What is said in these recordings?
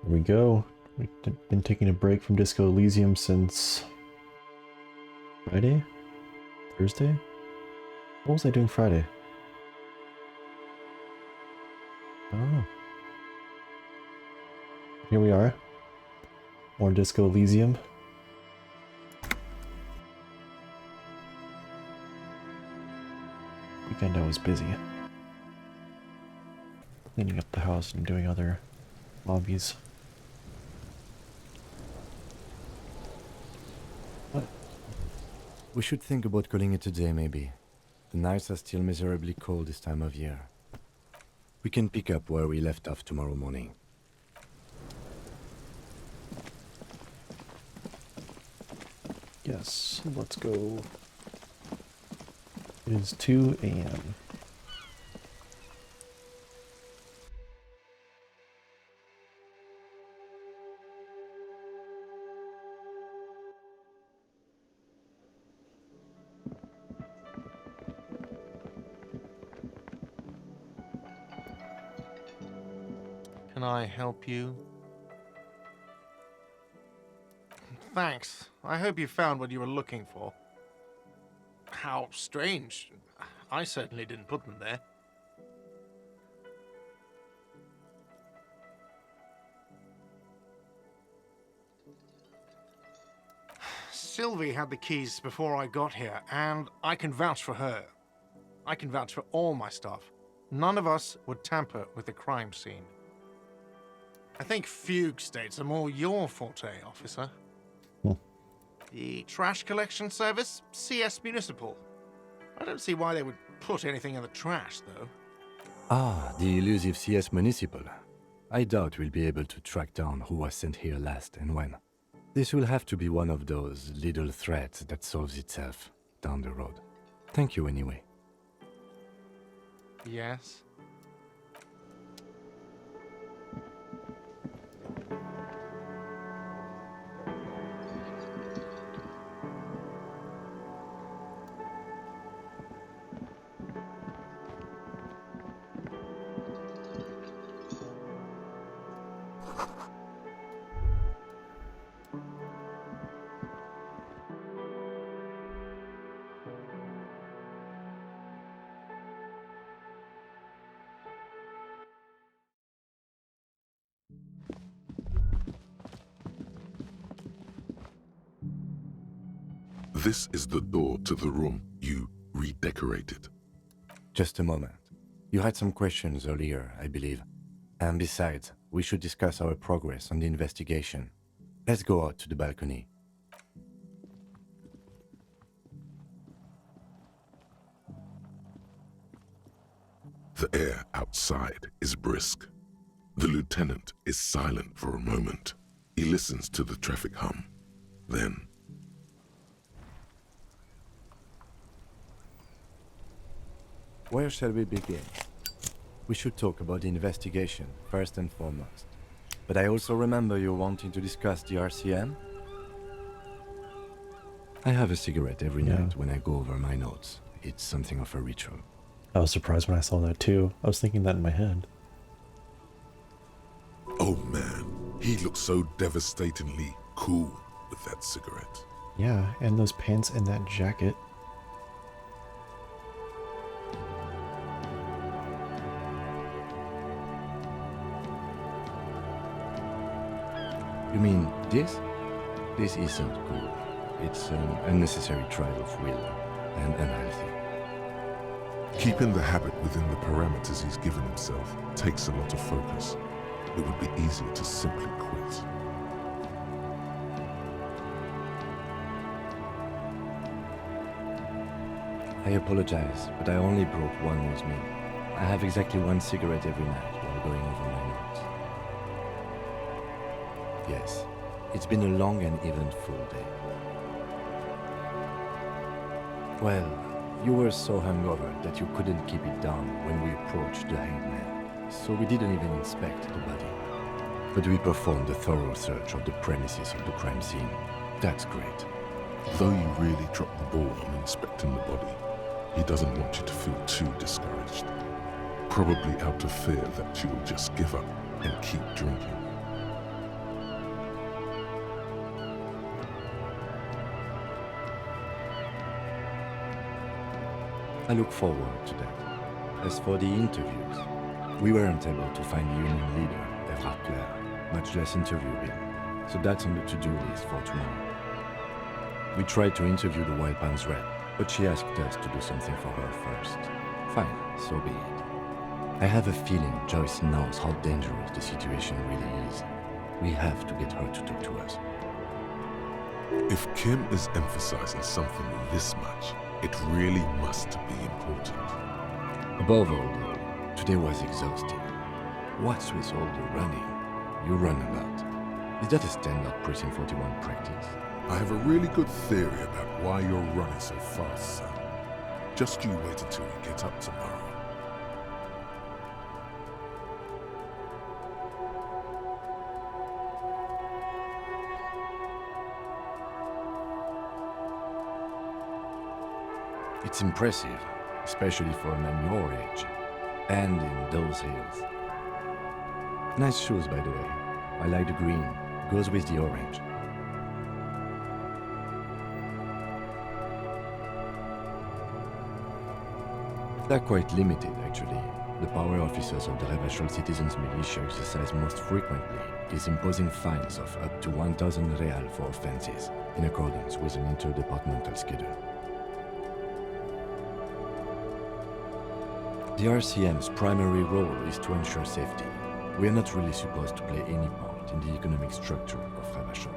Here we go. We've been taking a break from Disco Elysium since Friday? Thursday? What was I doing Friday? I don't know. Here we are. More Disco Elysium. Weekend I was busy. Cleaning up the house and doing other hobbies. What? We should think about calling it a day, maybe. The nights are still miserably cold this time of year. We can pick up where we left off tomorrow morning. Yes, let's go. It is 2 a.m. Can I help you? Thanks. I hope you found what you were looking for. How strange. I certainly didn't put them there. Sylvie had the keys before I got here, and I can vouch for her. I can vouch for all my staff. None of us would tamper with the crime scene. I think fugue states are more your forte, officer. The trash collection service? CS Municipal. I don't see why they would put anything in the trash, though. Ah, the elusive CS Municipal. I doubt we'll be able to track down who was sent here last and when. This will have to be one of those little threats that solves itself down the road. Thank you anyway. Yes? This is the door to the room you redecorated. Just a moment. You had some questions earlier, I believe. And besides, we should discuss our progress on the investigation. Let's go out to the balcony. The air outside is brisk. The lieutenant is silent for a moment. He listens to the traffic hum. Then, Where shall we begin? We should talk about the investigation, first and foremost. But I also remember you wanting to discuss the RCM? I have a cigarette every night when I go over my notes. It's something of a ritual. I was surprised when I saw that too. I was thinking that in my head. oh man, he looks so devastatingly cool with that cigarette. Yeah, and those pants and that jacket. You mean this? This isn't cool. It's an unnecessary trial of will and unhealthy. Keeping the habit within the parameters he's given himself takes a lot of focus. It would be easy to simply quit. I apologize, but I only brought one with me. I have exactly one cigarette every night while going over my notes. Yes, it's been a long and eventful day. Well, you were so hungover that you couldn't keep it down when we approached the hanged man, so we didn't even inspect the body. But we performed a thorough search of the premises of the crime scene. That's great. Though you really dropped the ball on inspecting the body, he doesn't want you to feel too discouraged. Probably out of fear that you'll just give up and keep drinking. I look forward to that. As for the interviews, we weren't able to find the union leader, Evrart Claire, much less interview him, so that's on the to-do list for tomorrow. We tried to interview the White Palms rep, but she asked us to do something for her first. Fine, so be it. I have a feeling Joyce knows how dangerous the situation really is. We have to get her to talk to us. If Kim is emphasizing something this much, it really must be important. Above all, though, today was exhausting. What's with all the running? You run a lot. Is that a standard Precinct 41 practice? I have a really good theory about why you're running so fast, son. Just you wait until we get up tomorrow. It's impressive, especially for a man your age, and in those hills. Nice shoes, by the way. I like the green, goes with the orange. They're quite limited, actually. The power officers of the Revachol Citizens Militia exercise most frequently is imposing fines of up to 1,000 real for offenses, in accordance with an interdepartmental schedule. The RCM's primary role is to ensure safety. We are not really supposed to play any part in the economic structure of Revachol.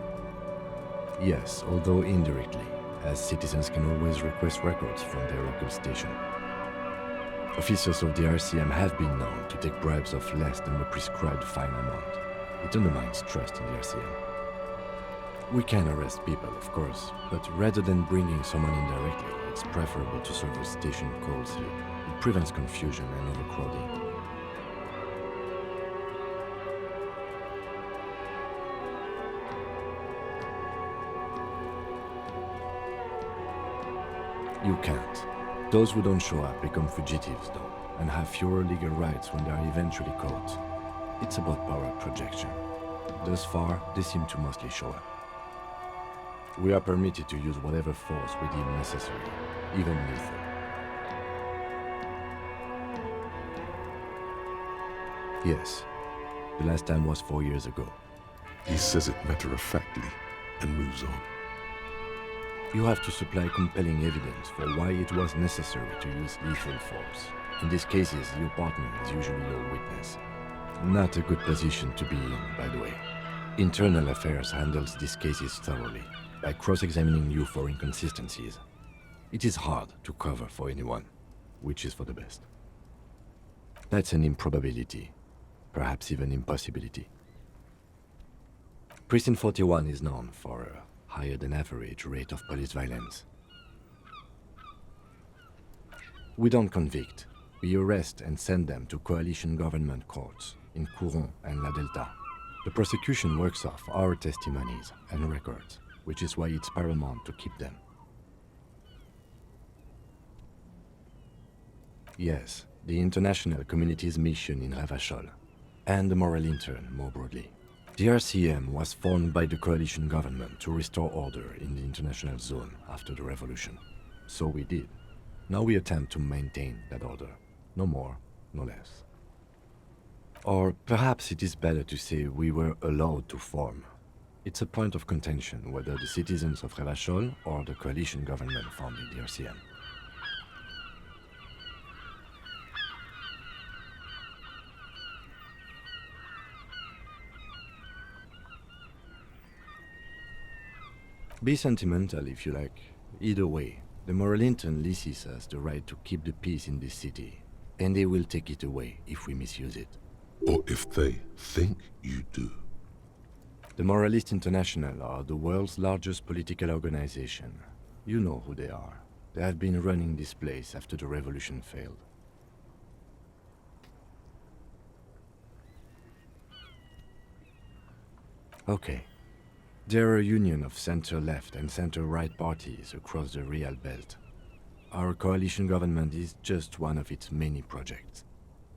Yes, although indirectly, as citizens can always request records from their local station. Officers of the RCM have been known to take bribes of less than the prescribed fine amount. It undermines trust in the RCM. We can arrest people, of course, but rather than bringing someone in directly, it's preferable to serve a station call slip. It prevents confusion and overcrowding. You can't. Those who don't show up become fugitives, though, and have fewer legal rights when they are eventually caught. It's about power projection. Thus far, they seem to mostly show up. We are permitted to use whatever force we deem necessary, even lethal. Yes, the last time was 4 years ago. He says it matter-of-factly and moves on. You have to supply compelling evidence for why it was necessary to use lethal force. In these cases, your partner is usually your witness. Not a good position to be in, by the way. Internal Affairs handles these cases thoroughly, by cross-examining you for inconsistencies. It is hard to cover for anyone, which is for the best. That's an improbability, perhaps even impossibility. Precinct 41 is known for a higher than average rate of police violence. We don't convict. We arrest and send them to coalition government courts in Couronne and La Delta. The prosecution works off our testimonies and records, which is why it's paramount to keep them. Yes, the international community's mission in Revachol, and the moral intern more broadly. The RCM was formed by the coalition government to restore order in the international zone after the revolution. So we did. Now we attempt to maintain that order. No more, no less. Or perhaps it is better to say we were allowed to form. It's a point of contention whether the citizens of Revachol or the coalition government founded the RCM. Be sentimental if you like. Either way, the moral intern leases us the right to keep the peace in this city, and they will take it away if we misuse it. Or if they think you do. The Moralist International are the world's largest political organization. You know who they are. They have been running this place after the revolution failed. Okay. They're a union of center-left and center-right parties across the Real Belt. Our coalition government is just one of its many projects.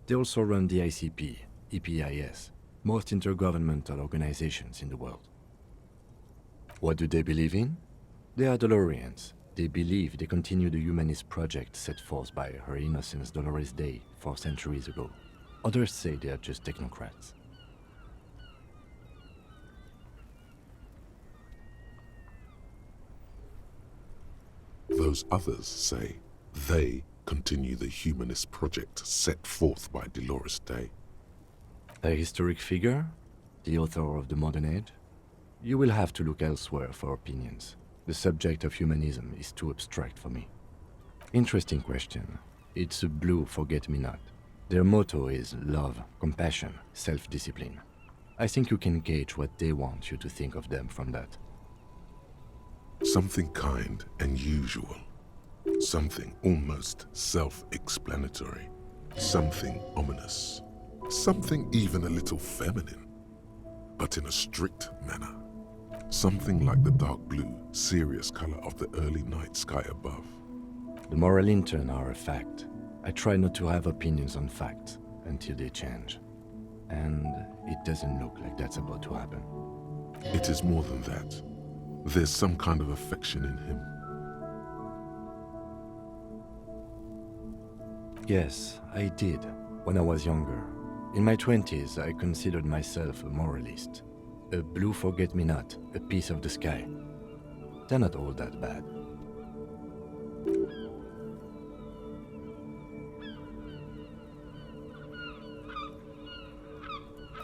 They also run the ICP, EPIS, most intergovernmental organizations in the world. What do they believe in? They are DeLoreans, They believe they continue the humanist project set forth by Her Innocence Dolores Day 4 centuries ago. Others say they are just technocrats. Those others say they continue the humanist project set forth by Dolores Day. A historic figure? The author of the modern age? You will have to look elsewhere for opinions. The subject of humanism is too abstract for me. Interesting question. It's a blue forget-me-not. Their motto is love, compassion, self-discipline. I think you can gauge what they want you to think of them from that. Something kind and usual. Something almost self-explanatory. Something ominous. Something even a little feminine, but in a strict manner. Something like the dark blue, serious color of the early night sky above. The moral intern are a fact. I try not to have opinions on facts until they change. And it doesn't look like that's about to happen. It is more than that. There's some kind of affection in him. Yes, I did, when I was younger. In my 20s, I considered myself a moralist. A blue forget-me-not, a piece of the sky. They're not all that bad.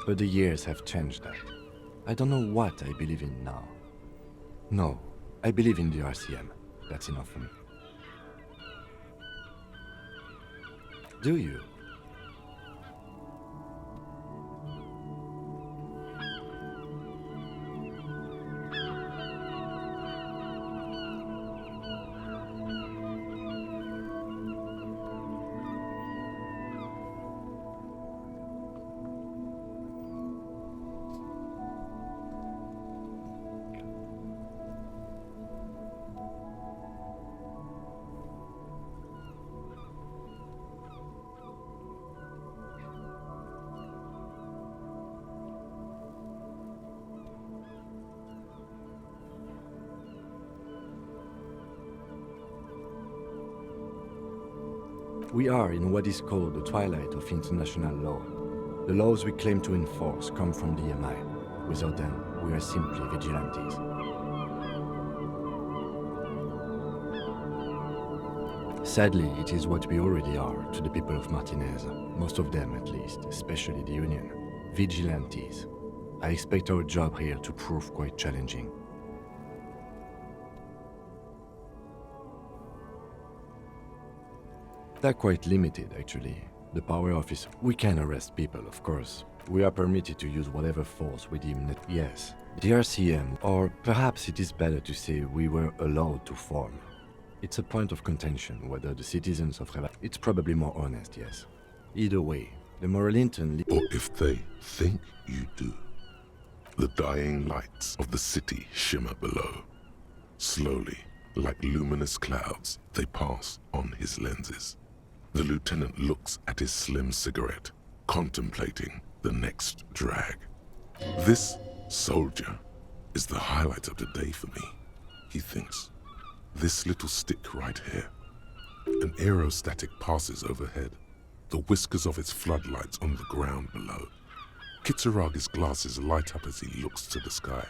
But the years have changed that. I don't know what I believe in now. No, I believe in the RCM. That's enough for me. Do you? We are in what is called the twilight of international law. The laws we claim to enforce come from the MI. Without them, we are simply vigilantes. Sadly, it is what we already are to the people of Martinez, most of them at least, especially the Union. Vigilantes. I expect our job here to prove quite challenging. They're quite limited, actually. The power office. We can arrest people, of course. We are permitted to use whatever force we deem necessary. Yes, the RCM, or perhaps it is better to say we were allowed to form. It's a point of contention whether the citizens of Reval. It's probably more honest, yes. Either way, the moral intern. Or if they think you do. The dying lights of the city shimmer below. Slowly, like luminous clouds, they pass on his lenses. The lieutenant looks at his slim cigarette, contemplating the next drag. This soldier is the highlight of the day for me, he thinks. This little stick right here. An aerostatic passes overhead, the whiskers of its floodlights on the ground below. Kitsuragi's glasses light up as he looks to the sky.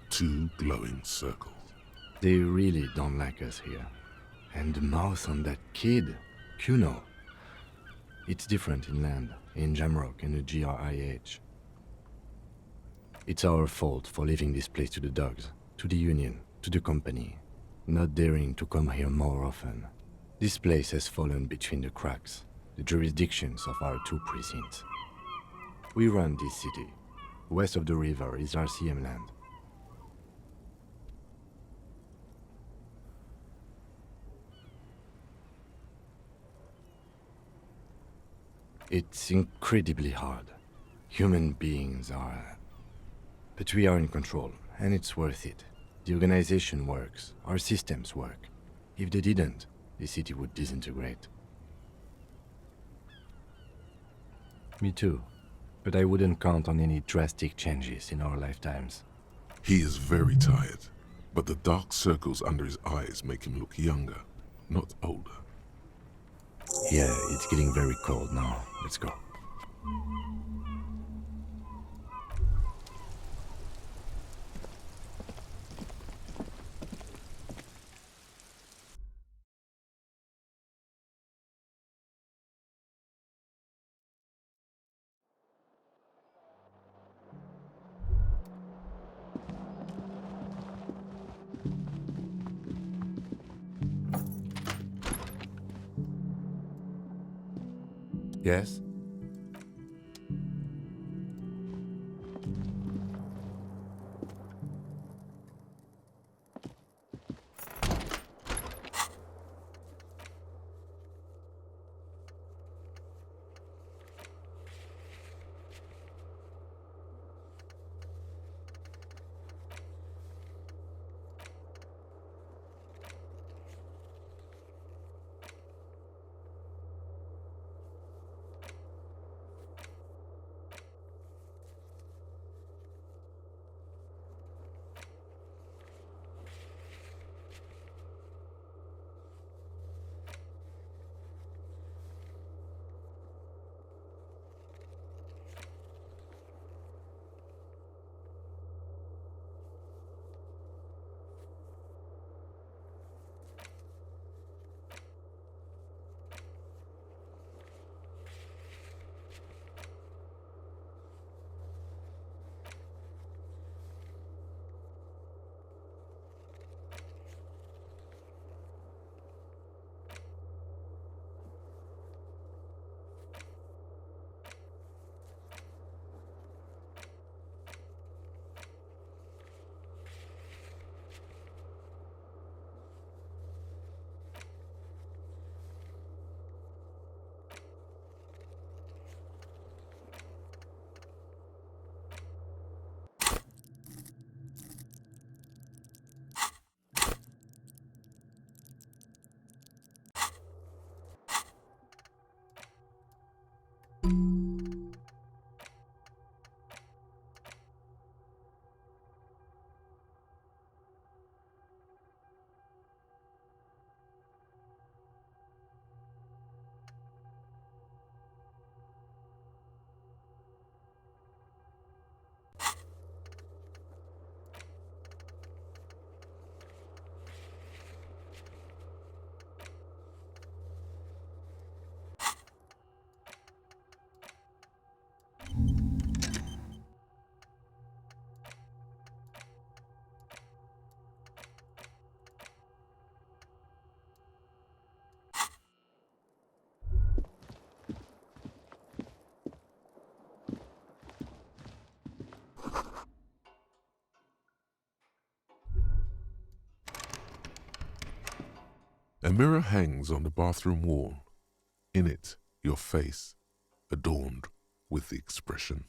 2 glowing circles. They really don't like us here. And the mouth on that kid, Kuno. It's different in land, in Jamrock and the GRIH. It's our fault for leaving this place to the dogs, to the Union, to the company, not daring to come here more often. This place has fallen between the cracks, the jurisdictions of our 2 precincts. We run this city. West of the river is RCM land. It's incredibly hard. Human beings are... But we are in control, and it's worth it. The organization works, our systems work. If they didn't, the city would disintegrate. Me too. But I wouldn't count on any drastic changes in our lifetimes. He is very tired. but the dark circles under his eyes make him look younger, not older. Yeah, it's getting very cold now. Let's go. Yes? A mirror hangs on the bathroom wall. In it, your face, adorned with the expression.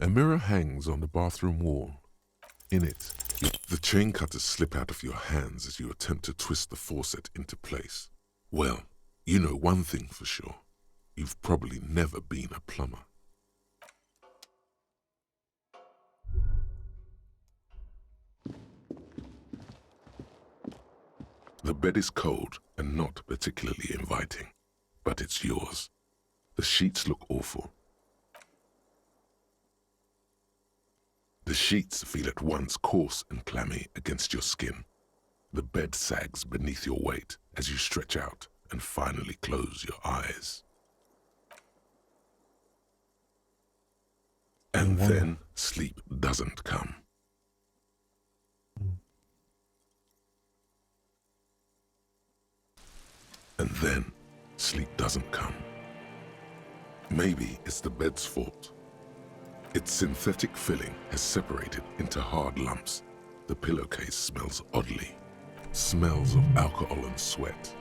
A mirror hangs on the bathroom wall. In it, the chain cutters slip out of your hands as you attempt to twist the faucet into place. Well, you know one thing for sure. You've probably never been a plumber. The bed is cold and not particularly inviting, but it's yours. The sheets look awful. The sheets feel at once coarse and clammy against your skin. The bed sags beneath your weight as you stretch out and finally close your eyes. And then sleep doesn't come. And then sleep doesn't come. Maybe it's the bed's fault. Its synthetic filling has separated into hard lumps. The pillowcase smells oddly. Smells of alcohol and sweat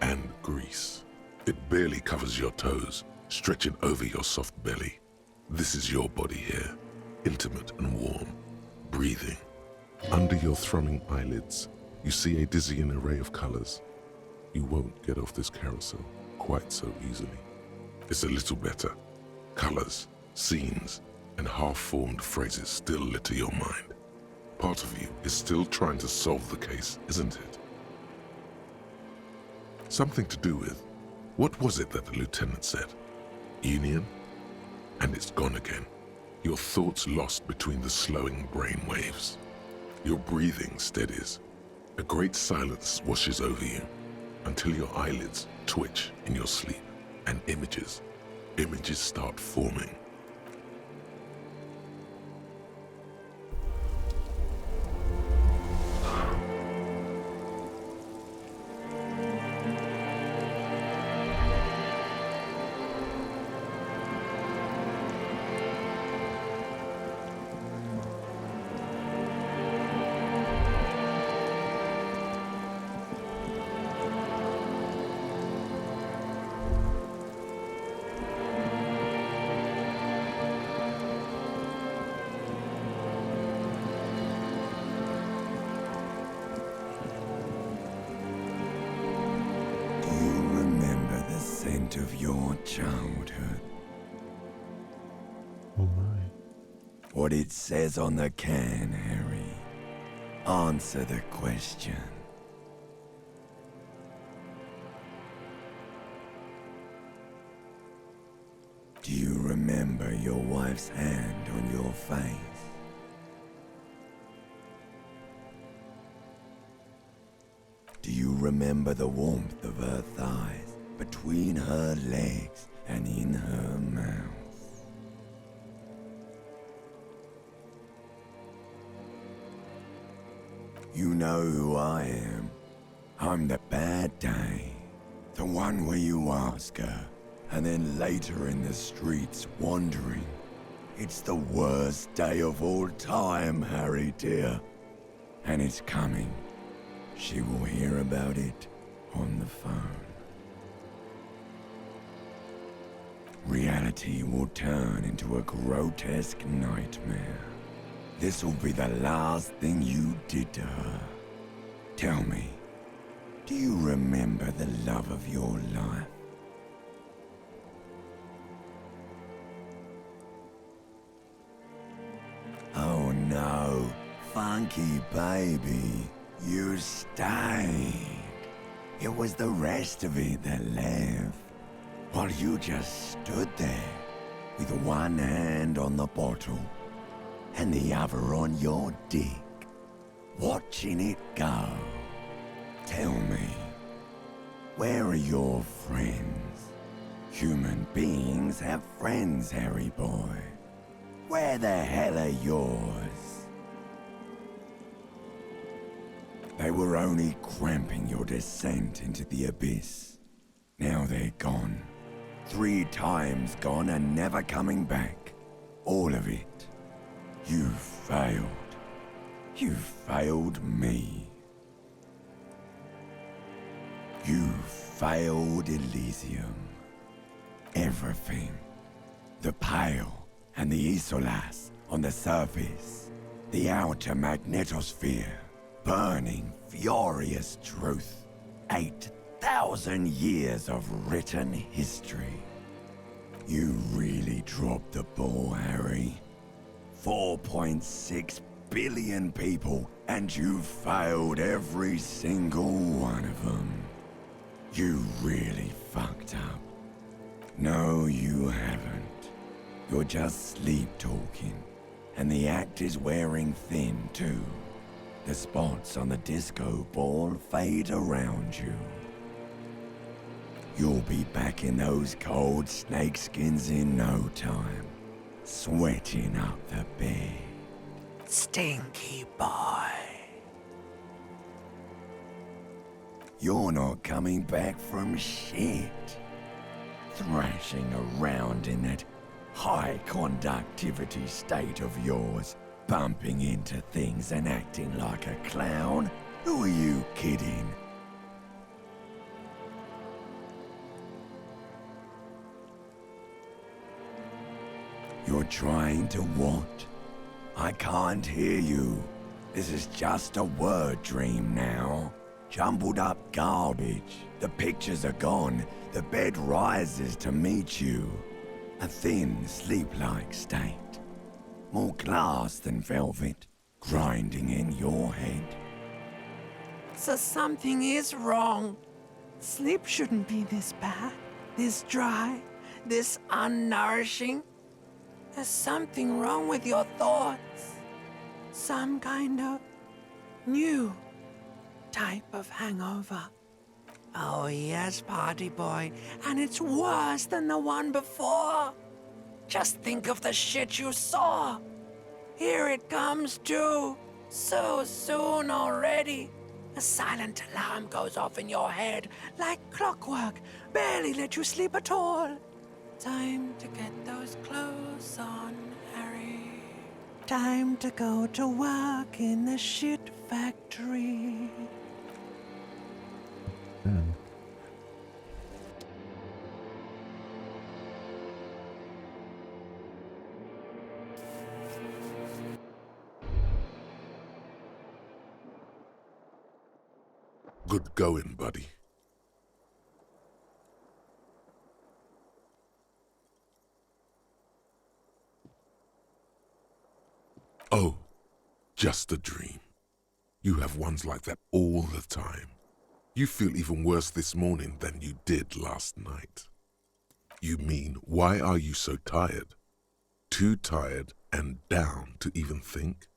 and grease. It barely covers your toes, stretching over your soft belly. This is your body here, intimate and warm, breathing. Under your thrumming eyelids, you see a dizzying array of colors. You won't get off this carousel quite so easily. It's a little better. Colors, scenes, and half-formed phrases still litter your mind. Part of you is still trying to solve the case, isn't it? Something to do with, what was it that the lieutenant said? Union? And it's gone again. Your thoughts lost between the slowing brain waves. Your breathing steadies. A great silence washes over you until your eyelids twitch in your sleep and images start forming. Of your childhood. Oh my. What it says on the can, Harry. Answer the question. Do you remember your wife's hand on your face? Do you remember the warmth of her thighs between her legs and in her mouth? You know who I am. I'm the bad day. The one where you ask her, and then later in the streets wandering. It's the worst day of all time, Harry dear. And it's coming. She will hear about it on the phone. Reality will turn into a grotesque nightmare. This will be the last thing you did to her. Tell me, do you remember the love of your life? Oh no, funky baby, you stayed. It was the rest of it that left. While you just stood there, with one hand on the bottle, and the other on your dick, watching it go. Tell me, where are your friends? Human beings have friends, Harry boy. Where the hell are yours? They were only cramping your descent into the abyss. Now they're gone. 3 times gone and never coming back. All of it. You failed. You failed me. You failed Elysium. Everything. The Pale and the Isolas on the surface. The outer magnetosphere. Burning, furious truth. 8,000 years of written history. You really dropped the ball, Harry. 4.6 billion people, and you failed every single one of them. You really fucked up. No, you haven't. You're just sleep-talking, and the act is wearing thin, too. The spots on the disco ball fade around you. You'll be back in those cold snakeskins in no time, sweating up the bed. Stinky boy. You're not coming back from shit. Thrashing around in that high conductivity state of yours, bumping into things and acting like a clown? Who are you kidding? trying to what? I can't hear you. This is just a word dream now. Jumbled up garbage. The pictures are gone. The bed rises to meet you. A thin, sleep-like state. More glass than velvet, grinding in your head. So something is wrong. Sleep shouldn't be this bad, this dry, this unnourishing. There's something wrong with your thoughts. Some kind of new type of hangover. Oh yes, party boy, and it's worse than the one before. Just think of the shit you saw. Here it comes too, so soon already. A silent alarm goes off in your head like clockwork, barely let you sleep at all. Time to get those clothes on, Harry. Time to go to work in the shit factory. Man. Good going, buddy. Oh, just a dream. You have ones like that all the time. You feel even worse this morning than you did last night. You mean, why are you so tired? Too tired and down to even think?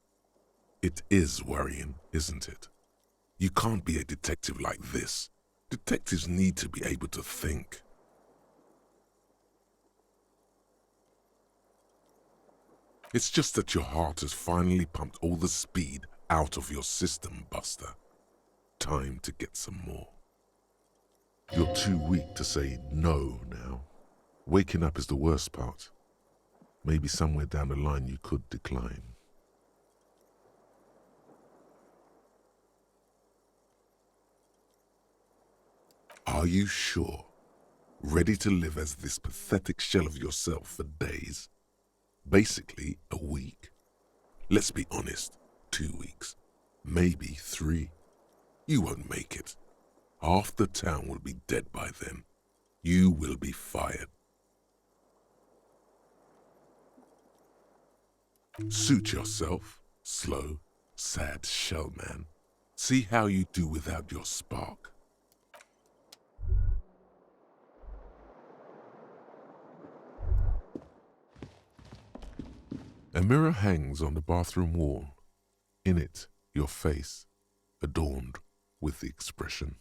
It is worrying, isn't it? You can't be a detective like this. Detectives need to be able to think. It's just that your heart has finally pumped all the speed out of your system, Buster. Time to get some more. You're too weak to say no now. Waking up is the worst part. Maybe somewhere down the line you could decline. Are you sure? Ready to live as this pathetic shell of yourself for days? Basically, a week. Let's be honest, 2 weeks. Maybe 3. You won't make it. Half the town will be dead by then. You will be fired. Suit yourself, slow, sad shell man. See how you do without your spark. A mirror hangs on the bathroom wall. In it, your face, adorned with the expression.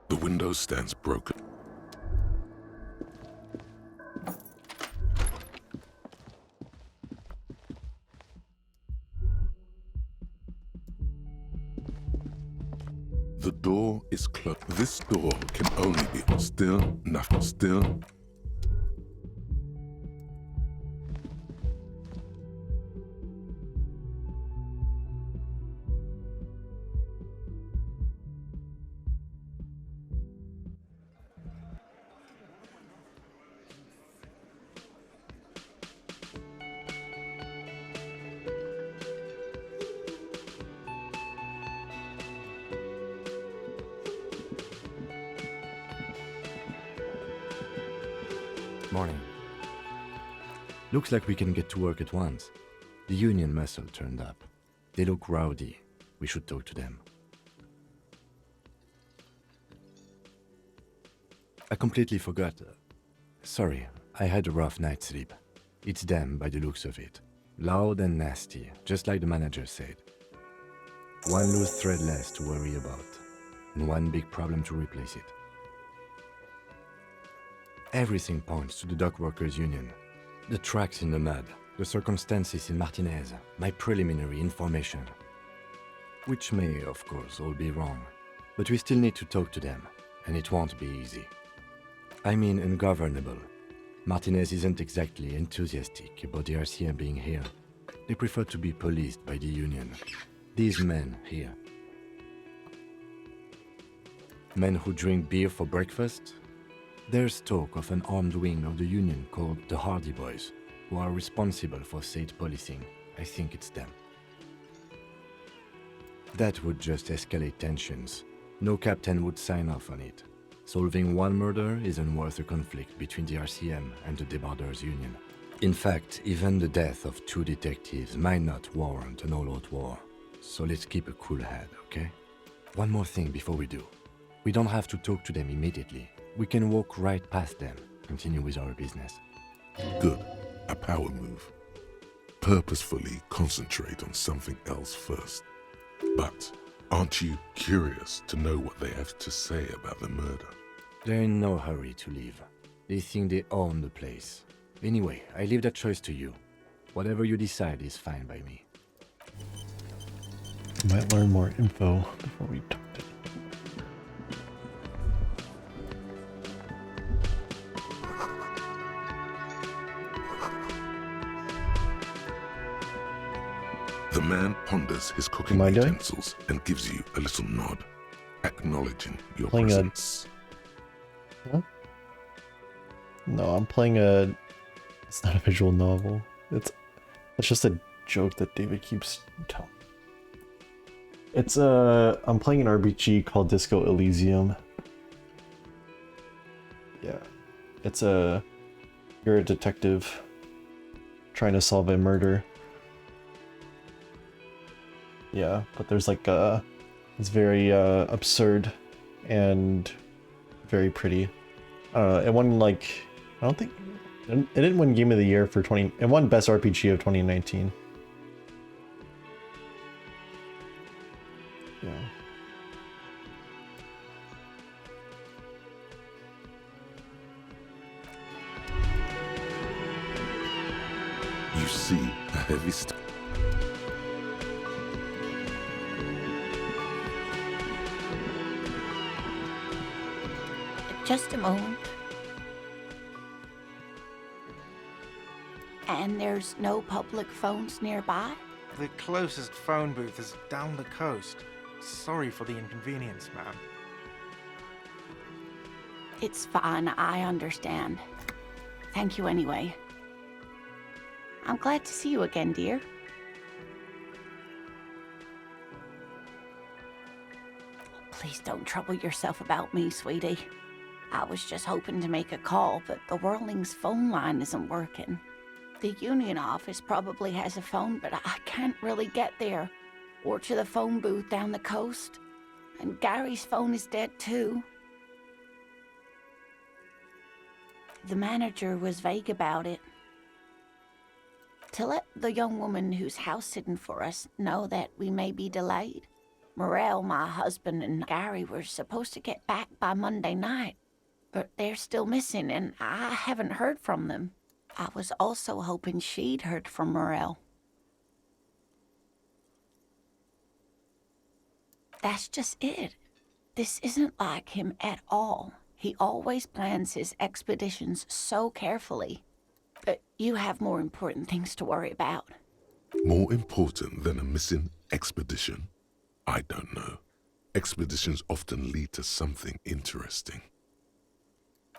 The window stands broken. The door is closed. This door can only be still, nothing still. Morning. Looks like we can get to work at once. The union muscle turned up. They look rowdy. We should talk to them. I completely forgot. Sorry, I had a rough night's sleep. It's them by the looks of it. Loud and nasty, just like the manager said. One loose thread less to worry about, and one big problem to replace it. Everything points to the dock workers' union. The tracks in the mud, the circumstances in Martinez, my preliminary information. Which may, of course, all be wrong. But we still need to talk to them, and it won't be easy. I mean ungovernable. Martinez isn't exactly enthusiastic about the RCM being here. They prefer to be policed by the union. These men here. Men who drink beer for breakfast? There's talk of an armed wing of the Union called the Hardy Boys, who are responsible for state policing. I think it's them. That would just escalate tensions. No captain would sign off on it. Solving one murder isn't worth a conflict between the RCM and the Debarders Union. In fact, even the death of 2 detectives might not warrant an all-out war. So let's keep a cool head, okay? One more thing before we do. We don't have to talk to them immediately. We can walk right past them, continue with our business. Good. A power move. Purposefully concentrate on something else first. But aren't you curious to know what they have to say about the murder? They're in no hurry to leave. They think they own the place. Anyway, I leave that choice to you. Whatever you decide is fine by me. Might learn more info before we talk to them. The man ponders his cooking Am I doing? utensils and gives you a little nod, acknowledging your Playing presence. Huh? No, I'm playing a... It's not a visual novel. It's just a joke that David keeps telling. It's I'm playing an RPG called Disco Elysium. Yeah. It's you're a detective trying to solve a murder. Yeah, but there's like it's very absurd and very pretty. It won like, I don't think it didn't win Game of the Year for it won Best RPG of 2019. Yeah. You see a heavy Just a moment. And there's no public phones nearby? The closest phone booth is down the coast. Sorry for the inconvenience, ma'am. It's fine, I understand. Thank you anyway. I'm glad to see you again, dear. Please don't trouble yourself about me, sweetie. I was just hoping to make a call, but the Whirling's phone line isn't working. The Union office probably has a phone, but I can't really get there, or to the phone booth down the coast. And Gary's phone is dead too. The manager was vague about it. To let the young woman who's house-sitting for us know that we may be delayed. Morel, my husband, and Gary were supposed to get back by Monday night, but they're still missing, and I haven't heard from them. I was also hoping she'd heard from Morel. That's just it. This isn't like him at all. He always plans his expeditions so carefully. But you have more important things to worry about. More important than a missing expedition? I don't know. Expeditions often lead to something interesting.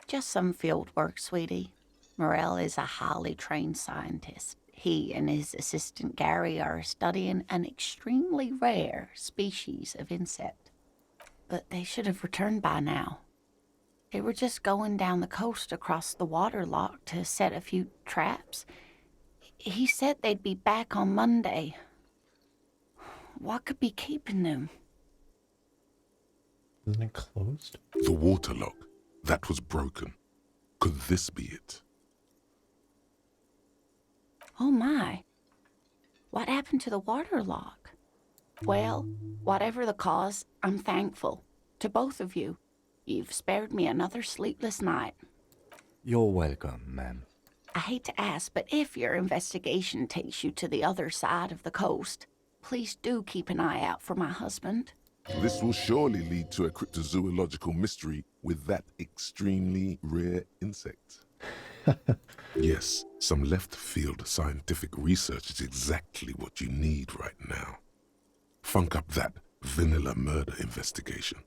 Just some field work, sweetie. Morel is a highly trained scientist. He and his assistant Gary are studying an extremely rare species of insect. But they should have returned by now. They were just going down the coast across the water lock to set a few traps. He said they'd be back on Monday. What could be keeping them? Isn't it closed? The water lock. That was broken. Could this be it? Oh my. What happened to the water lock? Well, whatever the cause, I'm thankful. To both of you. You've spared me another sleepless night. You're welcome, ma'am. I hate to ask, but if your investigation takes you to the other side of the coast, please do keep an eye out for my husband. This will surely lead to a cryptozoological mystery with that extremely rare insect. Yes, some left-field scientific research is exactly what you need right now. Funk up that vanilla murder investigation.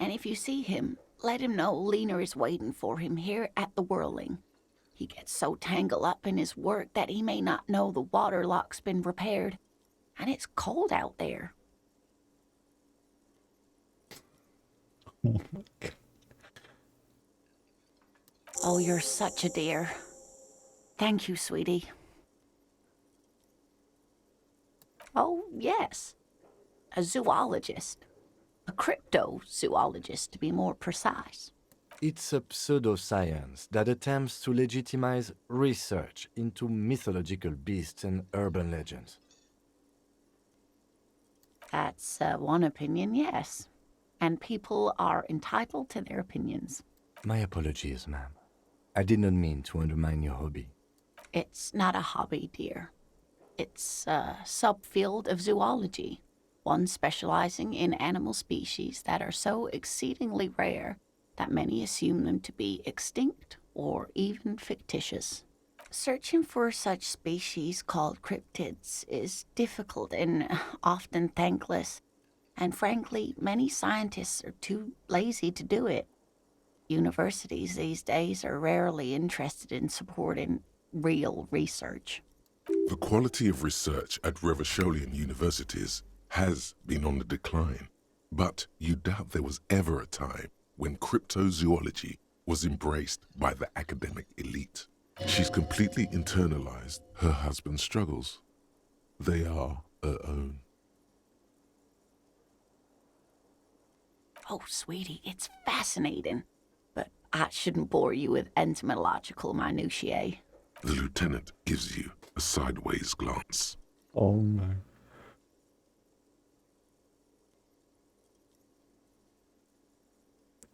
And if you see him, let him know Lena is waiting for him here at the Whirling. He gets so tangled up in his work that he may not know the water lock's been repaired. And it's cold out there. Oh my God. Oh, you're such a dear. Thank you, sweetie. Oh, yes. A zoologist. A cryptozoologist, to be more precise. It's a pseudoscience that attempts to legitimize research into mythological beasts and urban legends. That's one opinion, yes. And people are entitled to their opinions. My apologies, ma'am. I did not mean to undermine your hobby. It's not a hobby, dear. It's a subfield of zoology, one specializing in animal species that are so exceedingly rare that many assume them to be extinct or even fictitious. Searching for such species called cryptids is difficult and often thankless, and frankly, many scientists are too lazy to do it. Universities these days are rarely interested in supporting real research. The quality of research at Revacholian universities has been on the decline, but you doubt there was ever a time when cryptozoology was embraced by the academic elite. She's completely internalized her husband's struggles. They are her own. Oh, sweetie, it's fascinating. But I shouldn't bore you with entomological minutiae. The lieutenant gives you a sideways glance. Oh my.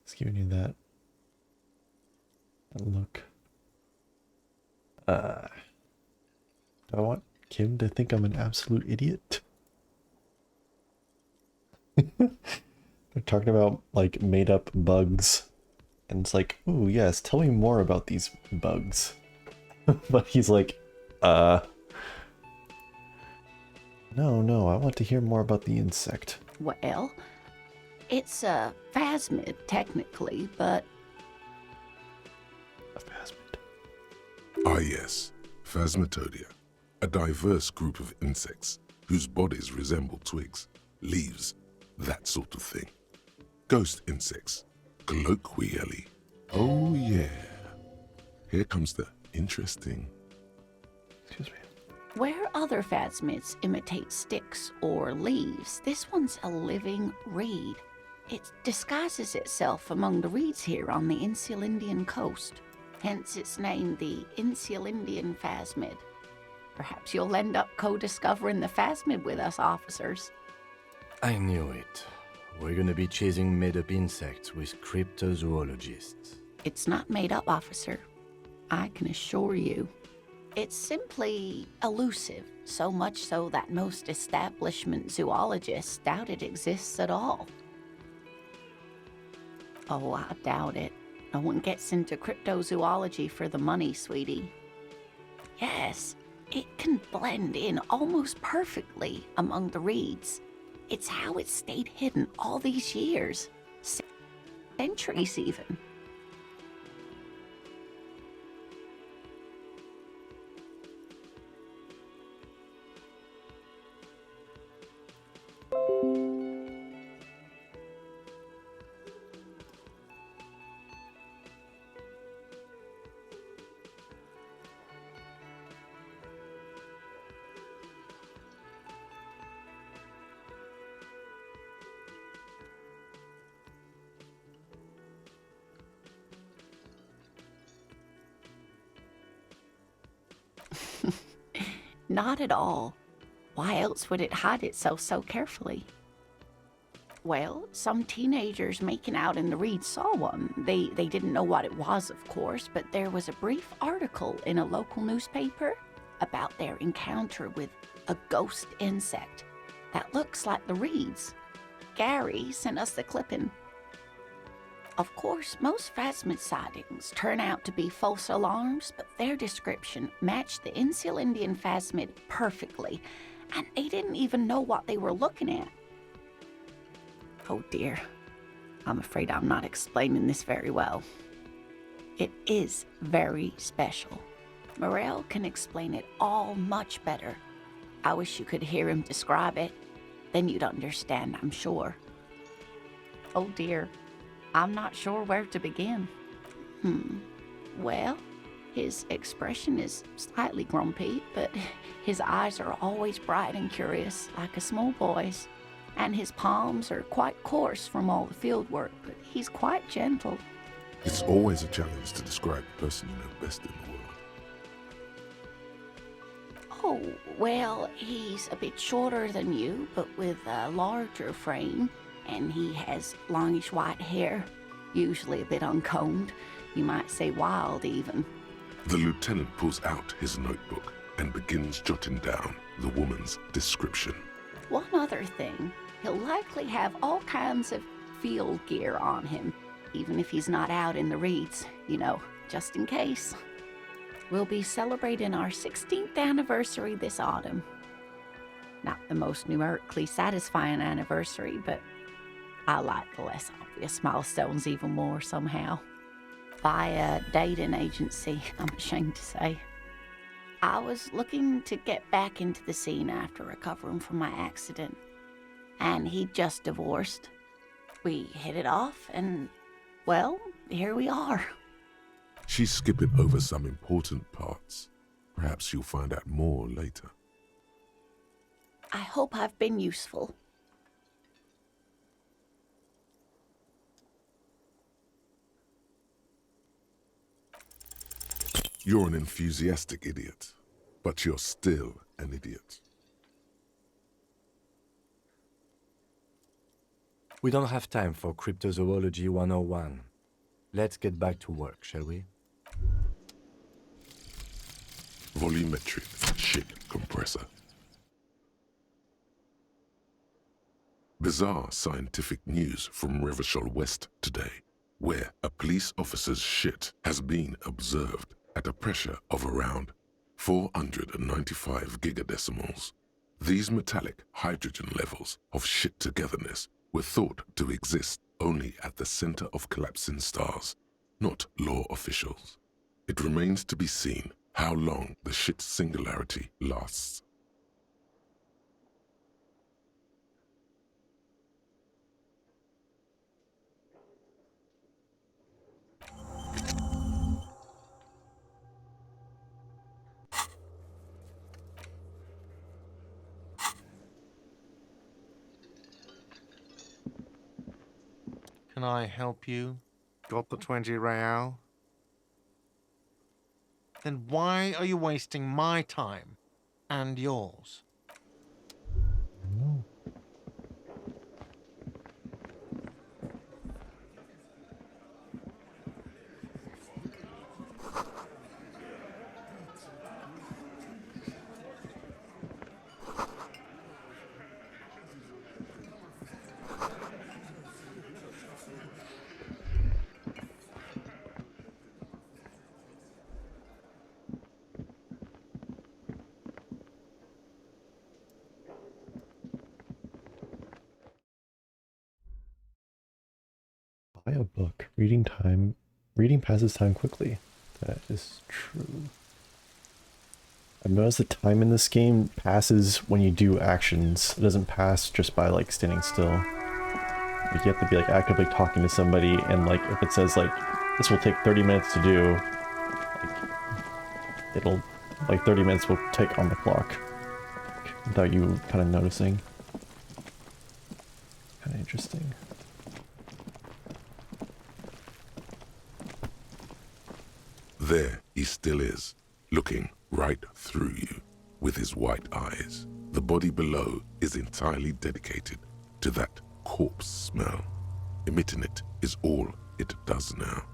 It's giving you that look. Do I want Kim to think I'm an absolute idiot? They're talking about like made up bugs. And it's like, ooh, yes, tell me more about these bugs. But he's like, no, I want to hear more about the insect. Well, it's a phasmid, technically, but... A phasmid. Ah yes, Phasmatodea, a diverse group of insects whose bodies resemble twigs, leaves, that sort of thing. Ghost insects, colloquially. Oh yeah. Here comes the interesting. Excuse me. Where other phasmids imitate sticks or leaves, this one's a living reed. It disguises itself among the reeds here on the Insulindian coast. Hence its name, the Insulindian phasmid. Perhaps you'll end up co-discovering the phasmid with us, officers. I knew it. We're gonna be chasing made-up insects with cryptozoologists. It's not made up, officer. I can assure you. It's simply elusive, so much so that most establishment zoologists doubt it exists at all. Oh, I doubt it. No one gets into cryptozoology for the money, sweetie. Yes, it can blend in almost perfectly among the reeds. It's how it's stayed hidden all these years. Centuries even. Not at all. Why else would it hide itself so carefully? Well, some teenagers making out in the reeds saw one. They didn't know what it was, of course, but there was a brief article in a local newspaper about their encounter with a ghost insect that looks like the reeds. Gary sent us the clipping. Of course, most phasmid sightings turn out to be false alarms, but their description matched the Insulindian phasmid perfectly, and they didn't even know what they were looking at. Oh dear. I'm afraid I'm not explaining this very well. It is very special. Morel can explain it all much better. I wish you could hear him describe it. Then you'd understand, I'm sure. Oh dear, I'm not sure where to begin. Well, his expression is slightly grumpy, but his eyes are always bright and curious, like a small boy's. And his palms are quite coarse from all the field work, but he's quite gentle. It's always a challenge to describe the person you know best in the world. Oh, well, he's a bit shorter than you, but with a larger frame, and he has longish white hair, usually a bit uncombed. You might say wild, even. The lieutenant pulls out his notebook and begins jotting down the woman's description. One other thing, he'll likely have all kinds of field gear on him, even if he's not out in the reeds, you know, just in case. We'll be celebrating our 16th anniversary this autumn. Not the most numerically satisfying anniversary, but I like the less obvious milestones even more somehow. By a dating agency, I'm ashamed to say. I was looking to get back into the scene after recovering from my accident, and he'd just divorced. We hit it off, and, well, here we are. She's skipping over some important parts. Perhaps you'll find out more later. I hope I've been useful. You're an enthusiastic idiot, but you're still an idiot. We don't have time for Cryptozoology 101. Let's get back to work, shall we? Volumetric shit compressor. Bizarre scientific news from Revachol West today, where a police officer's shit has been observed at a pressure of around 495 gigadecimals. These metallic hydrogen levels of shit togetherness were thought to exist only at the center of collapsing stars, not law officials. It remains to be seen how long the shit singularity lasts. Can I help you? Got the 20 real? Then why are you wasting my time and yours? Buy a book. Reading passes time quickly. That is true. I've noticed the time in this game passes when you do actions. It doesn't pass just by like standing still. Like, you have to be like actively talking to somebody, and like if it says like this will take 30 minutes to do, like it'll like 30 minutes will tick on the clock without you kind of noticing. Kind of interesting. There he still is, looking right through you with his white eyes. The body below is entirely dedicated to that corpse smell. Emitting it is all it does now.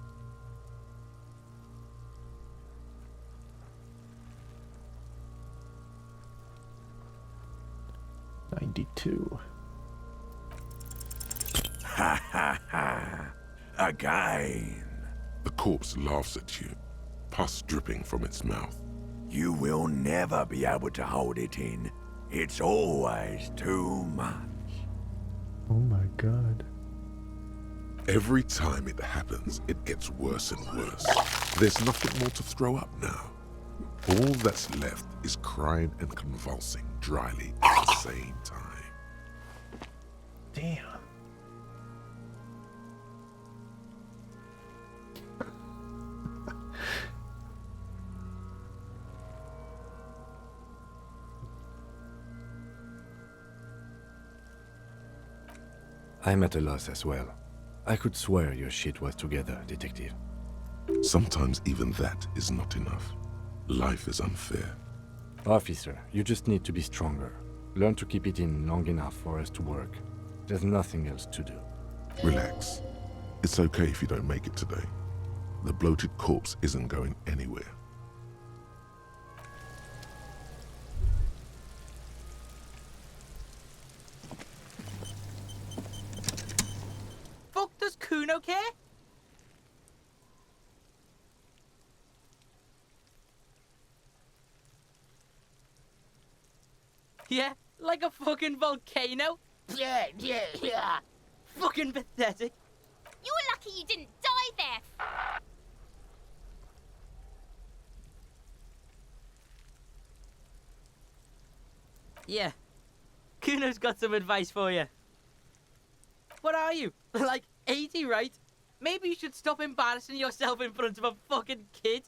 Ha ha ha! Again! The corpse laughs at you, pus dripping from its mouth. You will never be able to hold it in. It's always too much. Oh my god. Every time it happens, it gets worse and worse. There's nothing more to throw up now. All that's left is crying and convulsing dryly at the same time. Damn. I'm at a loss as well. I could swear your shit was together, detective. Sometimes even that is not enough. Life is unfair. Officer, you just need to be stronger. Learn to keep it in long enough for us to work. There's nothing else to do. Relax. It's okay if you don't make it today. The bloated corpse isn't going anywhere. Fuck does Kuno care? Yeah, like a fucking volcano. Yeah. Fucking pathetic. You're lucky you didn't die there. Yeah. Kuno's got some advice for you. What are you? Like 80, right? Maybe you should stop embarrassing yourself in front of a fucking kid.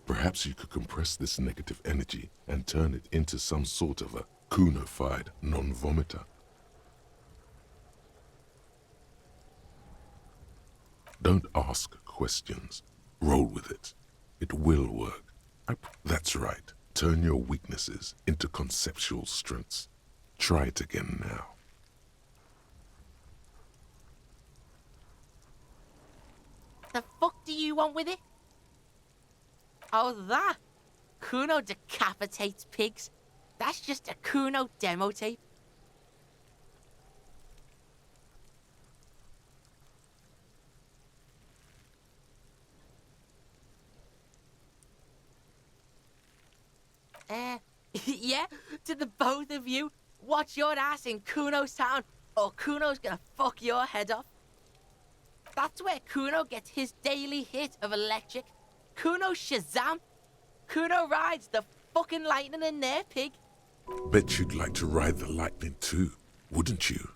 Perhaps you could compress this negative energy and turn it into some sort of a Kuno-fied non-vomiter. Don't ask questions. Roll with it. It will work. That's right. Turn your weaknesses into conceptual strengths. Try it again now. The fuck do you want with it? Oh, that? Kuno decapitates pigs. That's just a Kuno demo tape. Yeah, to the both of you, watch your ass in Kuno's town, or Kuno's gonna fuck your head off. That's where Kuno gets his daily hit of electric. Kuno Shazam. Kuno rides the fucking lightning in their pig. Bet you'd like to ride the lightning too, wouldn't you?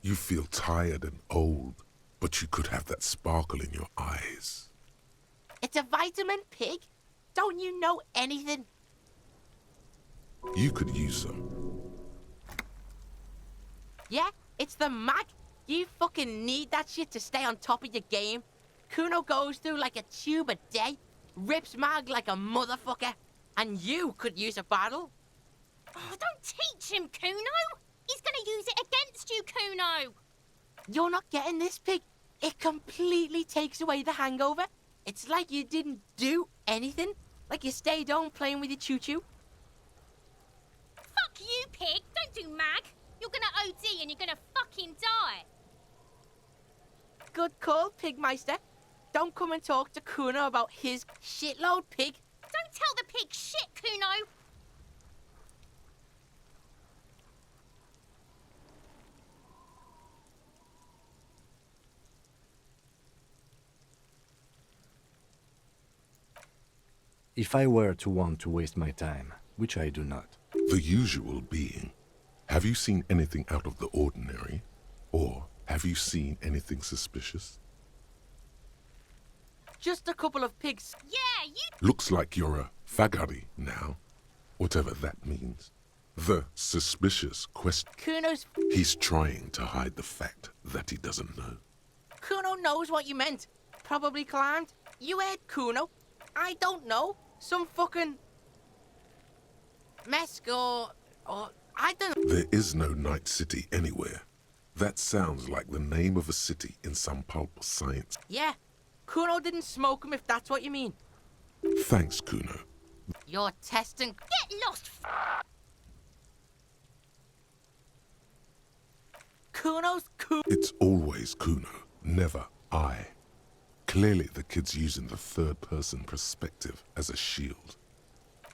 You feel tired and old, but you could have that sparkle in your eyes. It's a vitamin pig. Don't you know anything? You could use some. Yeah, it's the mag. You fucking need that shit to stay on top of your game. Kuno goes through like a tube a day, rips mag like a motherfucker, and you could use a battle. Oh, don't teach him, Kuno. He's gonna use it against you, Kuno. You're not getting this, pig. It completely takes away the hangover. It's like you didn't do anything. Like you stayed home playing with your choo-choo. Fuck you, pig. Don't do mag. You're gonna OD and you're gonna fucking die. Good call, Pigmeister. Don't come and talk to Kuno about his shitload, pig. Don't tell the pig shit, Kuno. If I were to want to waste my time, which I do not. The usual being, have you seen anything out of the ordinary? Or have you seen anything suspicious? Just a couple of pigs. Yeah, you... Looks like you're a fagari now, whatever that means. The suspicious question. Kuno's... He's trying to hide the fact that he doesn't know. Kuno knows what you meant. Probably climbed. You heard Kuno. I don't know. Some fucking... Mesk or I don't know. There is no Night City anywhere. That sounds like the name of a city in some pulp science. Yeah. Kuno didn't smoke him if that's what you mean. Thanks, Kuno. You're testing... Get lost, Kuno's Kuno. It's always Kuno, never I. Clearly the kid's using the third-person perspective as a shield.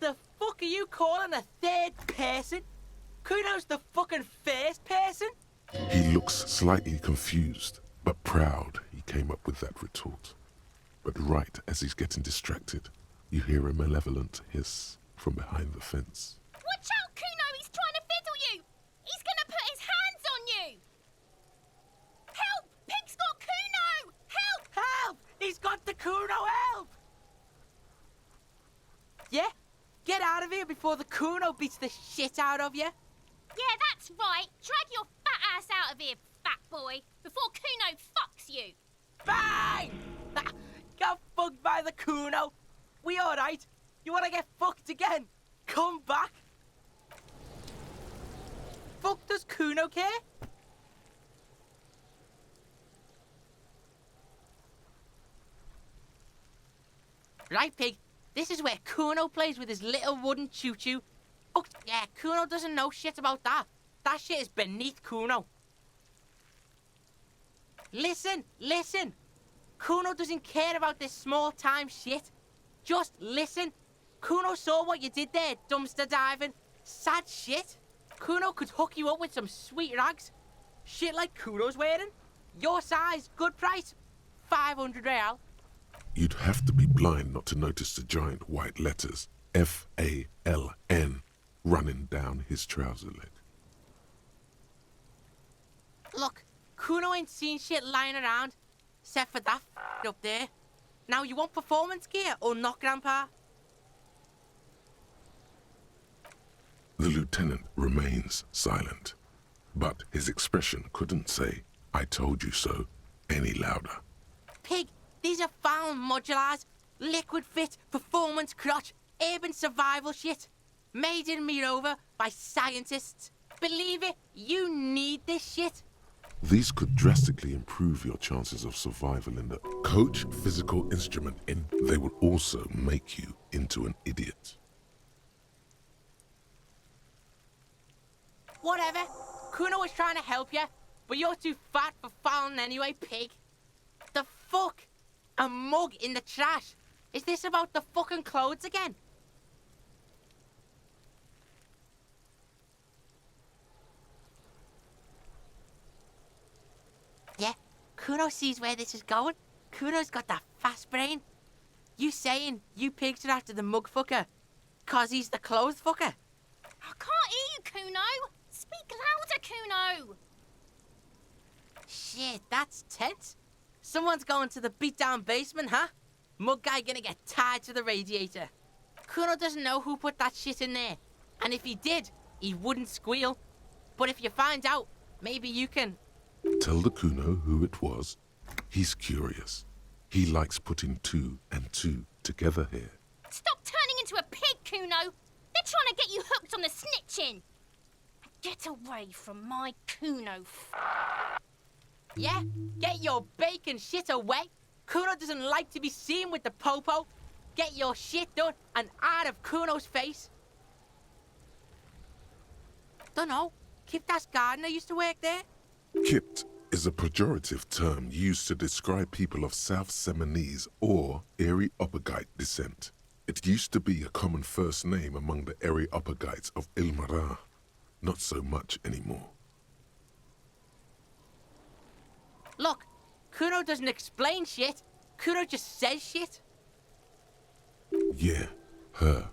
The fuck are you calling a third person? Kuno's the fucking first person? He looks slightly confused. But proud, he came up with that retort. But right as he's getting distracted, you hear a malevolent hiss from behind the fence. Watch out, Kuno! He's trying to fiddle you! He's gonna put his hands on you! Help! Pig's got Kuno! Help! Help! He's got the Kuno, help! Yeah? Get out of here before the Kuno beats the shit out of you. Yeah, that's right. Drag your fat ass out of here, fat boy, before Kuno fucks you. Bang! Got fucked by the Kuno. We alright? You wanna get fucked again? Come back. Fuck does Kuno care? Right, Pig. This is where Kuno plays with his little wooden choo-choo. Oh, yeah, Kuno doesn't know shit about that. That shit is beneath Kuno. Listen, listen. Kuno doesn't care about this small-time shit. Just listen. Kuno saw what you did there, dumpster diving. Sad shit. Kuno could hook you up with some sweet rags. Shit like Kuno's wearing. Your size, good price. 500 real. You'd have to be blind not to notice the giant white letters F-A-L-N running down his trouser leg. Look, Kuno ain't seen shit lying around, except for that up there. Now, you want performance gear or not, Grandpa? The lieutenant remains silent, but his expression couldn't say, "I told you so," any louder. Pig, these are found modulars. Liquid fit, performance crotch, urban survival shit. Made in Mirova by scientists. Believe it, you need this shit. These could drastically improve your chances of survival in the coach physical instrument in. They will also make you into an idiot. Whatever. Kuno was trying to help you, but you're too fat for fouling anyway, Pig. The fuck? A mug in the trash? Is this about the fucking clothes again? Yeah, Kuno sees where this is going. Kuno's got that fast brain. You saying you pigs are after the mug fucker, 'cause he's the clothes fucker? I can't hear you, Kuno. Speak louder, Kuno. Shit, that's tense. Someone's going to the beat-down basement, huh? Mug guy gonna get tied to the radiator. Kuno doesn't know who put that shit in there. And if he did, he wouldn't squeal. But if you find out, maybe you can... Tell the Kuno who it was. He's curious. He likes putting 2 and 2 together here. Stop turning into a pig, Kuno. They're trying to get you hooked on the snitching. Get away from my Kuno. Yeah, get your bacon shit away. Kuno doesn't like to be seen with the popo. Get your shit done and out of Kuno's face. Dunno, Kiptas gardener used to work there. Kipt is a pejorative term used to describe people of South Seminese or Areopagite descent. It used to be a common first name among the Areopagites of Ilmara. Not so much anymore. Look, Kuno doesn't explain shit. Kuno just says shit. Yeah, her.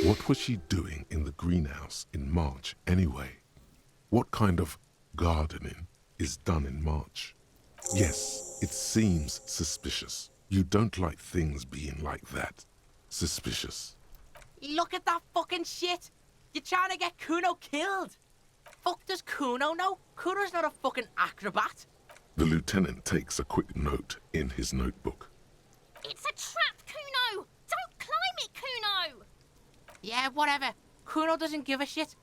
What was she doing in the greenhouse in March anyway? What kind of gardening is done in March? Yes, it seems suspicious. You don't like things being like that. Suspicious. Look at that fucking shit. You're trying to get Kuno killed. Fuck does Kuno know? Kuno's not a fucking acrobat. The lieutenant takes a quick note in his notebook. It's a trap, Kuno. Don't climb it, Kuno. Yeah, whatever. Kuno doesn't give a shit.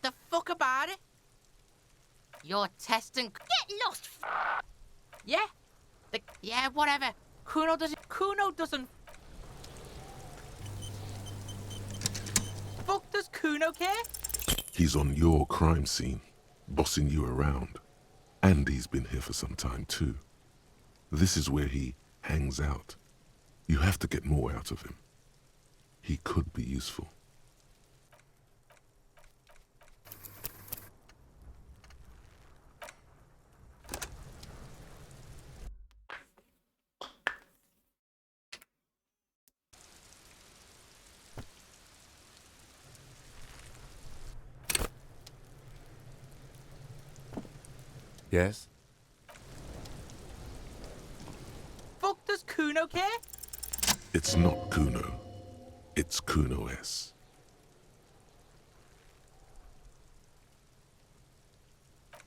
The fuck about it? You're testing... Get lost. Yeah? Yeah, whatever. Kuno doesn't... Fuck does Kuno care? He's on your crime scene, bossing you around. And he's been here for some time too. This is where he hangs out. You have to get more out of him. He could be useful. Yes? Fuck does Kuno care? It's not Kuno. It's Kuno S.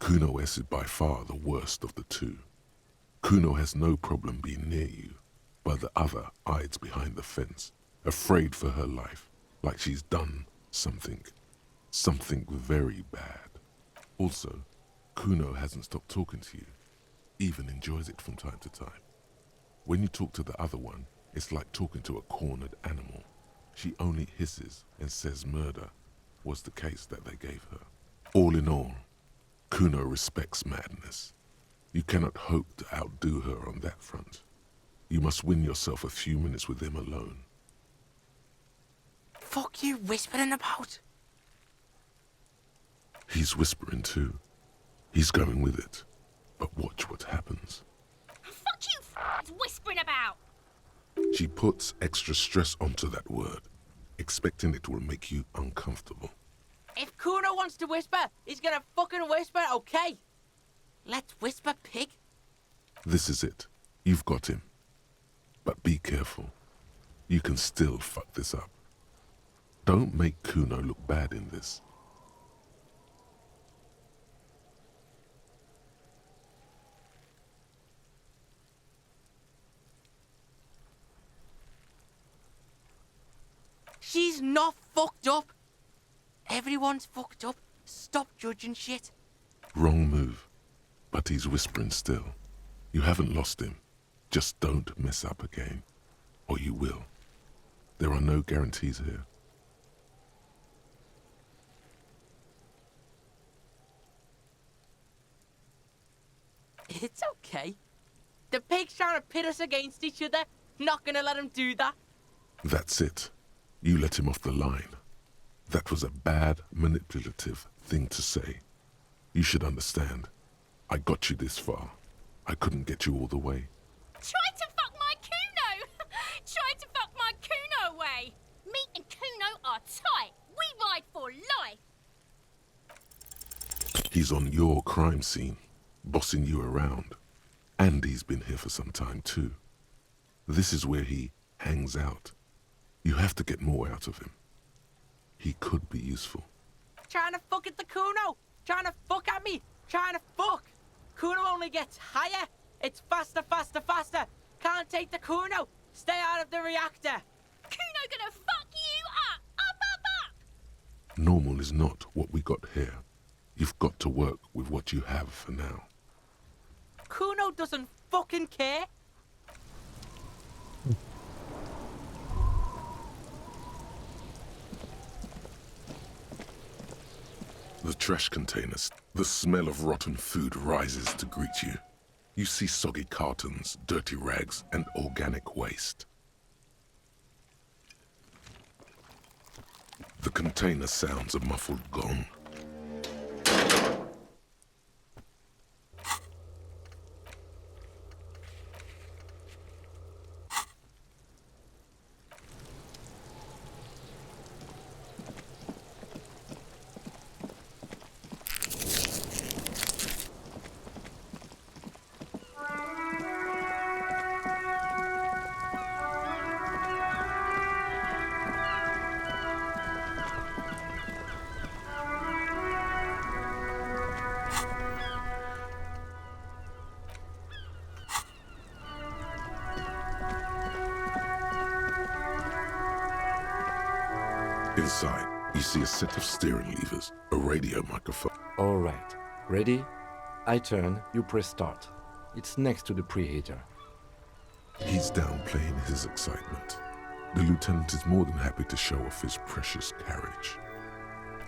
Kuno S is by far the worst of the two. Kuno has no problem being near you, but the other hides behind the fence, afraid for her life, like she's done something very bad. Also, Kuno hasn't stopped talking to you, even enjoys it from time to time. When you talk to the other one, it's like talking to a cornered animal. She only hisses and says murder was the case that they gave her. All in all, Kuno respects madness. You cannot hope to outdo her on that front. You must win yourself a few minutes with him alone. Fuck you whispering about? He's whispering too. He's going with it. But watch what happens. Fuck you whispering about! She puts extra stress onto that word, expecting it will make you uncomfortable. If Kuno wants to whisper, he's gonna fucking whisper, okay? Let's whisper, pig. This is it. You've got him. But be careful. You can still fuck this up. Don't make Kuno look bad in this. She's not fucked up. Everyone's fucked up. Stop judging shit. Wrong move. But he's whispering still. You haven't lost him. Just don't mess up again. Or you will. There are no guarantees here. It's okay. The pig's trying to pit us against each other. Not gonna let him do that. That's it. You let him off the line. That was a bad, manipulative thing to say. You should understand. I got you this far. I couldn't get you all the way. Try to fuck my Kuno! Try to fuck my Kuno away! Me and Kuno are tight. We ride for life. He's on your crime scene, bossing you around. And he's been here for some time too. This is where he hangs out. You have to get more out of him. He could be useful. Trying to fuck at the Kuno. Trying to fuck at me. Trying to fuck. Kuno only gets higher. It's faster, faster, faster. Can't take the Kuno. Stay out of the reactor. Kuno gonna fuck you up! Up! Normal is not what we got here. You've got to work with what you have for now. Kuno doesn't fucking care. The trash containers, the smell of rotten food rises to greet you. You see soggy cartons, dirty rags, and organic waste. The container sounds a muffled gong. Inside, you see a set of steering levers, a radio microphone. All right. Ready? I turn, you press start. It's next to the preheater. He's downplaying his excitement. The lieutenant is more than happy to show off his precious carriage.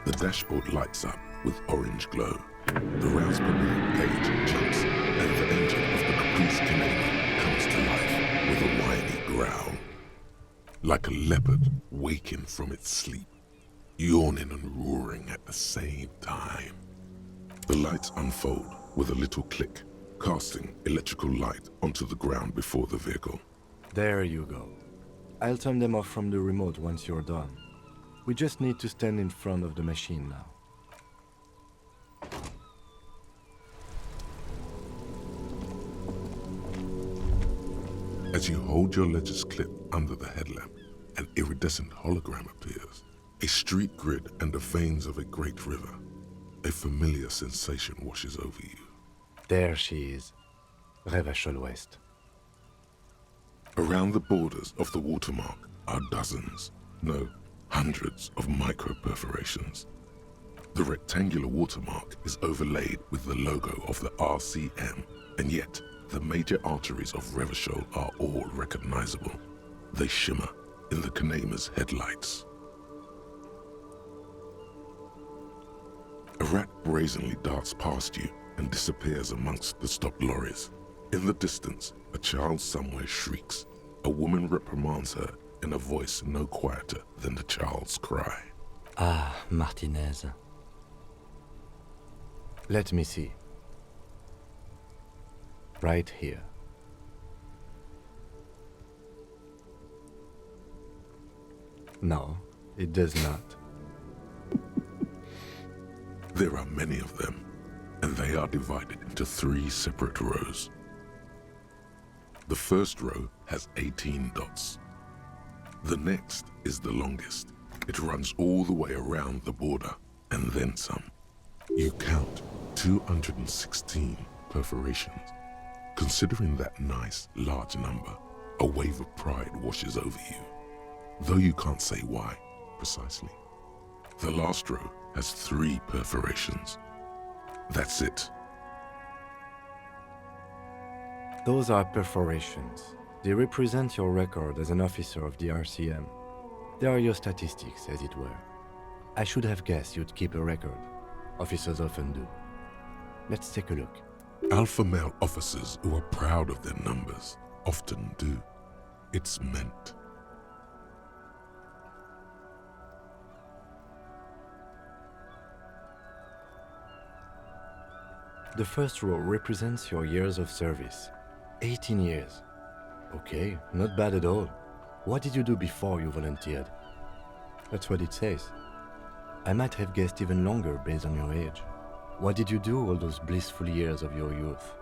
The dashboard lights up with orange glow. The rounds per minute gauge jumps, and the engine of the Caprice Canadian comes to life with a whiny growl. Like a leopard waking from its sleep, yawning and roaring at the same time. The lights unfold with a little click, casting electrical light onto the ground before the vehicle. There you go. I'll turn them off from the remote once you're done. We just need to stand in front of the machine now. As you hold your ledger's clip under the headlamp, an iridescent hologram appears. A street grid and the veins of a great river. A familiar sensation washes over you. There she is. Revachol West. Around the borders of the watermark are dozens, no, hundreds of micro-perforations. The rectangular watermark is overlaid with the logo of the RCM, and yet the major arteries of Revachol are all recognizable. They shimmer in the Kanema's headlights. A rat brazenly darts past you and disappears amongst the stopped lorries. In the distance, a child somewhere shrieks. A woman reprimands her in a voice no quieter than the child's cry. Ah, Martinez. Let me see. Right here. No, it does not. There are many of them, and they are divided into 3 separate rows. The first row has 18 dots. The next is the longest. It runs all the way around the border, and then some. You count 216 perforations. Considering that nice, large number, a wave of pride washes over you, though you can't say why, precisely. The last row has 3 perforations. That's it. Those are perforations. They represent your record as an officer of the RCM. They are your statistics, as it were. I should have guessed you'd keep a record. Officers often do. Let's take a look. Alpha male officers who are proud of their numbers often do. It's meant. The first row represents your years of service. 18 years. Okay, not bad at all. What did you do before you volunteered? That's what it says. I might have guessed even longer based on your age. What did you do all those blissful years of your youth?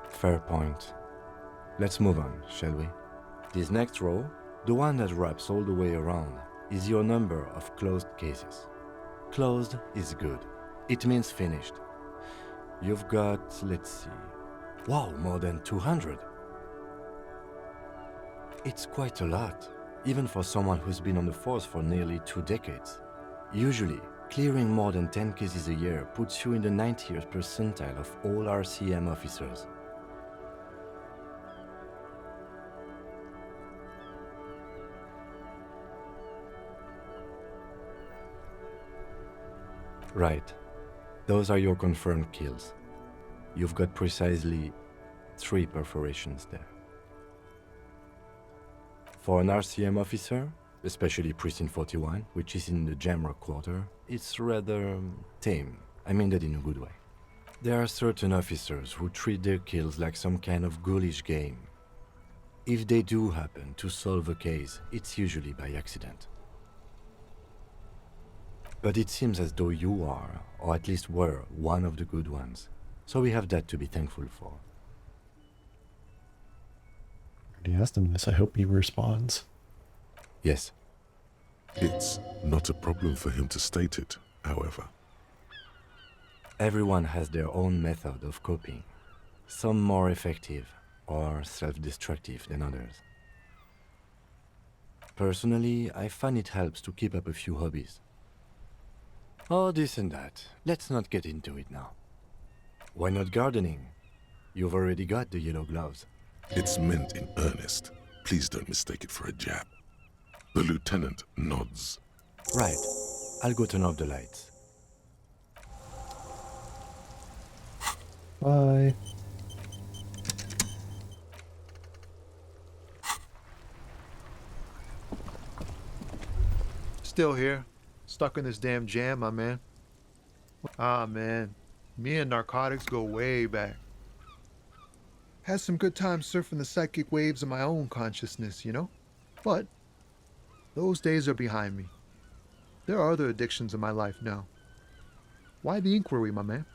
Fair point. Let's move on, shall we? This next row, the one that wraps all the way around, is your number of closed cases. Closed is good. It means finished. You've got, let's see, wow, more than 200. It's quite a lot, even for someone who's been on the force for nearly 2 decades. Usually, clearing more than 10 cases a year puts you in the 90th percentile of all RCM officers. Right. Those are your confirmed kills. You've got precisely 3 perforations there. For an RCM officer, especially Precinct 41, which is in the Jamrock Quarter, it's rather tame. I mean that in a good way. There are certain officers who treat their kills like some kind of ghoulish game. If they do happen to solve a case, it's usually by accident. But it seems as though you are, or at least were, one of the good ones. So we have that to be thankful for. I already asked him this. I hope he responds. Yes. It's not a problem for him to state it, however. Everyone has their own method of coping. Some more effective or self-destructive than others. Personally, I find it helps to keep up a few hobbies. Oh, this and that. Let's not get into it now. Why not gardening? You've already got the yellow gloves. It's meant in earnest. Please don't mistake it for a jab. The lieutenant nods. Right. I'll go turn off the lights. Bye. Still here. Stuck in this damn jam, my man. Ah, man. Me and narcotics go way back. Had some good times surfing the psychic waves of my own consciousness, you know? But those days are behind me. There are other addictions in my life now. Why the inquiry, my man?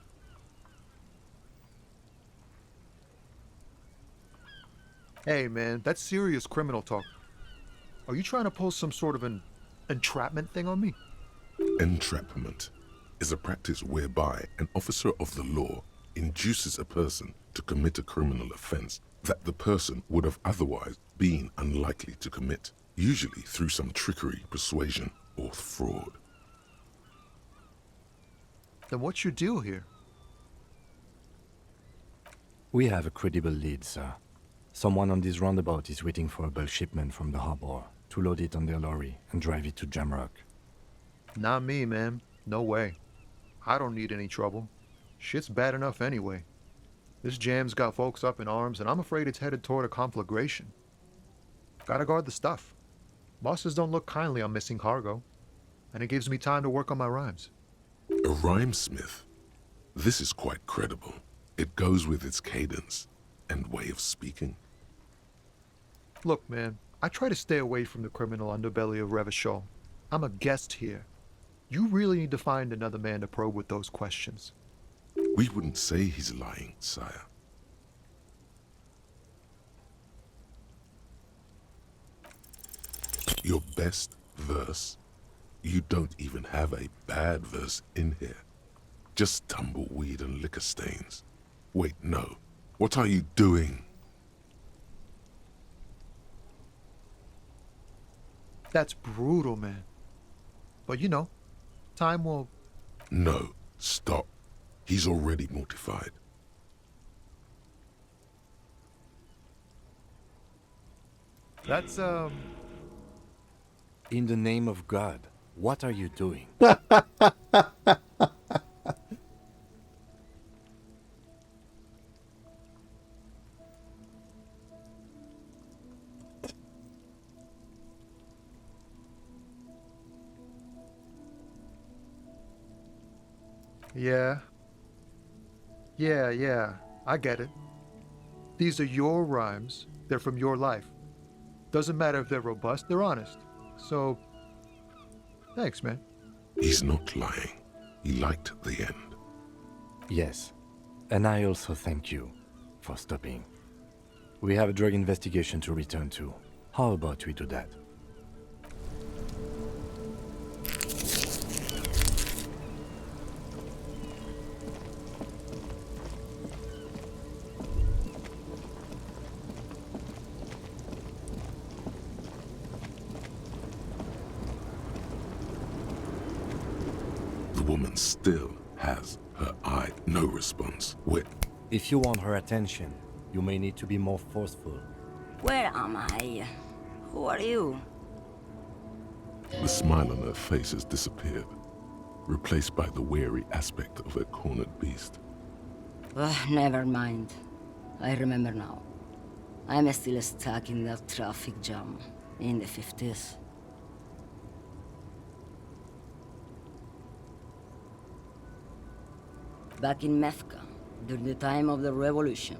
Hey, man, that's serious criminal talk. Are you trying to pull some sort of an entrapment thing on me? Entrapment is a practice whereby an officer of the law induces a person to commit a criminal offense that the person would have otherwise been unlikely to commit, usually through some trickery, persuasion, or fraud. Then what's your deal here? We have a credible lead, sir. Someone on this roundabout is waiting for a bulk shipment from the harbor to load it on their lorry and drive it to Jamrock. Not me, man. No way. I don't need any trouble. Shit's bad enough anyway. This jam's got folks up in arms, and I'm afraid it's headed toward a conflagration. Gotta guard the stuff. Bosses don't look kindly on missing cargo, and it gives me time to work on my rhymes. A rhymesmith? This is quite credible. It goes with its cadence and way of speaking. Look, man, I try to stay away from the criminal underbelly of Revachol. I'm a guest here. You really need to find another man to probe with those questions. We wouldn't say he's lying, sire. Your best verse? You don't even have a bad verse in here. Just tumbleweed and liquor stains. Wait, no. What are you doing? That's brutal, man. But you know, time will... No, stop. He's already mortified. That's, In the name of God, what are you doing? Yeah. Yeah, I get it. These are your rhymes. They're from your life. Doesn't matter if they're robust, they're honest. So, thanks, man. He's not lying. He liked the end. Yes, and I also thank you for stopping. We have a drug investigation to return to. How about we do that? The woman still has her eye. No response. Wait. If you want her attention, you may need to be more forceful. Where am I? Who are you? The smile on her face has disappeared, replaced by the wary aspect of a cornered beast. Never mind. I remember now. I'm still stuck in that traffic jam in the 50s. Back in Methka, during the time of the revolution.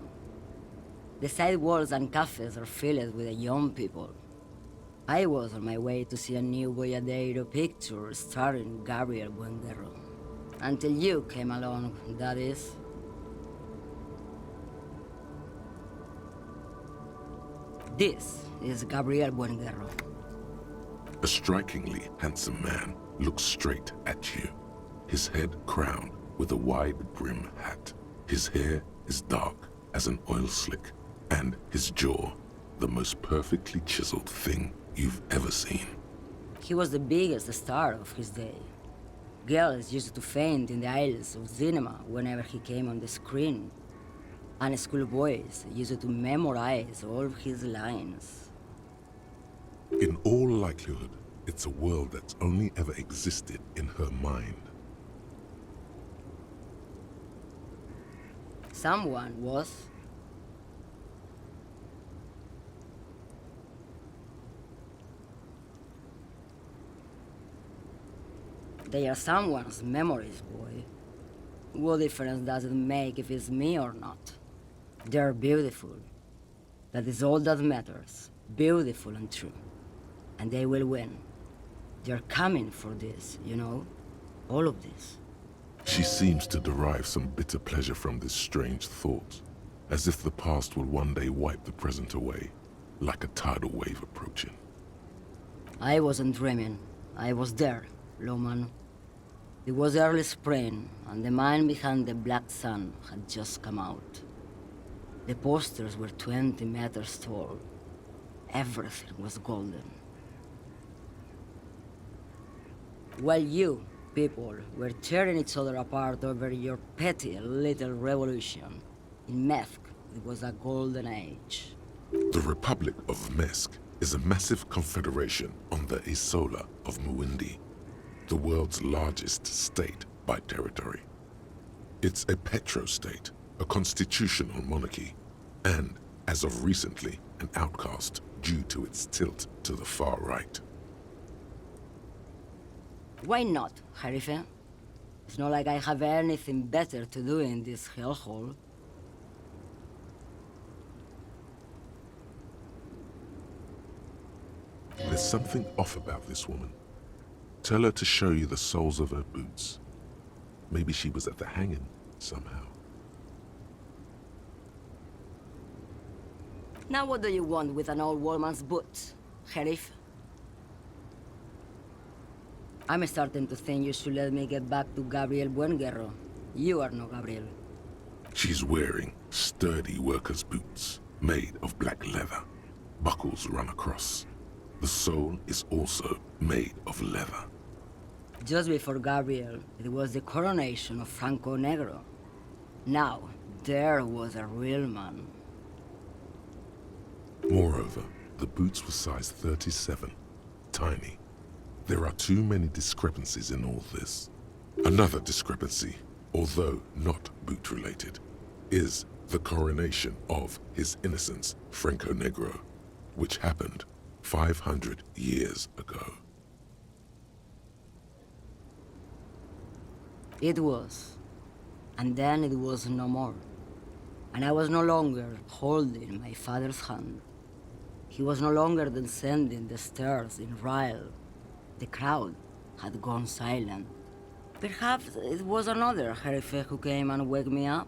The sidewalks and cafes are filled with young people. I was on my way to see a new Boyadero picture starring Gabriel Buenguerro. Until you came along, that is. This is Gabriel Buenguerro. A strikingly handsome man looks straight at you, his head crowned with a wide brim hat. His hair is dark as an oil slick, and his jaw the most perfectly chiseled thing you've ever seen. He was the biggest star of his day. Girls used to faint in the aisles of cinema whenever he came on the screen. And schoolboys used to memorize all of his lines. In all likelihood, it's a world that's only ever existed in her mind. Someone was. They are someone's memories, boy. What difference does it make if it's me or not? They're beautiful. That is all that matters. Beautiful and true. And they will win. They're coming for this, you know? All of this. She seems to derive some bitter pleasure from this strange thought, as if the past will one day wipe the present away, like a tidal wave approaching. I wasn't dreaming. I was there, Loman. It was early spring, and the mine behind the Black Sun had just come out. The posters were 20 meters tall. Everything was golden. While you, people, were tearing each other apart over your petty little revolution, in Methk, it was a golden age. The Republic of Mesk is a massive confederation on the Isola of Muindi, the world's largest state by territory. It's a petrostate, a constitutional monarchy, and, as of recently, an outcast due to its tilt to the far right. Why not, Harife? It's not like I have anything better to do in this hellhole. There's something off about this woman. Tell her to show you the soles of her boots. Maybe she was at the hanging somehow. Now what do you want with an old woman's boots, Sheriff? I'm starting to think you should let me get back to Gabriel Buenguerro. You are no Gabriel. She's wearing sturdy worker's boots, made of black leather. Buckles run across. The sole is also made of leather. Just before Gabriel, it was the coronation of Franco Negro. Now, there was a real man. Moreover, the boots were size 37, tiny. There are too many discrepancies in all this. Another discrepancy, although not boot-related, is the coronation of His Innocence, Franco Negro, which happened 500 years ago. It was. And then it was no more. And I was no longer holding my father's hand. He was no longer descending the stairs in Ryle. The crowd had gone silent. Perhaps it was another Herife who came and woke me up,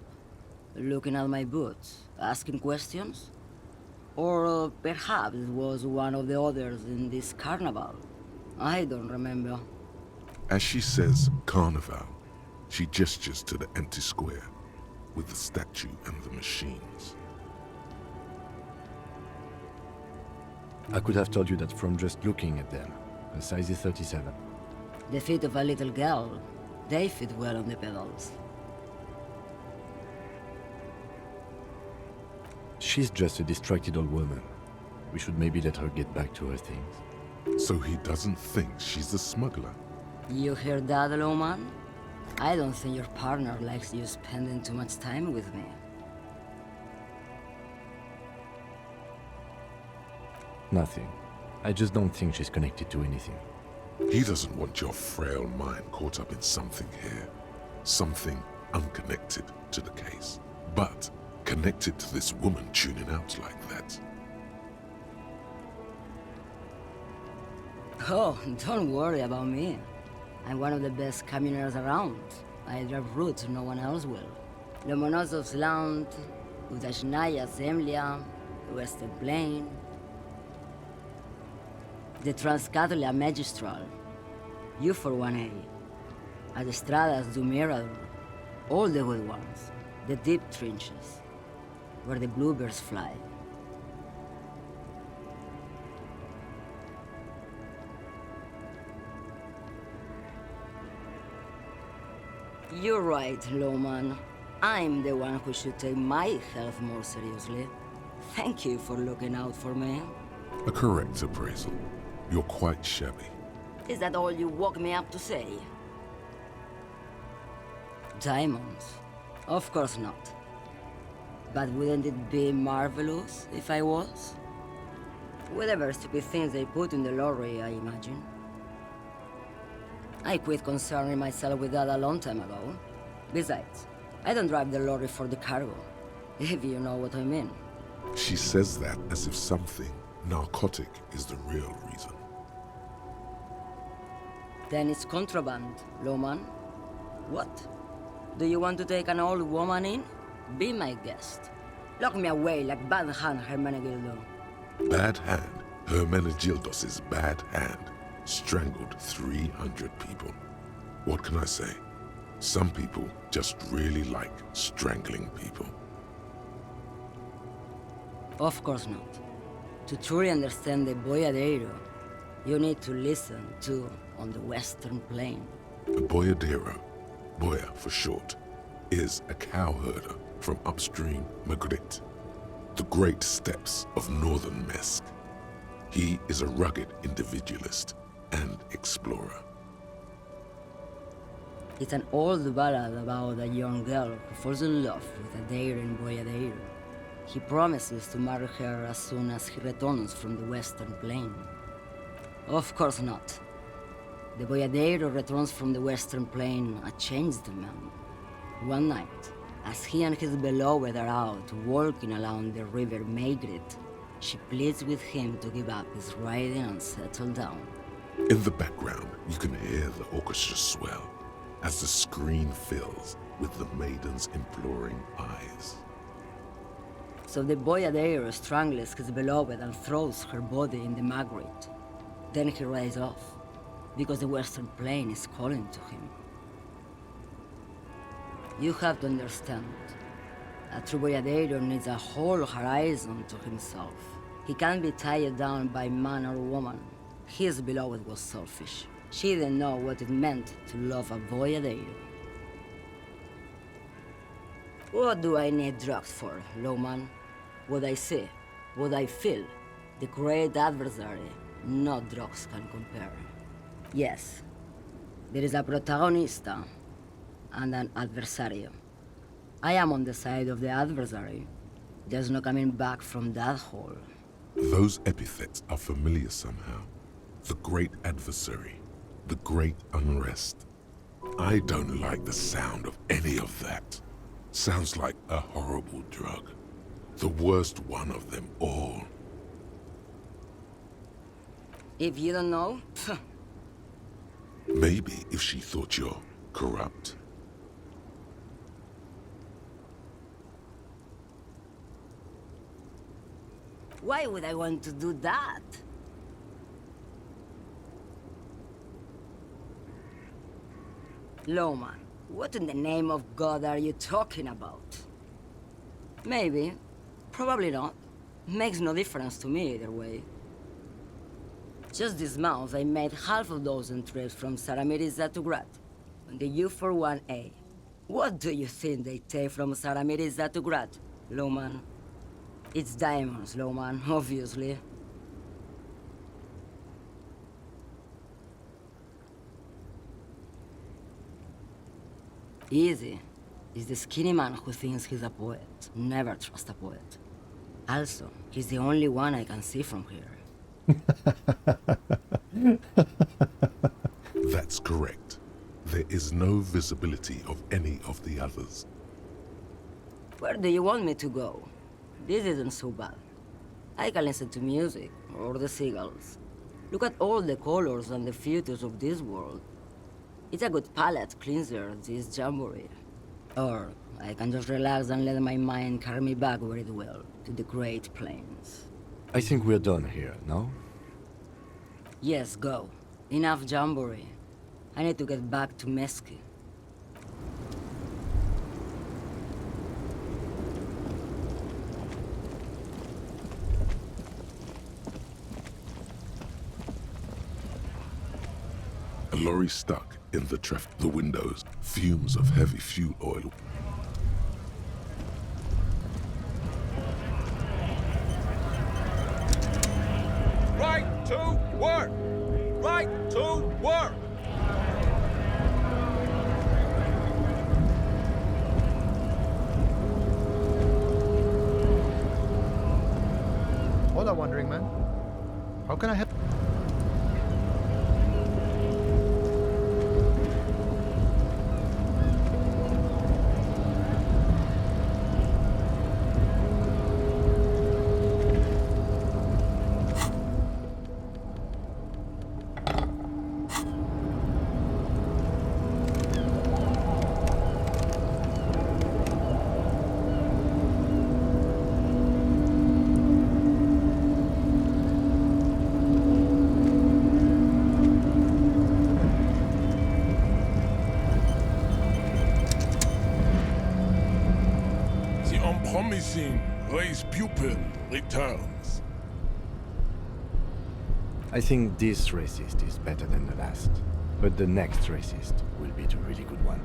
looking at my boots, asking questions. Or perhaps it was one of the others in this carnival. I don't remember. As she says carnival, she gestures to the empty square with the statue and the machines. I could have told you that from just looking at them. A size 37. The feet of a little girl, they fit well on the pedals. She's just a distracted old woman. We should maybe let her get back to her things. So he doesn't think she's a smuggler. You hear that, Loman? I don't think your partner likes you spending too much time with me. Nothing. I just don't think she's connected to anything. He doesn't want your frail mind caught up in something here. Something unconnected to the case. But connected to this woman tuning out like that. Oh, don't worry about me. I'm one of the best communers around. I drive routes no one else will. Lomonosov's Land, Udashnaya Zemlya, Western Plain, the Transcatolia Magistral, U41A, Adestradas du Mirador, all the good ones, the deep trenches, where the bluebirds fly. You're right, Loman. I'm the one who should take my health more seriously. Thank you for looking out for me. A correct appraisal. You're quite shabby. Is that all you woke me up to say? Diamonds? Of course not. But wouldn't it be marvelous if I was? Whatever stupid things they put in the lorry, I imagine. I quit concerning myself with that a long time ago. Besides, I don't drive the lorry for the cargo. if you know what I mean. She says that as if something narcotic is the real reason. Then it's contraband, Lawman. What? Do you want to take an old woman in? Be my guest. Lock me away like Bad Hand Hermenegildo. Bad Hand, Hermenegildos' bad hand, strangled 300 people. What can I say? Some people just really like strangling people. Of course not. To truly understand the Boyadero, you need to listen to On the Western Plain. The Boyadero, Boya for short, is a cowherder from upstream Magritte, the great steppes of northern Mesk. He is a rugged individualist and explorer. It's an old ballad about a young girl who falls in love with a daring Boyadero. He promises to marry her as soon as he returns from the Western Plain. Of course not. The Boyadero returns from the Western Plain a changed man. One night, as he and his beloved are out walking along the river Maigret, she pleads with him to give up his riding and settle down. In the background, you can hear the orchestra swell as the screen fills with the maiden's imploring eyes. So the Boyadero strangles his beloved and throws her body in the Magritte. Then he rides off, because the Western Plain is calling to him. You have to understand, a true Boyadero needs a whole horizon to himself. He can't be tied down by man or woman. His beloved was selfish. She didn't know what it meant to love a Boyadero. What do I need drugs for, Lawman? What I see, what I feel, the great adversary, no drugs can compare. Yes, there is a protagonista and an adversario. I am on the side of the adversary. There's no coming back from that hole. Those epithets are familiar somehow. The great adversary, the great unrest. I don't like the sound of any of that. Sounds like a horrible drug. The worst one of them all. If you don't know, Maybe if she thought you're corrupt. why would I want to do that? Lawman, what in the name of God are you talking about? Maybe. Probably not. Makes no difference to me either way. Just this month, I made half a dozen trips from Saramiriza to Grat, on the U41A. What do you think they take from Saramiriza to Grat, Lawman? It's diamonds, Lawman, obviously. Easy. Is the skinny man who thinks he's a poet. Never trust a poet. Also, he's the only one I can see from here. That's correct. There is no visibility of any of the others. Where do you want me to go? This isn't so bad. I can listen to music, or the seagulls. Look at all the colors and the futures of this world. It's a good palate cleanser, this jamboree. Or I can just relax and let my mind carry me back where it will, to the Great Plains. I think we're done here, no? Yes, go. Enough jamboree. I need to get back to Meski. A lorry stuck in the the windows, fumes of heavy fuel oil. Right to work! Right to work! Hola, Wandering Man. How can I help? promising race pupil returns. I think this racist is better than the last. But the next racist will be the really good one.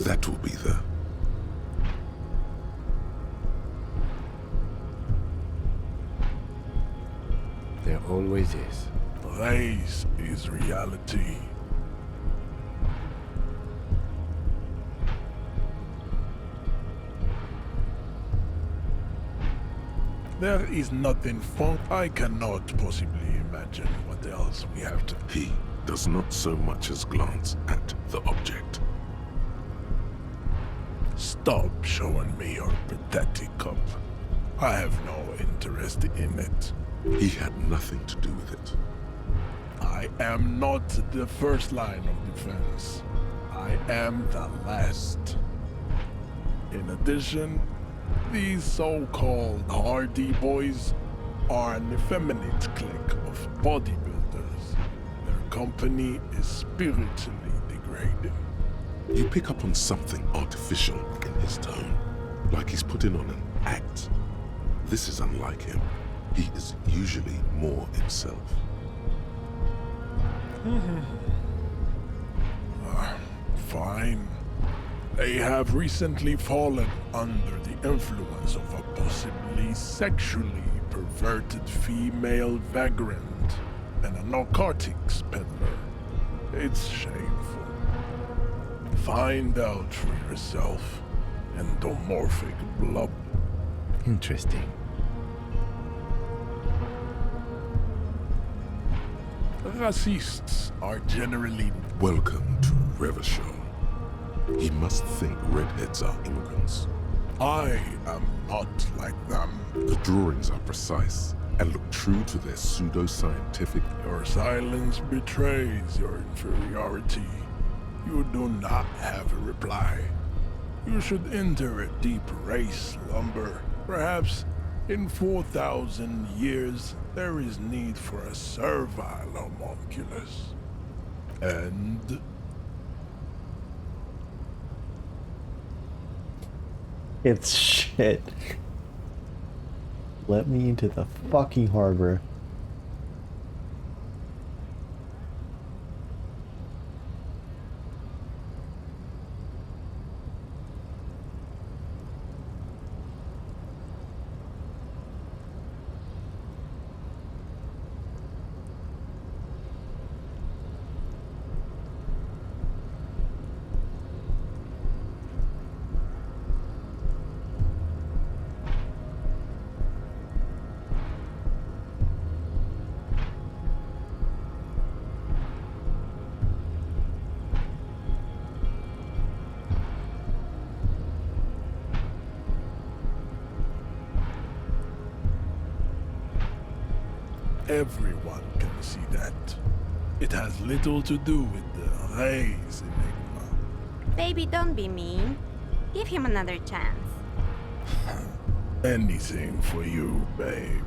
That will be the... There always is. Race is reality. There is nothing fun. I cannot possibly imagine what else we have to... He does not so much as glance at the object. Stop showing me your pathetic cup. I have no interest in it. He had nothing to do with it. I am not the first line of defense. I am the last. In addition, these so-called Hardy Boys are an effeminate clique of bodybuilders. Their company is spiritually degrading. You pick up on something artificial in his tone, like he's putting on an act. This is unlike him. He is usually more himself. Fine. They have recently fallen under the influence of a possibly sexually perverted female vagrant and a narcotics peddler. It's shameful. Find out for yourself. Endomorphic blob. Interesting. Racists are generally welcome to Revachol. He must think redheads are immigrants. I am not like them. The drawings are precise and look true to their pseudo-scientific... Your silence betrays your inferiority. You do not have a reply. You should enter a deep race slumber. Perhaps in 4,000 years, there is need for a servile homunculus. And... It's shit. Let me into the fucking harbor. Everyone can see that. It has little to do with the race enigma. Baby, don't be mean. Give him another chance. Anything for you, babe.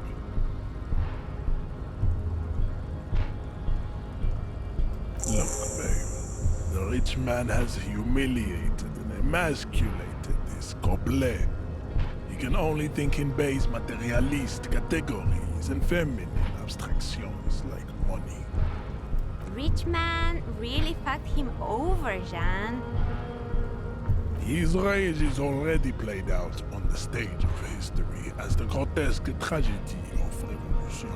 Look, babe. The rich man has humiliated and emasculated this couple. He can only think in base materialist categories and feminine abstractions like money. Rich man really fucked him over, Jean. His rage is already played out on the stage of history as the grotesque tragedy of revolution.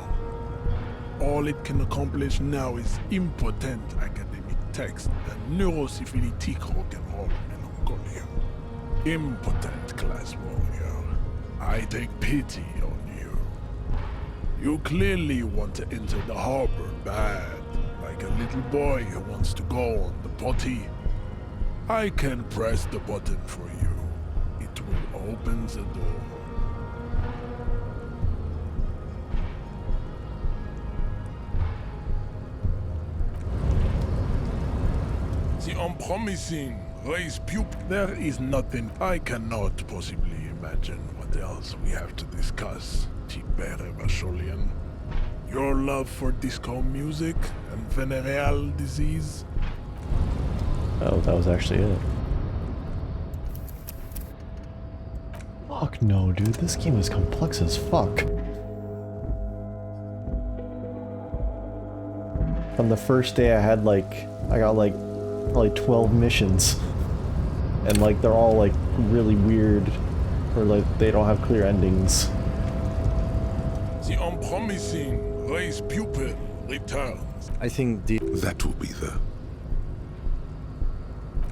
All it can accomplish now is impotent academic text and neurosyphilitic rock and roll melancholia. Impotent class warrior, I take pity on you. You clearly want to enter the harbor bad, like a little boy who wants to go on the potty. I can press the button for you. It will open the door. The unpromising race pup. There is nothing. I cannot possibly imagine what else we have to discuss, Tibere Vacholian. Your love for disco music and venereal disease? Oh, that was actually it. Fuck no, dude. This game is complex as fuck. On the first day I got like probably 12 missions. And like they're all like really weird, or like they don't have clear endings. The unpromising race pupil returns. I think That will be the...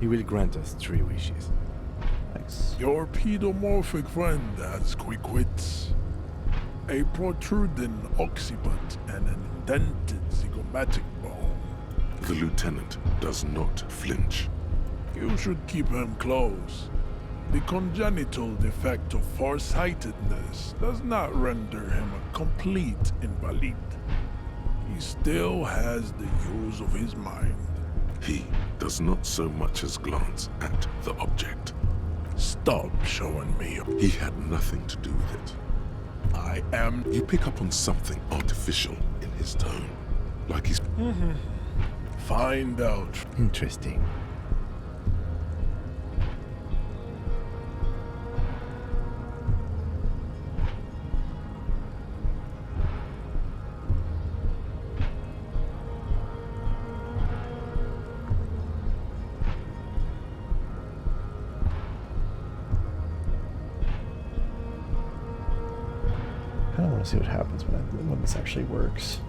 he will grant us 3 wishes. Nice. Your pedomorphic friend has quick wits, a protruding occiput, and an indented zygomatic bone. The lieutenant does not flinch. You should keep him close. The congenital defect of farsightedness does not render him a complete invalid. He still has the use of his mind. He does not so much as glance at the object. Stop showing me. He had nothing to do with it. I am... You pick up on something artificial in his tone. Like he's... Find out. Interesting. I want to see what happens when this actually works.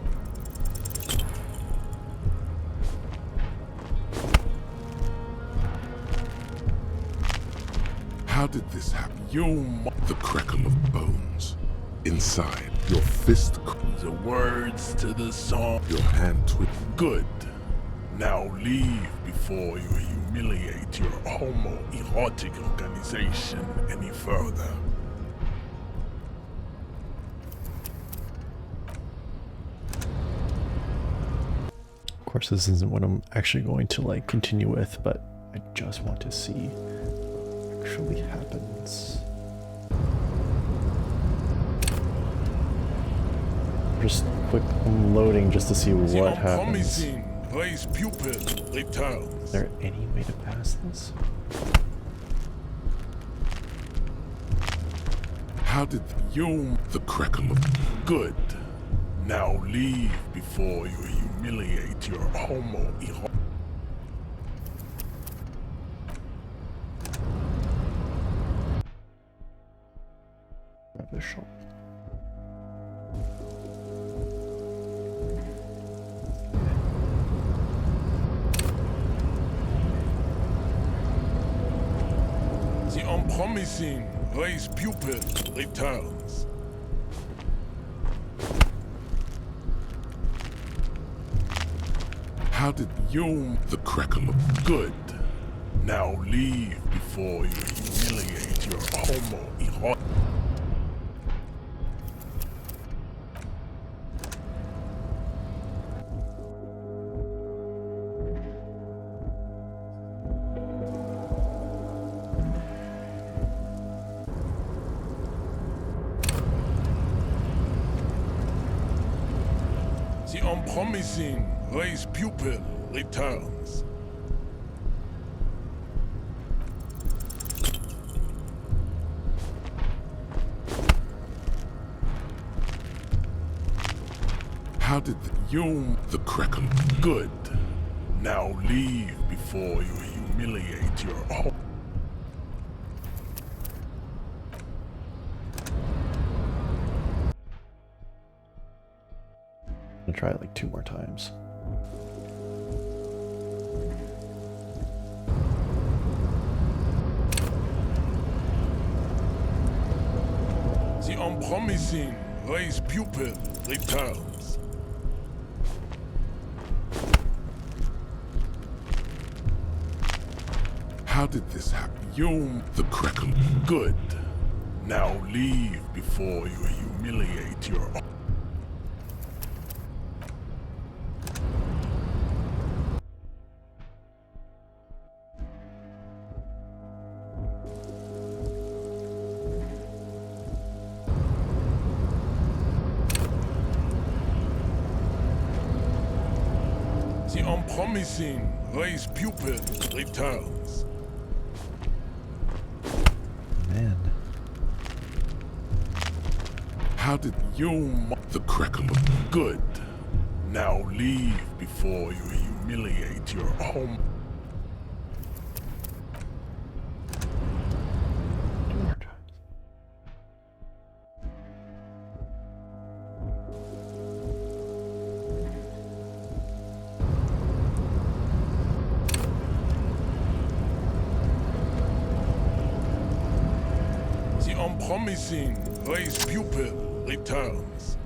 How did this happen? The crackle of bones. Inside, your fist... The words to the song. Your hand twitch. Good. Now leave before you humiliate your homoerotic organization any further. Of course, this isn't what I'm actually going to like continue with, but I just want to see what actually happens. Just quick loading just to see what happens. Is Race pupil returns. there any way to pass this? How did the crackle of... Good. Now leave before you humiliate your homoerotic. Grab this shot. The unpromising race pupil returns. How did the crackle of... Good. Now leave before you humiliate your homoerotic. The unpromising race pupil returns. How did the crackle... Good. Now leave before you humiliate your home. I'm gonna try it like 2 more times. The unpromising race pupil returns. How did this happen? The crackle... Good. Now leave before you humiliate your... The unpromising race pupil returns. Man. How did You the crackle of good. Now leave before you humiliate your home. The unpromising race pupil returns.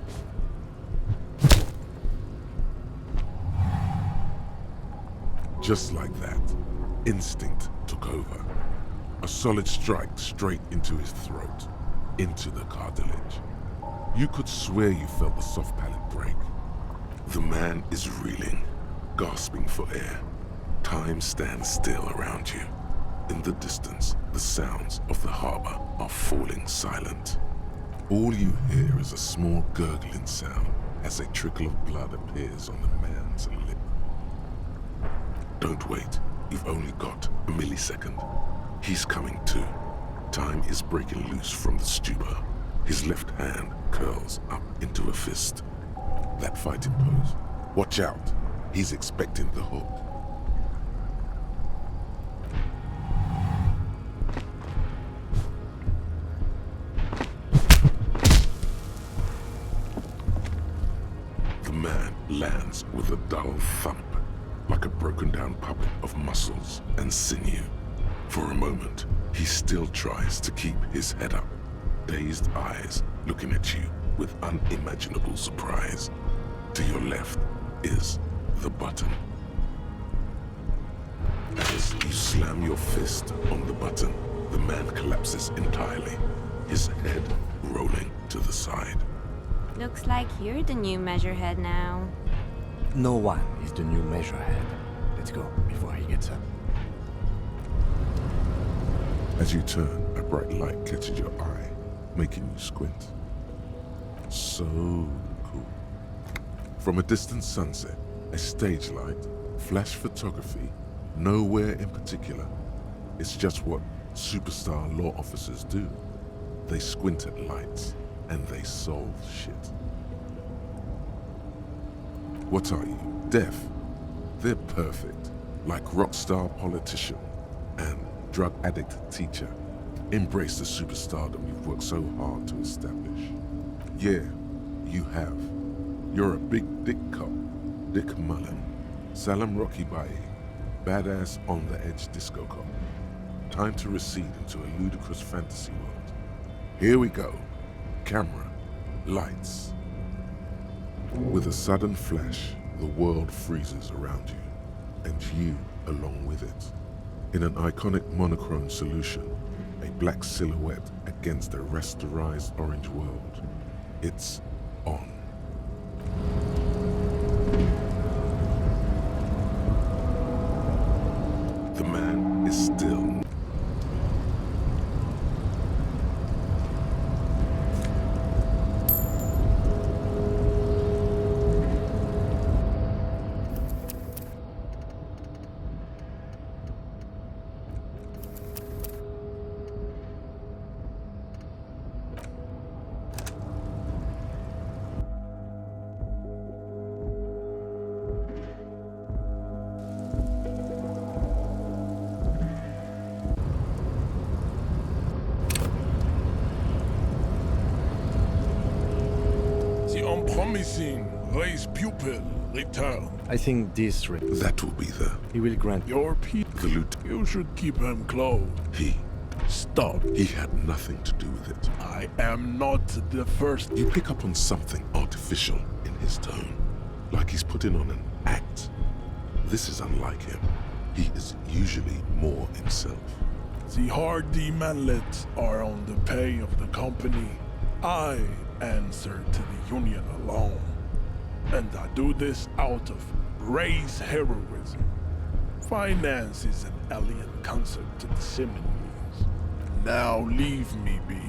Just like that, instinct took over. A solid strike straight into his throat, into the cartilage. You could swear you felt the soft palate break. The man is reeling, gasping for air. Time stands still around you. In the distance, the sounds of the harbor are falling silent. All you hear is a small gurgling sound as a trickle of blood appears on the man's lip. Don't wait. You've only got a millisecond. He's coming to. Time is breaking loose from the stupor. His left hand curls up into a fist. That fighting pose. Watch out. He's expecting the hook. The man lands with a dull thump, like a broken down puppet of muscles and sinew. For a moment, he still tries to keep his head up, dazed eyes looking at you with unimaginable surprise. To your left is the button. As you slam your fist on the button, the man collapses entirely, his head rolling to the side. Looks like you're the new measurehead now. No one is the new measurehead. Let's go before he gets up. As you turn, a bright light catches your eye, making you squint. So cool. From a distant sunset, a stage light, flash photography, nowhere in particular. It's just what superstar law officers do. They squint at lights, and they solve shit. What are you, deaf? They're perfect, like rock star politician and drug addict teacher. Embrace the superstardom you've worked so hard to establish. Yeah, you have. You're a big dick cop, Dick Mullen, Salam Rocky Baye, badass on the edge disco cop. Time to recede into a ludicrous fantasy world. Here we go. Camera, lights. With a sudden flash, the world freezes around you, and you along with it. In an iconic monochrome solution, a black silhouette against a rasterized orange world. It's on. The man is still. Unpromising race pupil return. I think this That will be the. he will grant Your The loot. You should keep him close. He. Stop. He had nothing to do with it. I am not the first. You pick up on something artificial in his tone, like he's putting on an act. This is unlike him. He is usually more himself. The hardy manlets are on the pay of the company. I answer to the union alone. And I do this out of race heroism. Finance is an alien concept to the Simmons. Now leave me be.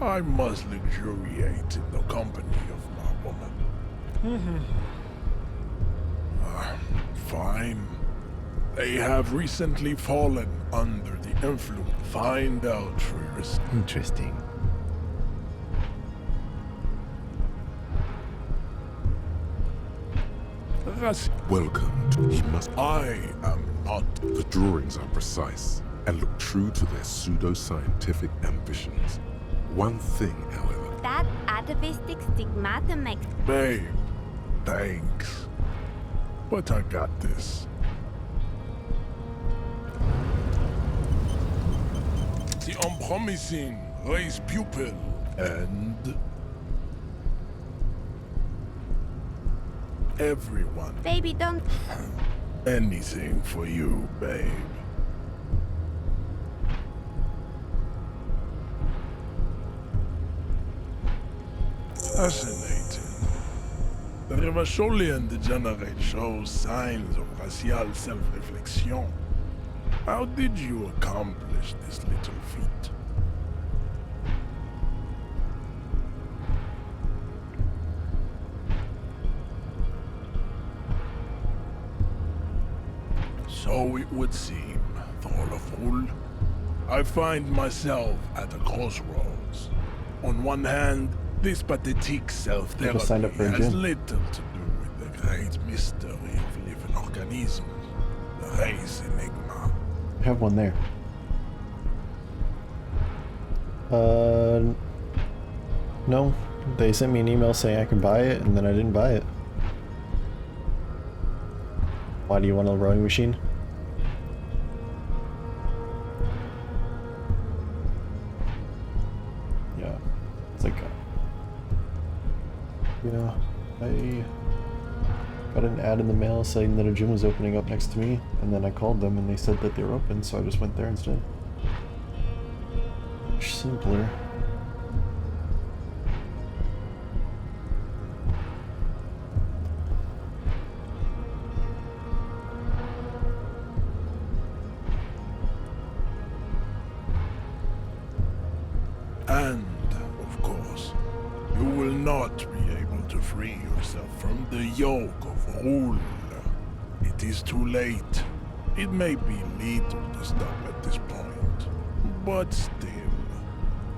I must luxuriate in the company of my woman. Fine. They have recently fallen under the influence. Find out for yourself. Interesting. Welcome to... He must... I am not. The drawings are precise and look true to their pseudo-scientific ambitions. One thing, however... That atavistic stigmata makes... Babe, thanks. But I got this. The unpromising race pupil and... everyone. Baby, don't... Anything for you, babe. Fascinating. The Revacholian degenerate shows signs of racial self-reflection. How did you accomplish this little feat? So it would seem, Throlaful. I find myself at a crossroads. On one hand, this pathetic self-therapy signed up for a has gym. little to do with the great mystery of living organisms, the race enigma. I have one there. No. They sent me an email saying I can buy it, and then I didn't buy it. Why do you want a rowing machine? Yeah. It's like... yeah. I got an ad in the mail saying that a gym was opening up next to me, and then I called them and they said that they were open, so I just went there instead. Much simpler. And, of course, you will not be able to free yourself from the yoke of rule. It is too late. It may be lethal to stop at this point, but still,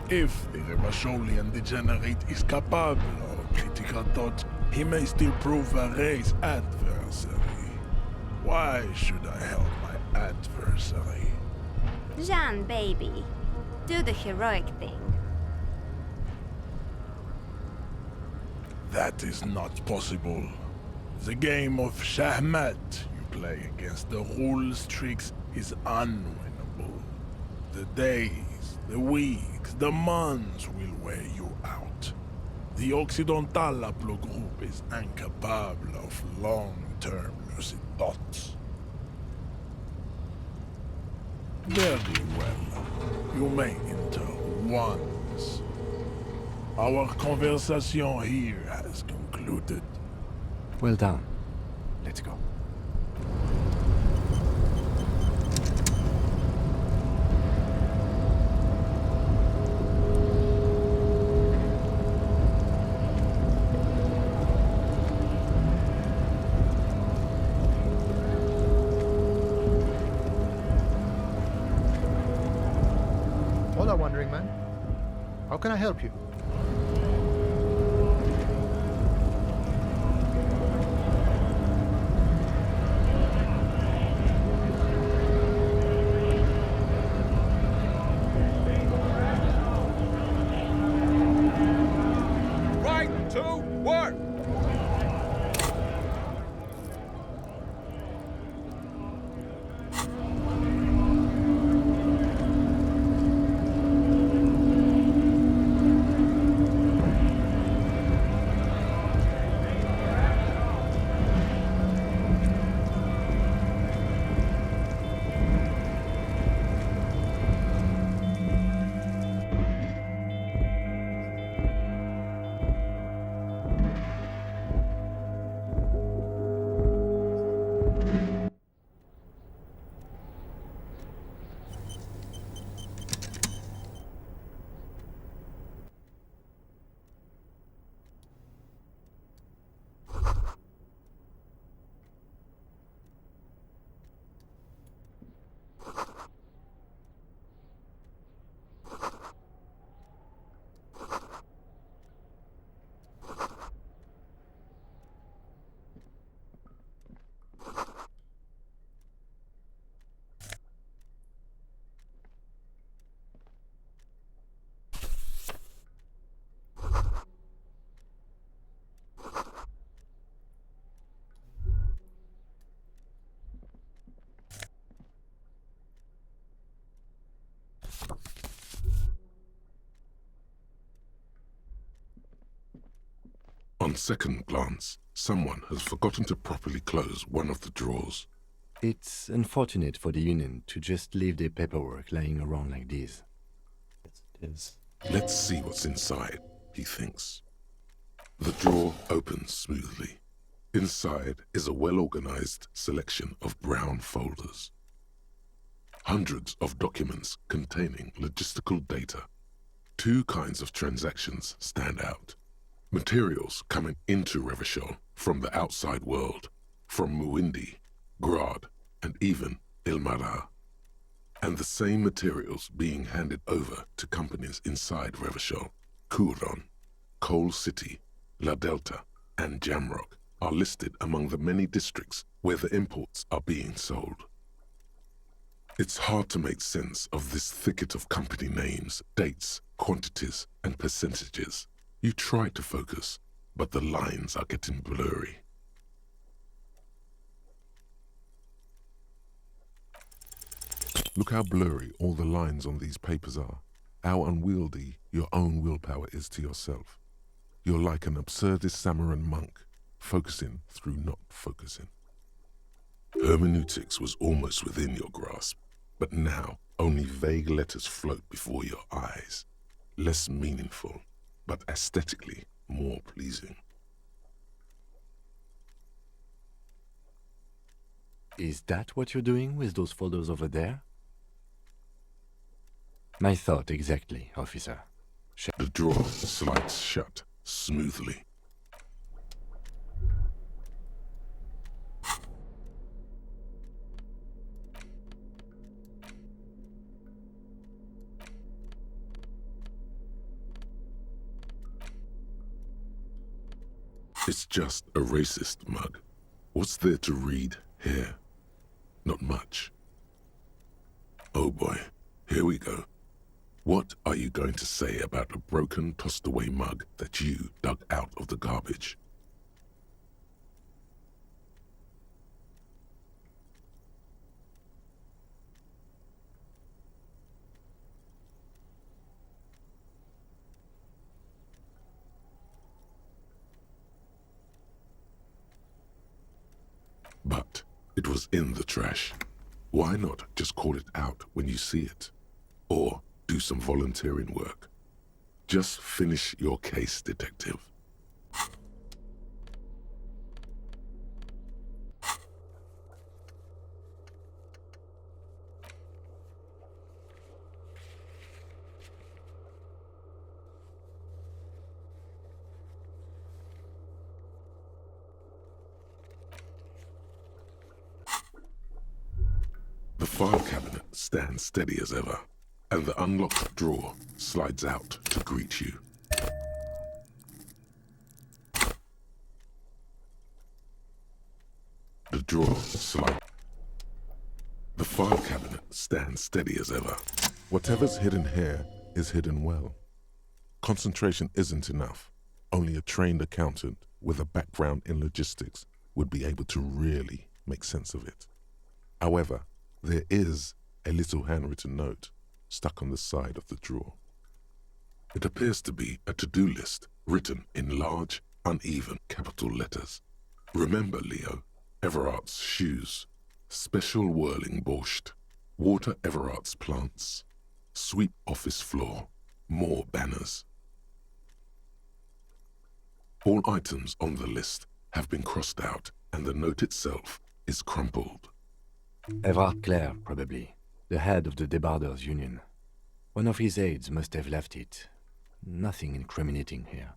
if the Revacholian degenerate is capable of critical thought, he may still prove a race adversary. Why should I help my adversary? Jean, baby. Do the heroic thing. That is not possible. The game of Shahmat you play against the rules tricks is unwinnable. The days, the weeks, the months will wear you out. The Occidental Haplogroup is incapable of long-term lucid thoughts. Very well. You may enter once. Our conversation here has concluded. Well done. Let's go. Hola, Wandering Man. How can I help you? Right to work! On second glance, someone has forgotten to properly close one of the drawers. It's unfortunate for the Union to just leave their paperwork lying around like this. Yes, it is. Let's see what's inside, he thinks. The drawer opens smoothly. Inside is a well-organized selection of brown folders. Hundreds of documents containing logistical data. Two kinds of transactions stand out. Materials coming into Revachol from the outside world, from Muindi, Grad, and even Ilmarar. And the same materials being handed over to companies inside Revachol. Kuron, Coal City, La Delta, and Jamrock are listed among the many districts where the imports are being sold. It's hard to make sense of this thicket of company names, dates, quantities, and percentages. You try to focus, but the lines are getting blurry. Look how blurry all the lines on these papers are. How unwieldy your own willpower is to yourself. You're like an absurdist Samaran monk, focusing through not focusing. Hermeneutics was almost within your grasp, but now only vague letters float before your eyes. Less meaningful, but aesthetically more pleasing. Is that what you're doing with those folders over there? My thought exactly, officer. The drawer slides shut smoothly. It's just a racist mug. What's there to read here? Not much. Oh boy, here we go. What are you going to say about a broken, tossed-away mug that you dug out of the garbage? But it was in the trash. Why not just call it out when you see it? Or do some volunteering work. Just finish your case, detective. The file cabinet stands steady as ever, and the unlocked drawer slides out to greet you. The drawer slides. The file cabinet stands steady as ever. Whatever's hidden here is hidden well. Concentration isn't enough. Only a trained accountant with a background in logistics would be able to really make sense of it. However, there is a little handwritten note stuck on the side of the drawer. It appears to be a to-do list written in large, uneven capital letters. Remember, Leo, Evrart's shoes, special whirling borscht, water Evrart's plants, sweep office floor, more banners. All items on the list have been crossed out, and the note itself is crumpled. Evrart Claire, probably. The head of the Debarders Union. One of his aides must have left it. Nothing incriminating here.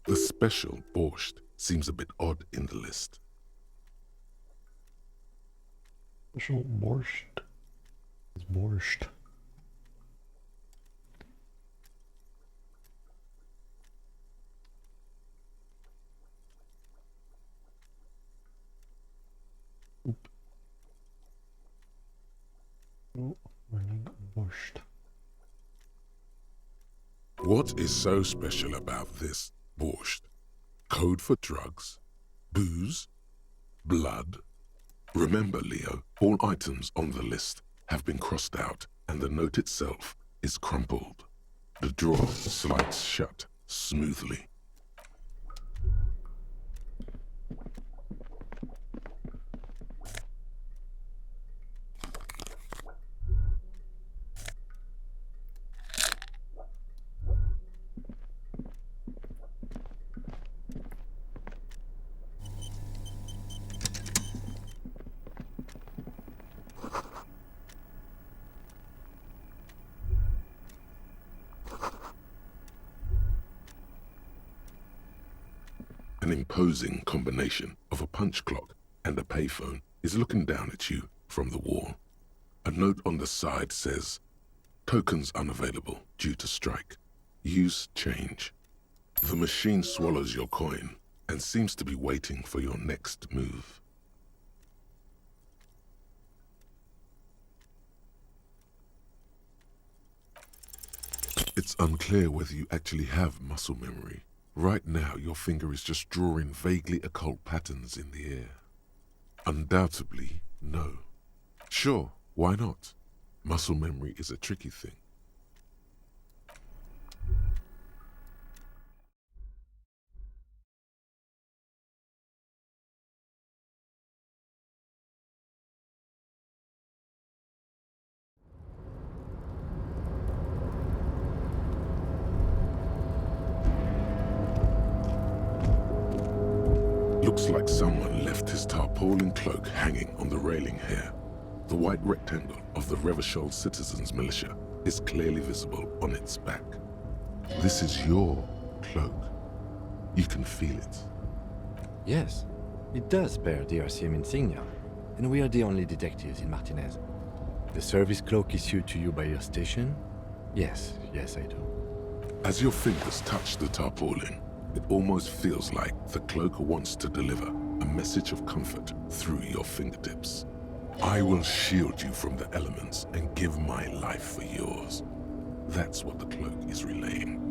The special borscht seems a bit odd in the list. Special borscht is borscht. Oop. Oh, running borscht. What is so special about this borscht? Code for drugs? Booze? Blood? Remember, Leo, all items on the list have been crossed out, and the note itself is crumpled. The drawer slides shut smoothly. An imposing combination of a punch clock and a payphone is looking down at you from the wall. A note on the side says, "Tokens unavailable due to strike. Use change." The machine swallows your coin and seems to be waiting for your next move. It's unclear whether you actually have muscle memory. Right now, your finger is just drawing vaguely occult patterns in the air. Undoubtedly, no. Sure, why not? Muscle memory is a tricky thing. Looks like someone left his tarpaulin cloak hanging on the railing here. The white rectangle of the Revachol Citizens Militia is clearly visible on its back. This is your cloak. You can feel it. Yes, it does bear the RCM insignia, and we are the only detectives in Martinez. The service cloak issued to you by your station? Yes, I do. As your fingers touch the tarpaulin, it almost feels like the cloak wants to deliver a message of comfort through your fingertips. I will shield you from the elements and give my life for yours. That's what the cloak is relaying.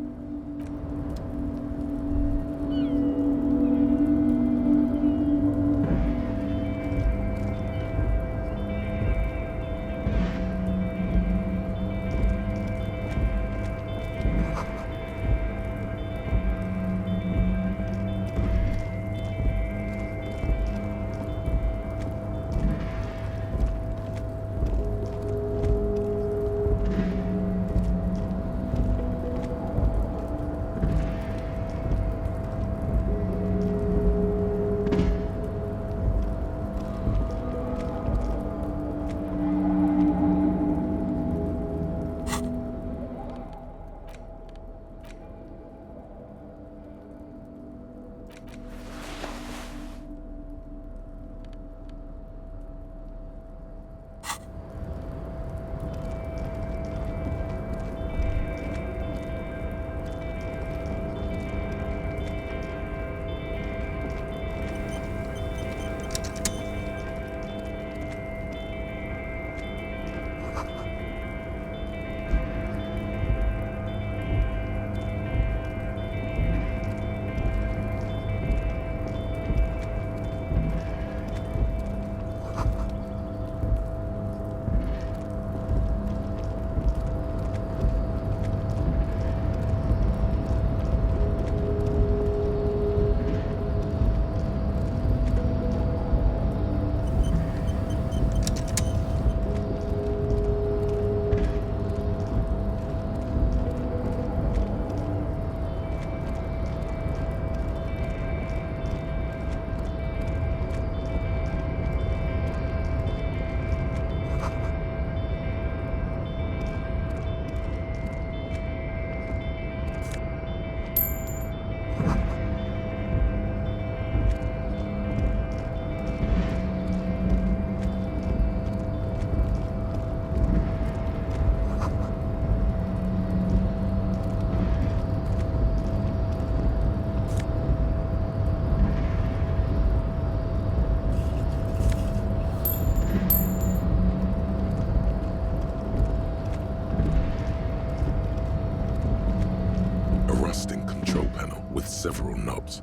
Several knobs.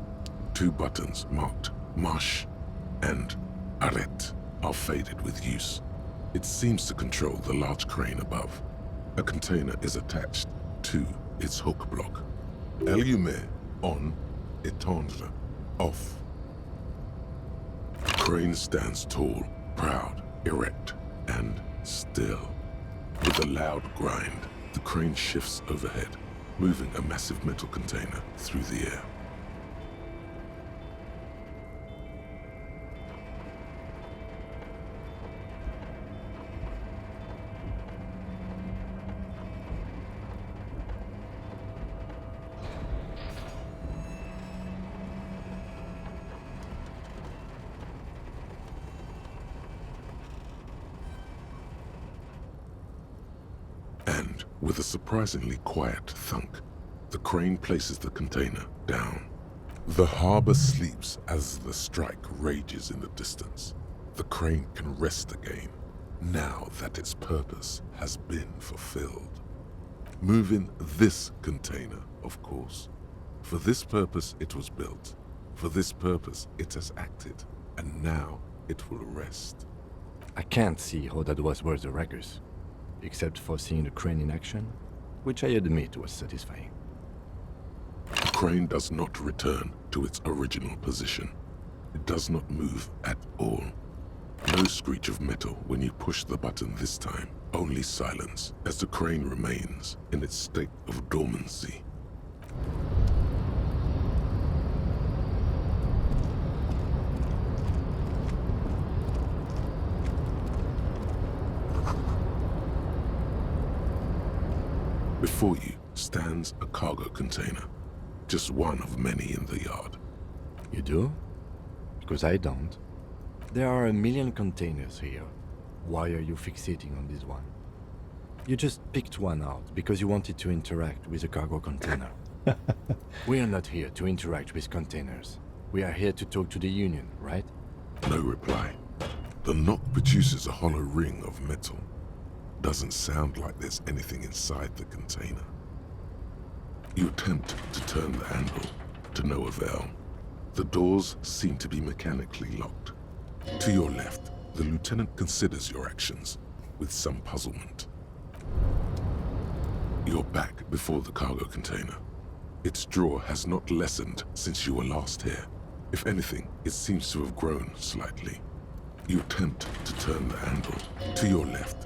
2 buttons marked Marsh and Arrête are faded with use. It seems to control the large crane above. A container is attached to its hook block. Allumer on, étendre off. The crane stands tall, proud, erect, and still. With a loud grind, the crane shifts overhead, moving a massive metal container through the air. And with a surprisingly quiet thunk, the crane places the container down. The harbor sleeps as the strike rages in the distance. The crane can rest again, now that its purpose has been fulfilled. Moving this container, of course. For this purpose it was built. For this purpose it has acted. And now it will rest. I can't see how that was worth the wreckers, except for seeing the crane in action, which I admit was satisfying. The crane does not return to its original position. It does not move at all. No screech of metal when you push the button this time, only silence as the crane remains in its state of dormancy. Before you stands a cargo container, just one of many in the yard. You do? Because I don't. There are a million containers here. Why are you fixating on this one? You just picked one out because you wanted to interact with a cargo container. We are not here to interact with containers. We are here to talk to the Union, right? No reply. The knock produces a hollow ring of metal. Doesn't sound like there's anything inside the container. You attempt to turn the handle, to no avail. The doors seem to be mechanically locked. To your left, the lieutenant considers your actions with some puzzlement. You're back before the cargo container. Its drawer has not lessened since you were last here. If anything, it seems to have grown slightly. You attempt to turn the handle. To your left,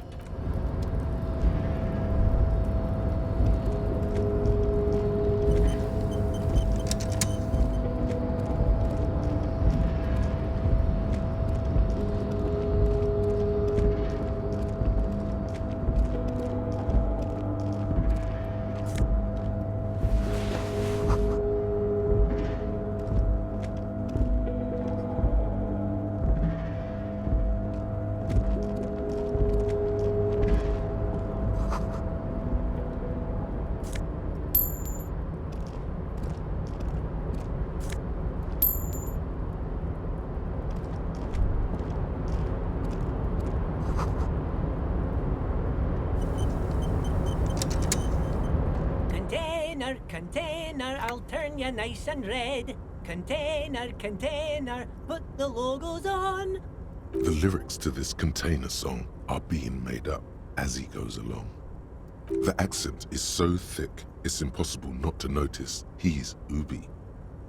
Container, I'll turn you nice and red. Container, put the logos on. the lyrics to this container song are being made up as he goes along. The accent is so thick, it's impossible not to notice he's Ubi,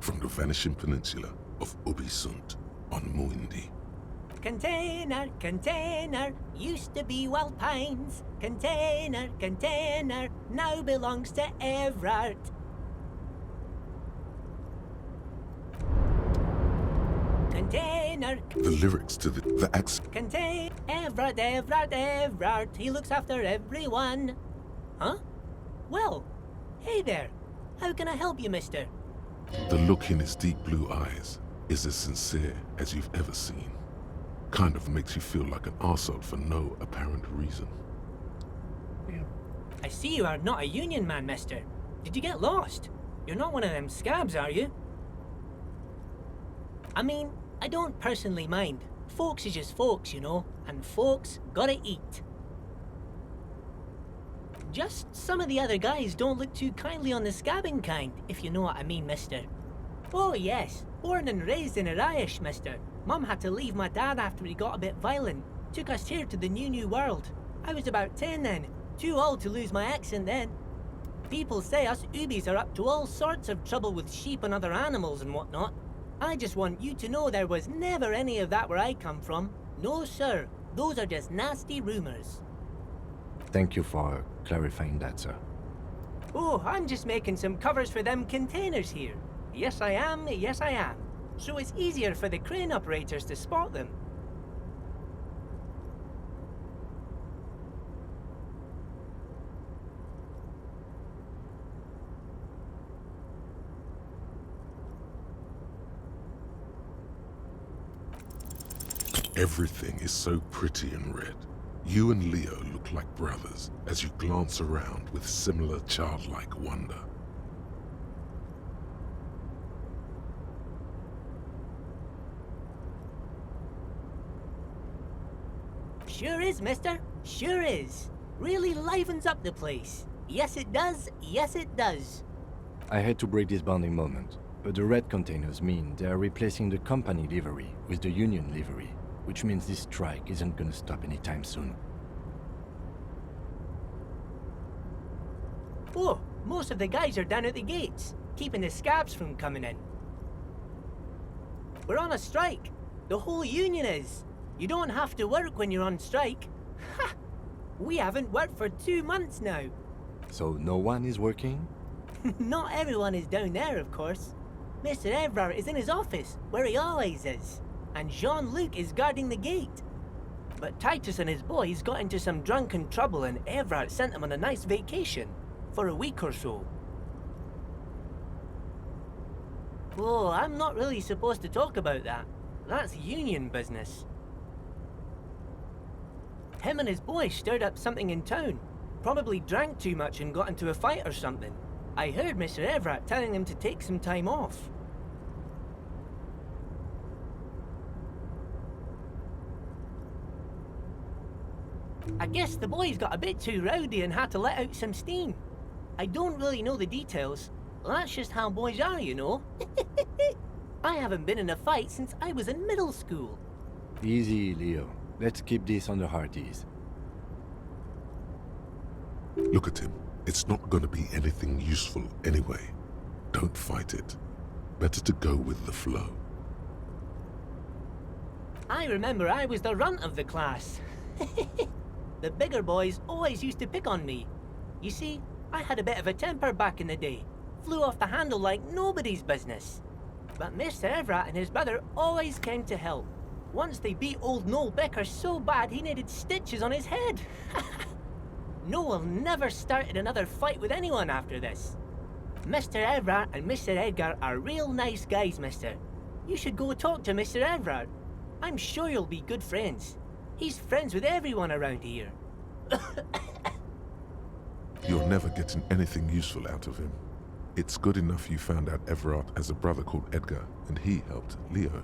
from the vanishing peninsula of Ubisunt on Muindi. Container, used to be Wild Pines. Container, now belongs to Evrart. Container. The lyrics to the accent. Evrart, he looks after everyone. Huh? Well, hey there. How can I help you, mister? The look in his deep blue eyes is as sincere as you've ever seen. Kind of makes you feel like an arsehole for no apparent reason. I see you are not a Union man, mister. Did you get lost? You're not one of them scabs, are you? I mean, I don't personally mind. Folks is just folks, you know, and folks gotta eat. Just some of the other guys don't look too kindly on the scabbing kind, if you know what I mean, mister. Oh yes, born and raised in Arish, mister. Mum had to leave my dad after he got a bit violent. Took us here to the new world. I was about 10 then, too old to lose my accent then. People say us Ubis are up to all sorts of trouble with sheep and other animals and whatnot. I just want you to know there was never any of that where I come from. No sir, those are just nasty rumors. Thank you for clarifying that, sir. Oh, I'm just making some covers for them containers here. Yes I am. So it's easier for the crane operators to spot them. Everything is so pretty and red. You and Leo look like brothers as you glance around with similar childlike wonder. Sure is, mister. Sure is. Really livens up the place. Yes, it does. Yes, it does. I hate to break this bonding moment, but the red containers mean they are replacing the company livery with the union livery, which means this strike isn't gonna stop anytime soon. Oh, most of the guys are down at the gates, keeping the scabs from coming in. We're on a strike. The whole union is. You don't have to work when you're on strike. Ha! We haven't worked for 2 months now. So no one is working? Not everyone is down there, of course. Mr. Evrart is in his office, where he always is. And Jean-Luc is guarding the gate. But Titus and his boys got into some drunken trouble and Evrart sent them on a nice vacation. For a week or so. Oh, I'm not really supposed to talk about that. That's union business. Him and his boys stirred up something in town. Probably drank too much and got into a fight or something. I heard Mr. Evrart telling them to take some time off. I guess the boys got a bit too rowdy and had to let out some steam. I don't really know the details. That's just how boys are, you know. I haven't been in a fight since I was in middle school. Easy, Leo. Let's keep this on the hearties. Look at him. It's not gonna be anything useful anyway. Don't fight it. Better to go with the flow. I remember I was the runt of the class. The bigger boys always used to pick on me. You see, I had a bit of a temper back in the day. Flew off the handle like nobody's business. But Mr. Evrart and his brother always came to help. Once they beat old Noel Becker so bad he needed stitches on his head. Noel never started another fight with anyone after this. Mr. Evrart and Mr. Edgar are real nice guys, mister. You should go talk to Mr. Evrart. I'm sure you'll be good friends. He's friends with everyone around here. You're never getting anything useful out of him. It's good enough you found out Evrart has a brother called Edgar, and he helped Leo.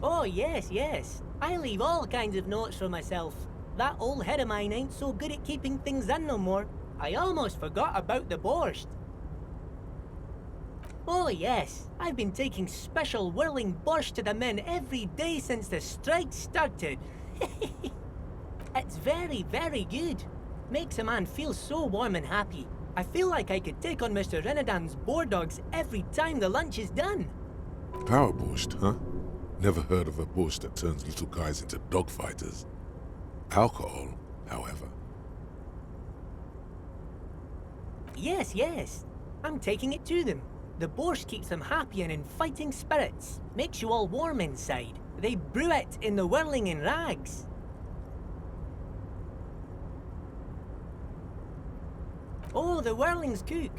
Oh, yes, yes. I leave all kinds of notes for myself. That old head of mine ain't so good at keeping things in no more. I almost forgot about the borscht. Oh, yes. I've been taking special whirling borscht to the men every day since the strike started. It's very, very good. Makes a man feel so warm and happy. I feel like I could take on Mr. Renadan's boar dogs every time the lunch is done. Power borscht, huh? Never heard of a borscht that turns little guys into dogfighters. Alcohol, however. Yes, yes. I'm taking it to them. The borscht keeps them happy and in fighting spirits. Makes you all warm inside. They brew it in the whirling in rags. Oh, the whirling's cook.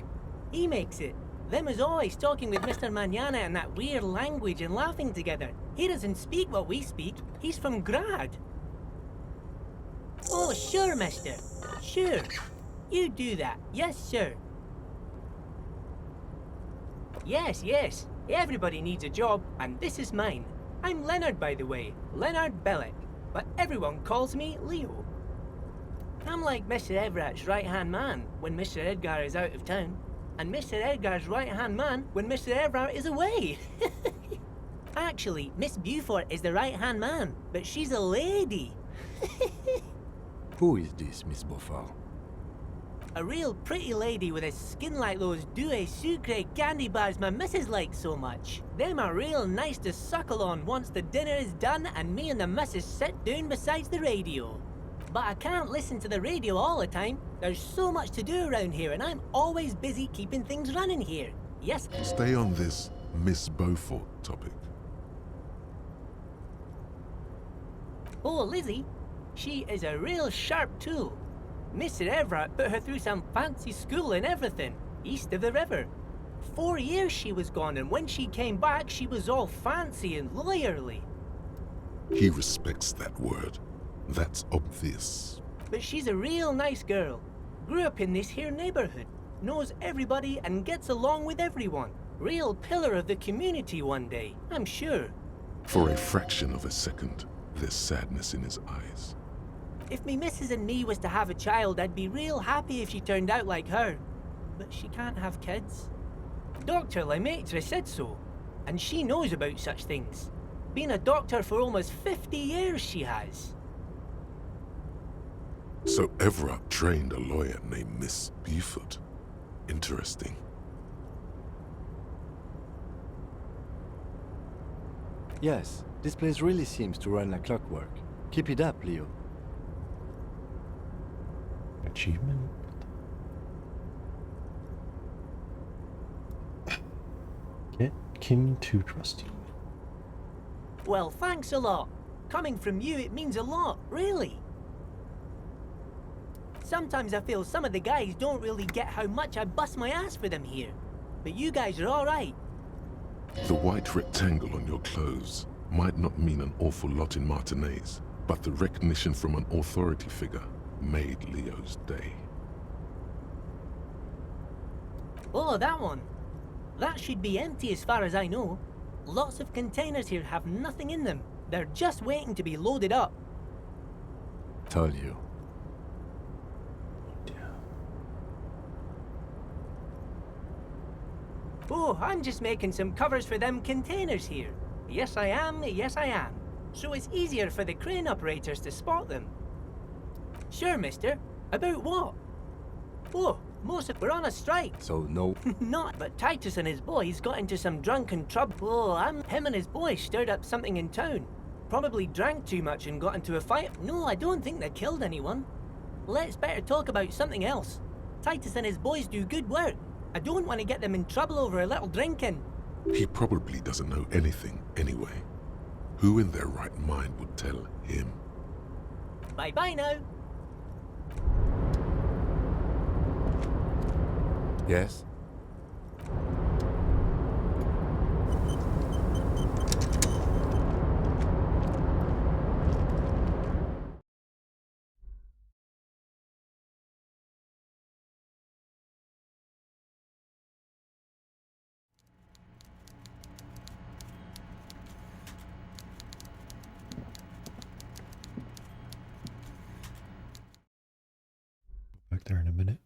He makes it. Them is always talking with Mr. Manana in that weird language and laughing together. He doesn't speak what we speak. He's from Grad. Oh, sure, mister. Sure. You do that. Yes, sir. Yes, yes. Everybody needs a job, and this is mine. I'm Leonard, by the way. Leonard Bellick. But everyone calls me Leo. I'm like Mr. Everart's right-hand man when Mr. Edgar is out of town. And Mr. Edgar's right-hand man when Mr. Evrart is away. Actually, Miss Beaufort is the right-hand man, but she's a lady. Who is this, Miss Beaufort? A real pretty lady with a skin like those Douai Sucre candy bars my missus likes so much. Them are real nice to suckle on once the dinner is done and me and the missus sit down beside the radio. But I can't listen to the radio all the time. There's so much to do around here and I'm always busy keeping things running here. Yes? Stay on this Miss Beaufort topic. Oh, Lizzie, she is a real sharp tool. Mr. Evrart put her through some fancy school and everything, east of the river. 4 years she was gone, and when she came back, she was all fancy and lawyerly. He respects that word. That's obvious. But she's a real nice girl. Grew up in this here neighborhood. Knows everybody and gets along with everyone. Real pillar of the community one day, I'm sure. For a fraction of a second, there's sadness in his eyes. If me missus and me was to have a child, I'd be real happy if she turned out like her. But she can't have kids. Dr. Lemaitre said so, and she knows about such things. Been a doctor for almost 50 years, she has. So Evrart trained a lawyer named Miss Buford. Interesting. Yes, this place really seems to run like clockwork. Keep it up, Leo. Achievement? Get kin to trust you. Well, thanks a lot. Coming from you, it means a lot, really. Sometimes I feel some of the guys don't really get how much I bust my ass for them here. But you guys are alright. The white rectangle on your clothes might not mean an awful lot in Martinez, but the recognition from an authority figure made Leo's day. Oh, that one. That should be empty as far as I know. Lots of containers here have nothing in them. They're just waiting to be loaded up. Told you. Oh, I'm just making some covers for them containers here. Yes, I am. Yes, I am. So it's easier for the crane operators to spot them. Sure, mister. About what? Oh, most of we're on a strike. So no. Not, but Titus and his boys got into some drunken trouble. Oh, him and his boys stirred up something in town. Probably drank too much and got into a fight. No, I don't think they killed anyone. Let's better talk about something else. Titus and his boys do good work. I don't want to get them in trouble over a little drinking. He probably doesn't know anything anyway. Who in their right mind would tell him? Bye-bye now. Yes? Back there in a minute.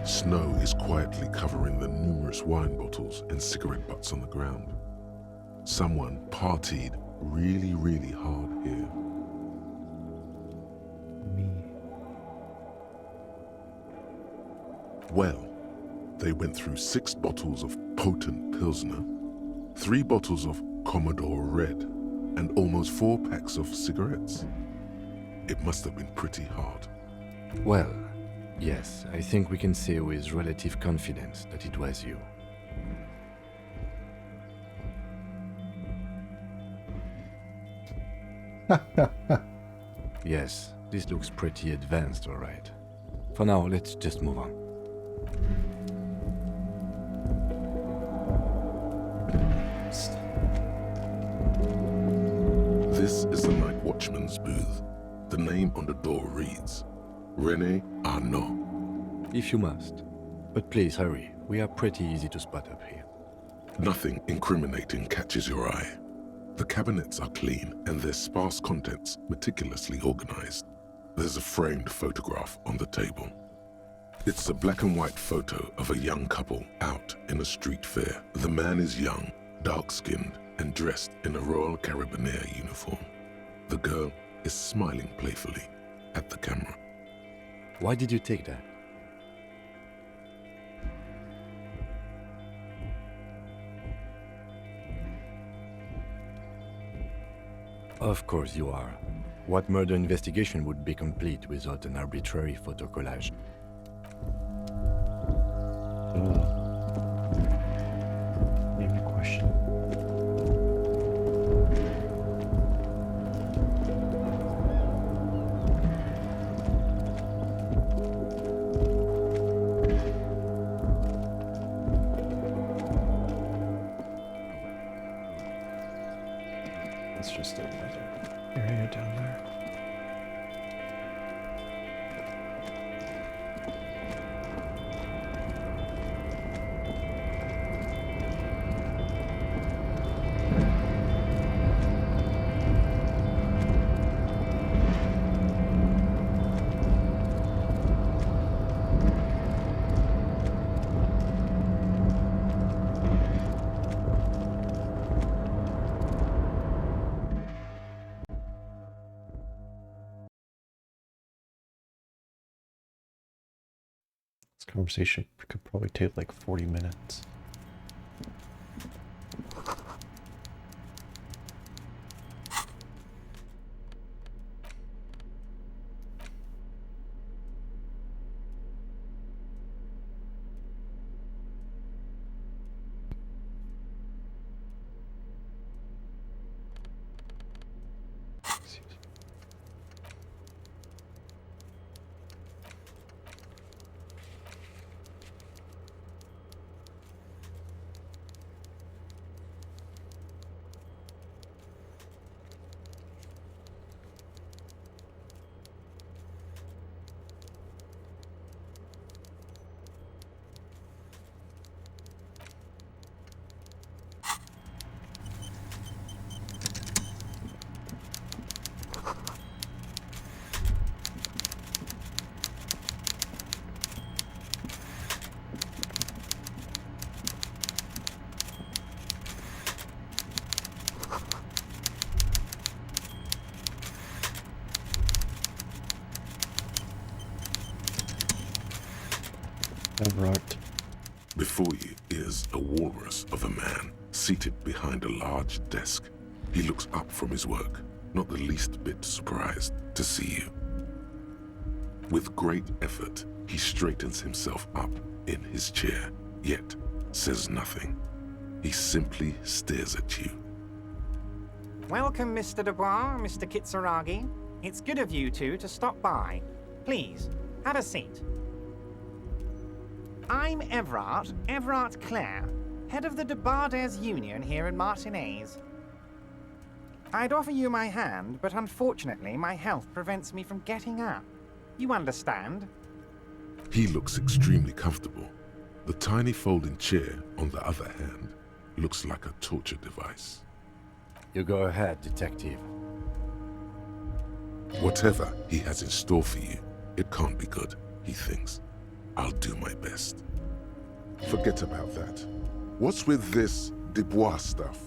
Snow is quietly covering the numerous wine bottles and cigarette butts on the ground. Someone partied really, really hard here. Me. Well, they went through 6 bottles of potent Pilsner, 3 bottles of Commodore Red, and almost 4 packs of cigarettes. It must have been pretty hard. Well, yes, I think we can say with relative confidence that it was you. Yes, this looks pretty advanced, all right. For now, let's just move on. This is the night watchman's booth. The name on the door reads, René Arnaud. If you must. But please hurry, we are pretty easy to spot up here. Nothing incriminating catches your eye. The cabinets are clean and their sparse contents meticulously organized. There's a framed photograph on the table. It's a black and white photo of a young couple out in a street fair. The man is young, dark-skinned and dressed in a Royal Carabinieri uniform. The girl is smiling playfully at the camera. Why did you take that? Of course you are. What murder investigation would be complete without an arbitrary photo collage? Maybe question. It's just another area down there. This conversation could probably take like 40 minutes. Evrart. Before you is a walrus of a man seated behind a large desk. He looks up from his work, not the least bit surprised to see you. With great effort, he straightens himself up in his chair, yet says nothing. He simply stares at you. Welcome, Mr. Dubois, Mr. Kitsuragi. It's good of you two to stop by. Please, have a seat. I'm Evrart Claire, head of the Debarders Union here in Martinez. I'd offer you my hand, but unfortunately my health prevents me from getting up. You understand? He looks extremely comfortable. The tiny folding chair, on the other hand, looks like a torture device. You go ahead, detective. Whatever he has in store for you, it can't be good, he thinks. I'll do my best. Forget about that. What's with this Dubois stuff?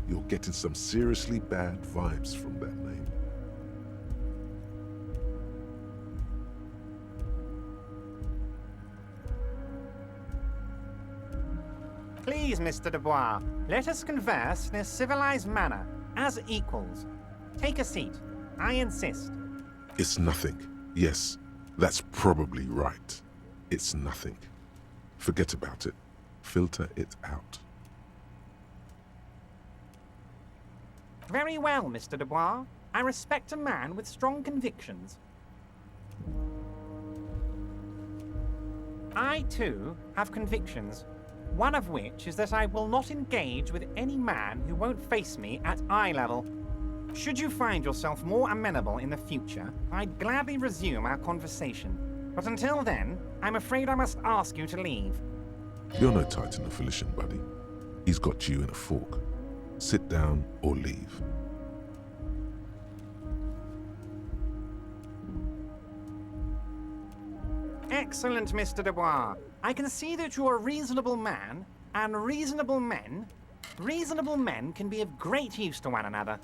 You're getting some seriously bad vibes from that name. Please, Mr. Dubois, let us converse in a civilized manner, as equals. Take a seat. I insist. It's nothing. Yes, that's probably right. It's nothing. Forget about it. Filter it out. Very well, Mr. Dubois. I respect a man with strong convictions. I, too, have convictions. One of which is that I will not engage with any man who won't face me at eye level. Should you find yourself more amenable in the future, I'd gladly resume our conversation. But until then, I'm afraid I must ask you to leave. You're no Titan of Elysium, buddy. He's got you in a fork. Sit down or leave. Excellent, Mr. Dubois. I can see that you're a reasonable man, and reasonable men Reasonable men can be of great use to one another.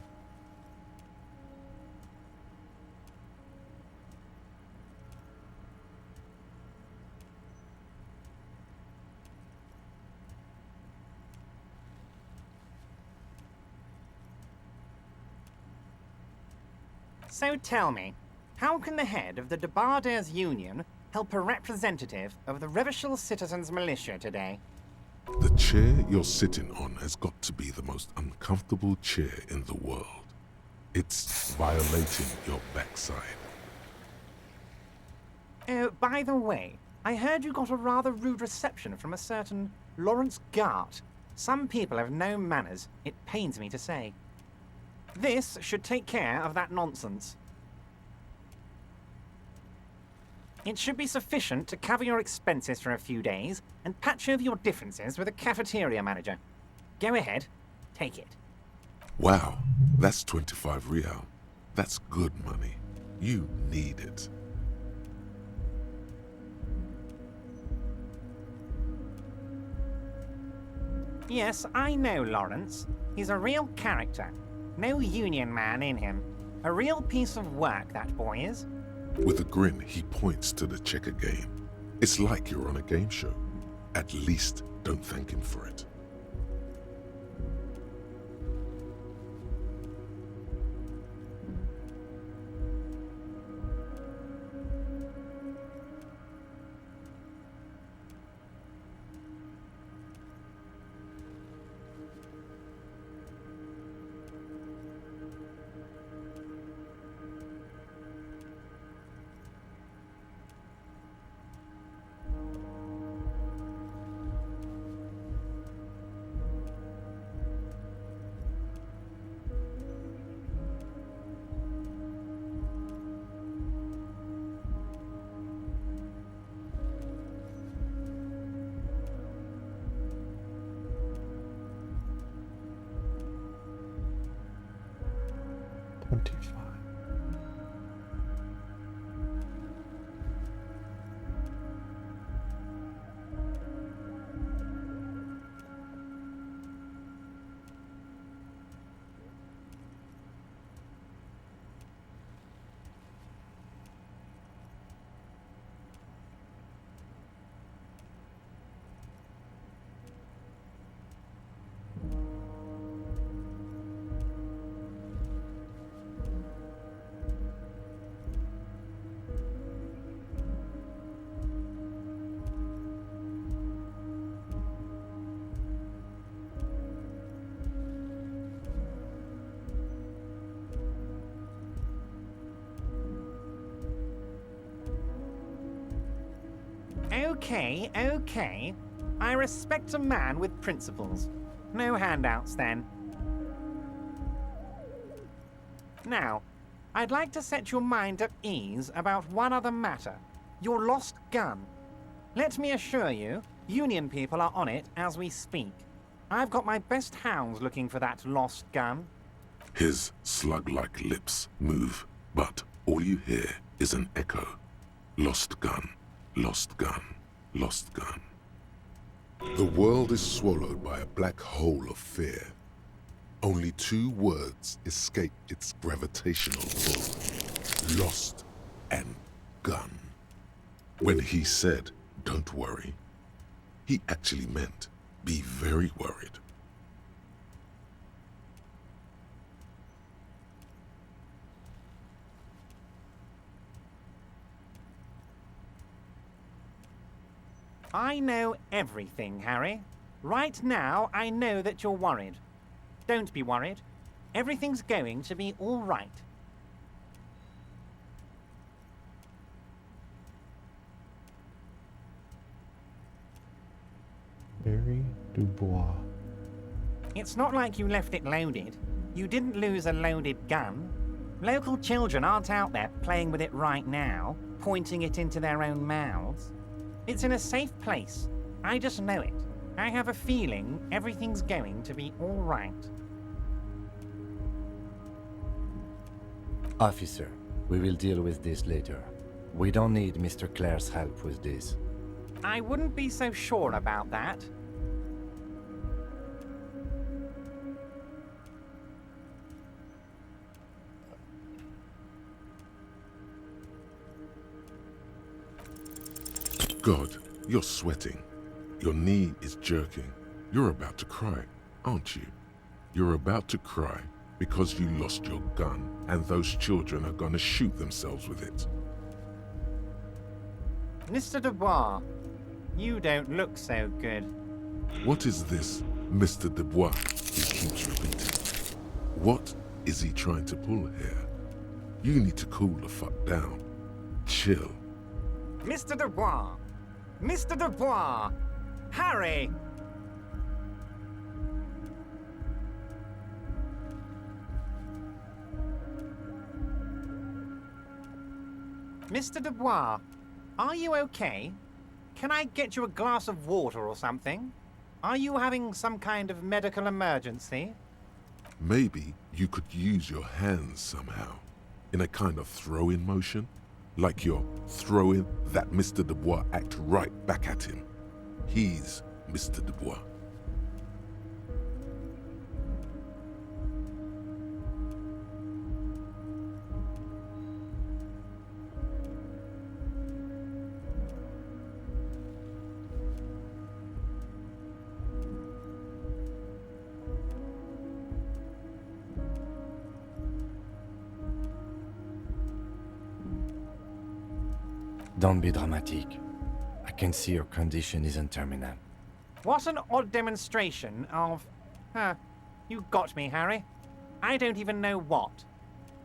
So tell me, how can the head of the Debarders Union help a representative of the Revachol Citizens Militia today? The chair you're sitting on has got to be the most uncomfortable chair in the world. It's violating your backside. Oh, by the way, I heard you got a rather rude reception from a certain Lawrence Gart. Some people have no manners, it pains me to say. This should take care of that nonsense. It should be sufficient to cover your expenses for a few days and patch over your differences with a cafeteria manager. Go ahead, take it. Wow, that's 25 real. That's good money. You need it. Yes, I know Lawrence. He's a real character. No union man in him. A real piece of work, that boy is. With a grin, he points to the checker game. It's like you're on a game show. At least don't thank him for it. Okay. I respect a man with principles. No handouts, then. Now, I'd like to set your mind at ease about one other matter. Your lost gun. Let me assure you, Union people are on it as we speak. I've got my best hounds looking for that lost gun. His slug-like lips move, but all you hear is an echo. Lost gun, lost gun, lost gun. The world is swallowed by a black hole of fear. Only 2 words escape its gravitational pull. Lost and gun. When he said, "Don't worry," he actually meant, be very worried. I know everything, Harry. Right now, I know that you're worried. Don't be worried. Everything's going to be all right. Harry Dubois. It's not like you left it loaded. You didn't lose a loaded gun. Local children aren't out there playing with it right now, pointing it into their own mouths. It's in a safe place. I just know it. I have a feeling everything's going to be all right. Officer, we will deal with this later. We don't need Mr. Claire's help with this. I wouldn't be so sure about that. God, you're sweating. Your knee is jerking. You're about to cry, aren't you? You're about to cry because you lost your gun, and those children are gonna shoot themselves with it. Mr. Dubois, you don't look so good. What is this, Mr. Dubois? He keeps repeating. What is he trying to pull here? You need to cool the fuck down. Chill. Mr. Dubois! Mr. Dubois! Harry! Mr. Dubois, are you okay? Can I get you a glass of water or something? Are you having some kind of medical emergency? Maybe you could use your hands somehow, in a kind of throw-in motion, like you're throwing that Mr. Dubois act right back at him. He's Mr. Dubois. Don't be dramatic. I can see your condition isn't terminal. What an odd demonstration of... you got me, Harry. I don't even know what.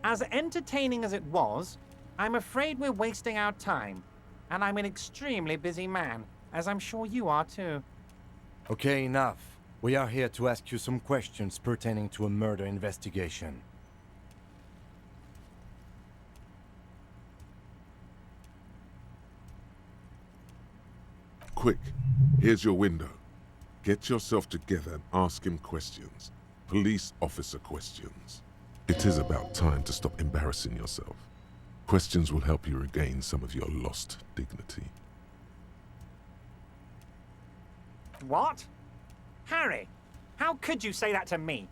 As entertaining as it was, I'm afraid we're wasting our time. And I'm an extremely busy man, as I'm sure you are too. Okay, enough. We are here to ask you some questions pertaining to a murder investigation. Quick, here's your window. Get yourself together and ask him questions. Police officer questions. It is about time to stop embarrassing yourself. Questions will help you regain some of your lost dignity. What? Harry, how could you say that to me?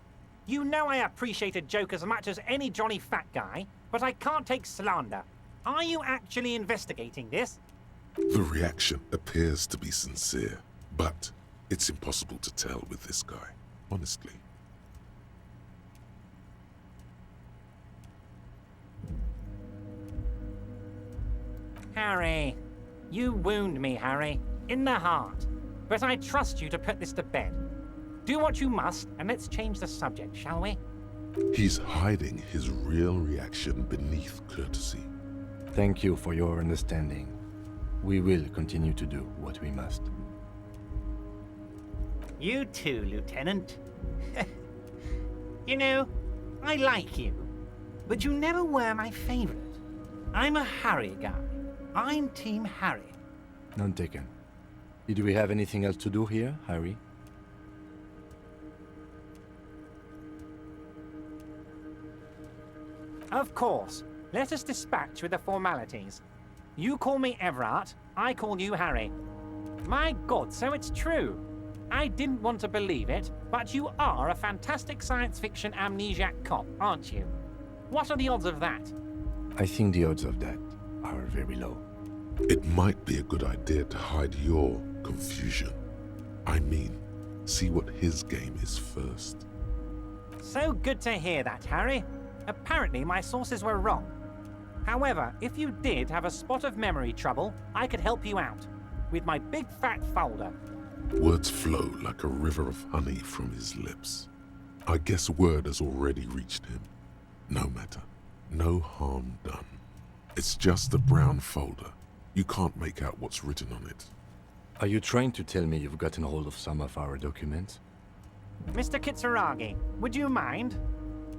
You know I appreciate a joke as much as any jolly fat guy, but I can't take slander. Are you actually investigating this? The reaction appears to be sincere, but it's impossible to tell with this guy, honestly. Harry, you wound me, Harry, in the heart. But I trust you to put this to bed. Do what you must, and let's change the subject, shall we? He's hiding his real reaction beneath courtesy. Thank you for your understanding. We will continue to do what we must. You too, Lieutenant. You know, I like you, but you never were my favorite. I'm a Harry guy. I'm Team Harry. None taken. Did we have anything else to do here, Harry? Of course. Let us dispatch with the formalities. You call me Evrart, I call you Harry. My God, so it's true. I didn't want to believe it, but you are a fantastic science fiction amnesiac cop, aren't you? What are the odds of that? I think the odds of that are very low. It might be a good idea to hide your confusion. I mean, see what his game is first. So good to hear that, Harry. Apparently my sources were wrong. However, if you did have a spot of memory trouble, I could help you out. With my big fat folder. Words flow like a river of honey from his lips. I guess word has already reached him. No matter. No harm done. It's just a brown folder. You can't make out what's written on it. Are you trying to tell me you've gotten hold of some of our documents? Mr. Kitsuragi, would you mind?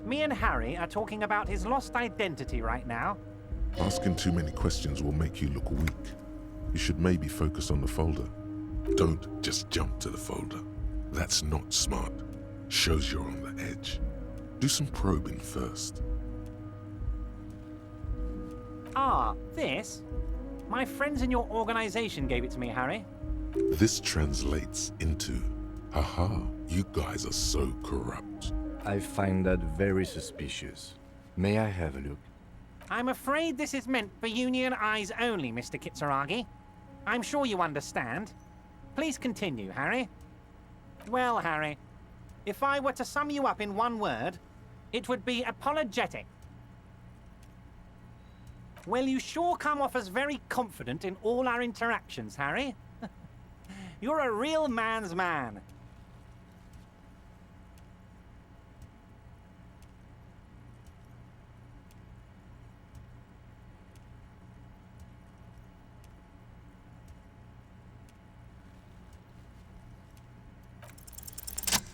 Me and Harry are talking about his lost identity right now. Asking too many questions will make you look weak. You should maybe focus on the folder. Don't just jump to the folder. That's not smart. Shows you're on the edge. Do some probing first. Ah, this? My friends in your organization gave it to me, Harry. This translates into, haha, you guys are so corrupt. I find that very suspicious. May I have a look? I'm afraid this is meant for Union eyes only, Mr. Kitsuragi. I'm sure you understand. Please continue, Harry. Well, Harry, if I were to sum you up in one word, it would be apologetic. Well, you sure come off as very confident in all our interactions, Harry. You're a real man's man.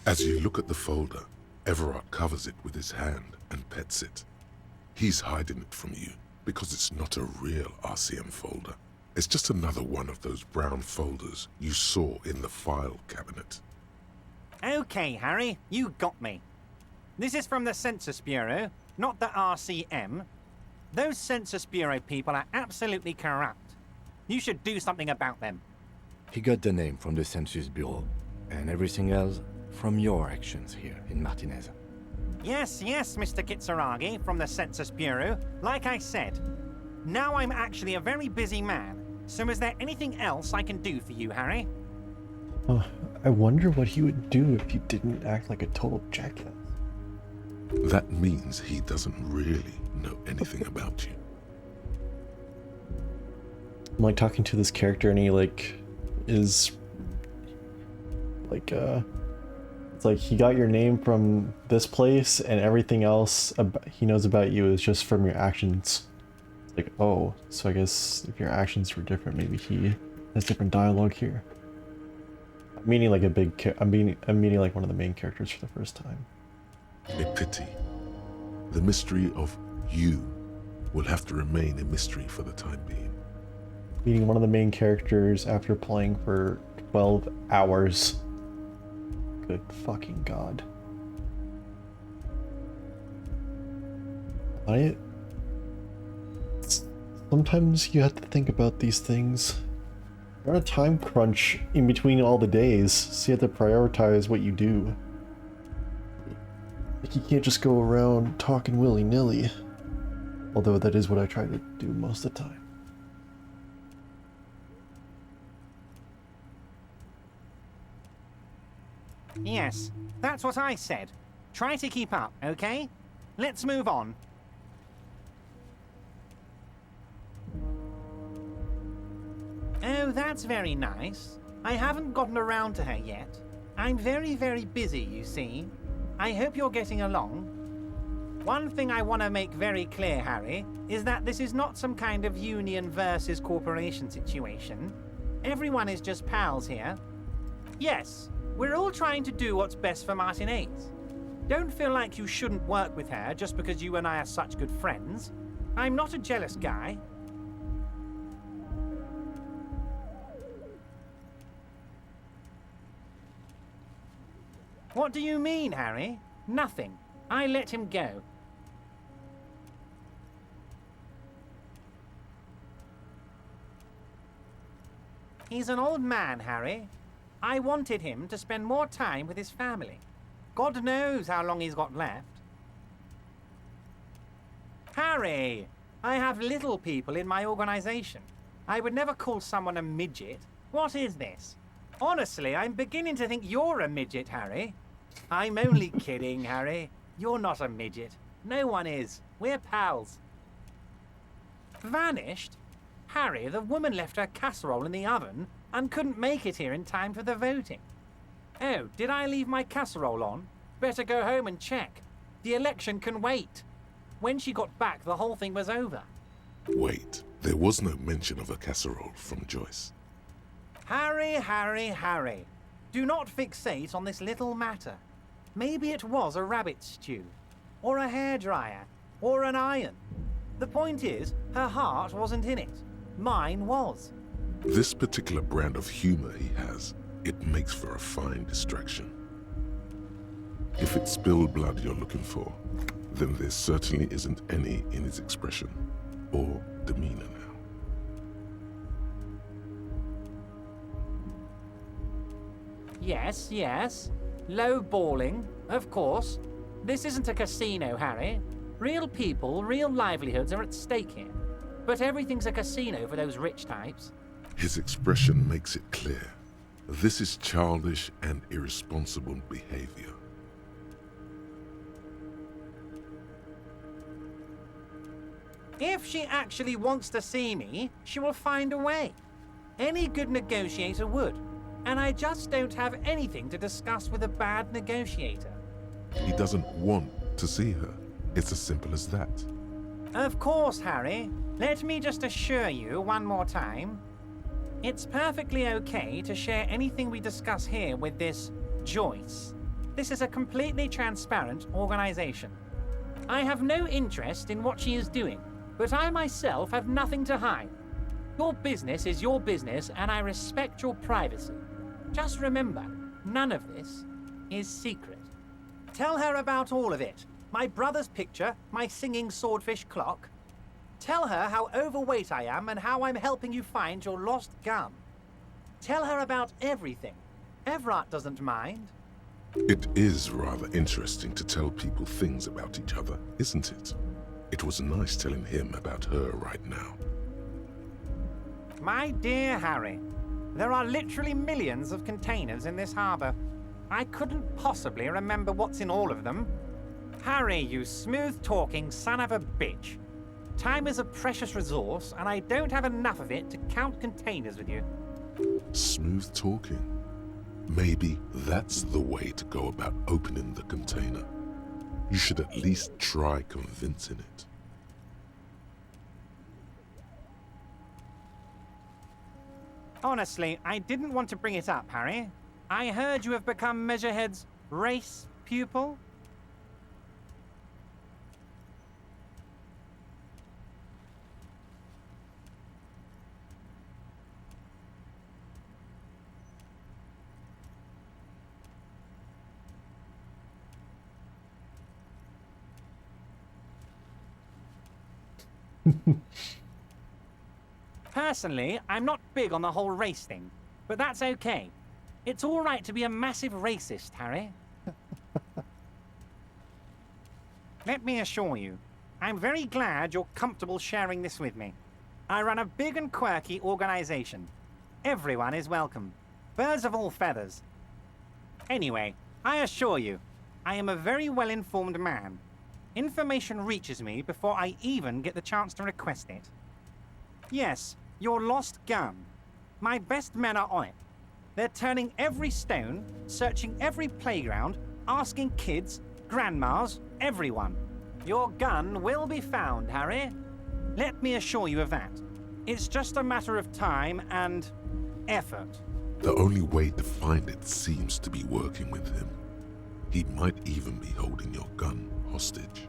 As you look at the folder, Evrart covers it with his hand and pets it. He's hiding it from you because it's not a real RCM folder. It's just another one of those brown folders you saw in the file cabinet. Okay, Harry, you got me. This is from the Census Bureau, not the RCM. Those Census Bureau people are absolutely corrupt. You should do something about them. He got the name from the Census Bureau, and everything else from your actions here in Martinez. Yes, Mr. Kitsuragi from the Census Bureau. Like I said, now I'm actually a very busy man. So is there anything else I can do for you, Harry? I wonder what he would do if you didn't act like a total jackass. That means he doesn't really know anything about you. I'm like talking to this character and he like is like it's like he got your name from this place and everything else he knows about you is just from your actions. It's like, oh, so I guess if your actions were different, maybe he has different dialogue here. I'm meaning like I'm meeting like one of the main characters for the first time. A pity. The mystery of you will have to remain a mystery for the time being. Meeting one of the main characters after playing for 12 hours. Good fucking god. Sometimes you have to think about these things. You're on a time crunch in between all the days, so you have to prioritize what you do. Like, you can't just go around talking willy-nilly. Although that is what I try to do most of the time. Yes, that's what I said. Try to keep up, okay? Let's move on. Oh, that's very nice. I haven't gotten around to her yet. I'm very, very busy, you see. I hope you're getting along. One thing I want to make very clear, Harry, is that this is not some kind of union versus corporation situation. Everyone is just pals here. Yes, we're all trying to do what's best for Martinez. Don't feel like you shouldn't work with her just because you and I are such good friends. I'm not a jealous guy. What do you mean, Harry? Nothing. I let him go. He's an old man, Harry. I wanted him to spend more time with his family. God knows how long he's got left. Harry! I have little people in my organization. I would never call someone a midget. What is this? Honestly, I'm beginning to think you're a midget, Harry. I'm only kidding, Harry. You're not a midget. No one is. We're pals. Vanished? Harry, the woman left her casserole in the oven and couldn't make it here in time for the voting. Oh, did I leave my casserole on? Better go home and check. The election can wait. When she got back, the whole thing was over. Wait, there was no mention of a casserole from Joyce. Harry, Harry, Harry. Do not fixate on this little matter. Maybe it was a rabbit stew, or a hairdryer, or an iron. The point is, her heart wasn't in it. Mine was. This particular brand of humor he has, it makes for a fine distraction. If it's spilled blood you're looking for, then there certainly isn't any in his expression or demeanor now. Yes, yes. Low balling, of course. This isn't a casino, Harry. Real people, real livelihoods are at stake here. But everything's a casino for those rich types. His expression makes it clear. This is childish and irresponsible behavior. If she actually wants to see me, she will find a way. Any good negotiator would. And I just don't have anything to discuss with a bad negotiator. He doesn't want to see her. It's as simple as that. Of course, Harry. Let me just assure you one more time. It's perfectly okay to share anything we discuss here with this Joyce. This is a completely transparent organization. I have no interest in what she is doing, but I myself have nothing to hide. Your business is your business, and I respect your privacy. Just remember, none of this is secret. Tell her about all of it. My brother's picture, my singing swordfish clock. Tell her how overweight I am and how I'm helping you find your lost gun. Tell her about everything. Evrart doesn't mind. It is rather interesting to tell people things about each other, isn't it? It was nice telling him about her right now. My dear Harry, there are literally millions of containers in this harbor. I couldn't possibly remember what's in all of them. Harry, you smooth-talking son of a bitch. Time is a precious resource, and I don't have enough of it to count containers with you. Smooth talking. Maybe that's the way to go about opening the container. You should at least try convincing it. Honestly, I didn't want to bring it up, Harry. I heard you have become Measurehead's race pupil. Personally, I'm not big on the whole race thing, but that's okay. It's all right to be a massive racist, Harry. Let me assure you, I'm very glad you're comfortable sharing this with me. I run a big and quirky organization. Everyone is welcome. Birds of all feathers. Anyway, I assure you, I am a very well-informed man. Information reaches me before I even get the chance to request it. Yes, your lost gun. My best men are on it. They're turning every stone, searching every playground, asking kids, grandmas, everyone. Your gun will be found, Harry. Let me assure you of that. It's just a matter of time and effort. The only way to find it seems to be working with him. He might even be holding your gun hostage.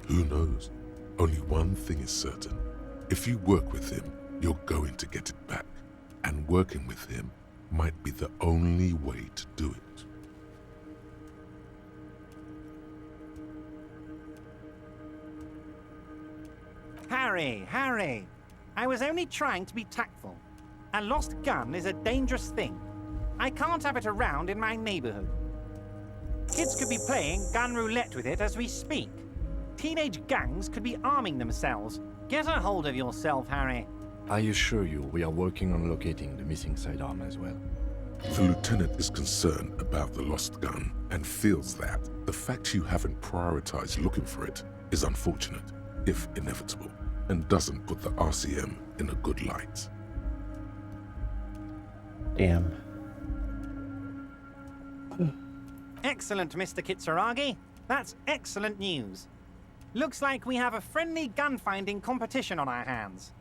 Who knows? Only one thing is certain. If you work with him, you're going to get it back. And working with him might be the only way to do it. Harry! I was only trying to be tactful. A lost gun is a dangerous thing. I can't have it around in my neighborhood. Kids could be playing gun roulette with it as we speak. Teenage gangs could be arming themselves. Get a hold of yourself, Harry. I assure you, we are working on locating the missing sidearm as well. The lieutenant is concerned about the lost gun and feels that the fact you haven't prioritized looking for it is unfortunate, if inevitable, and doesn't put the RCM in a good light. Damn. Excellent, Mr. Kitsuragi. That's excellent news. Looks like we have a friendly gun-finding competition on our hands.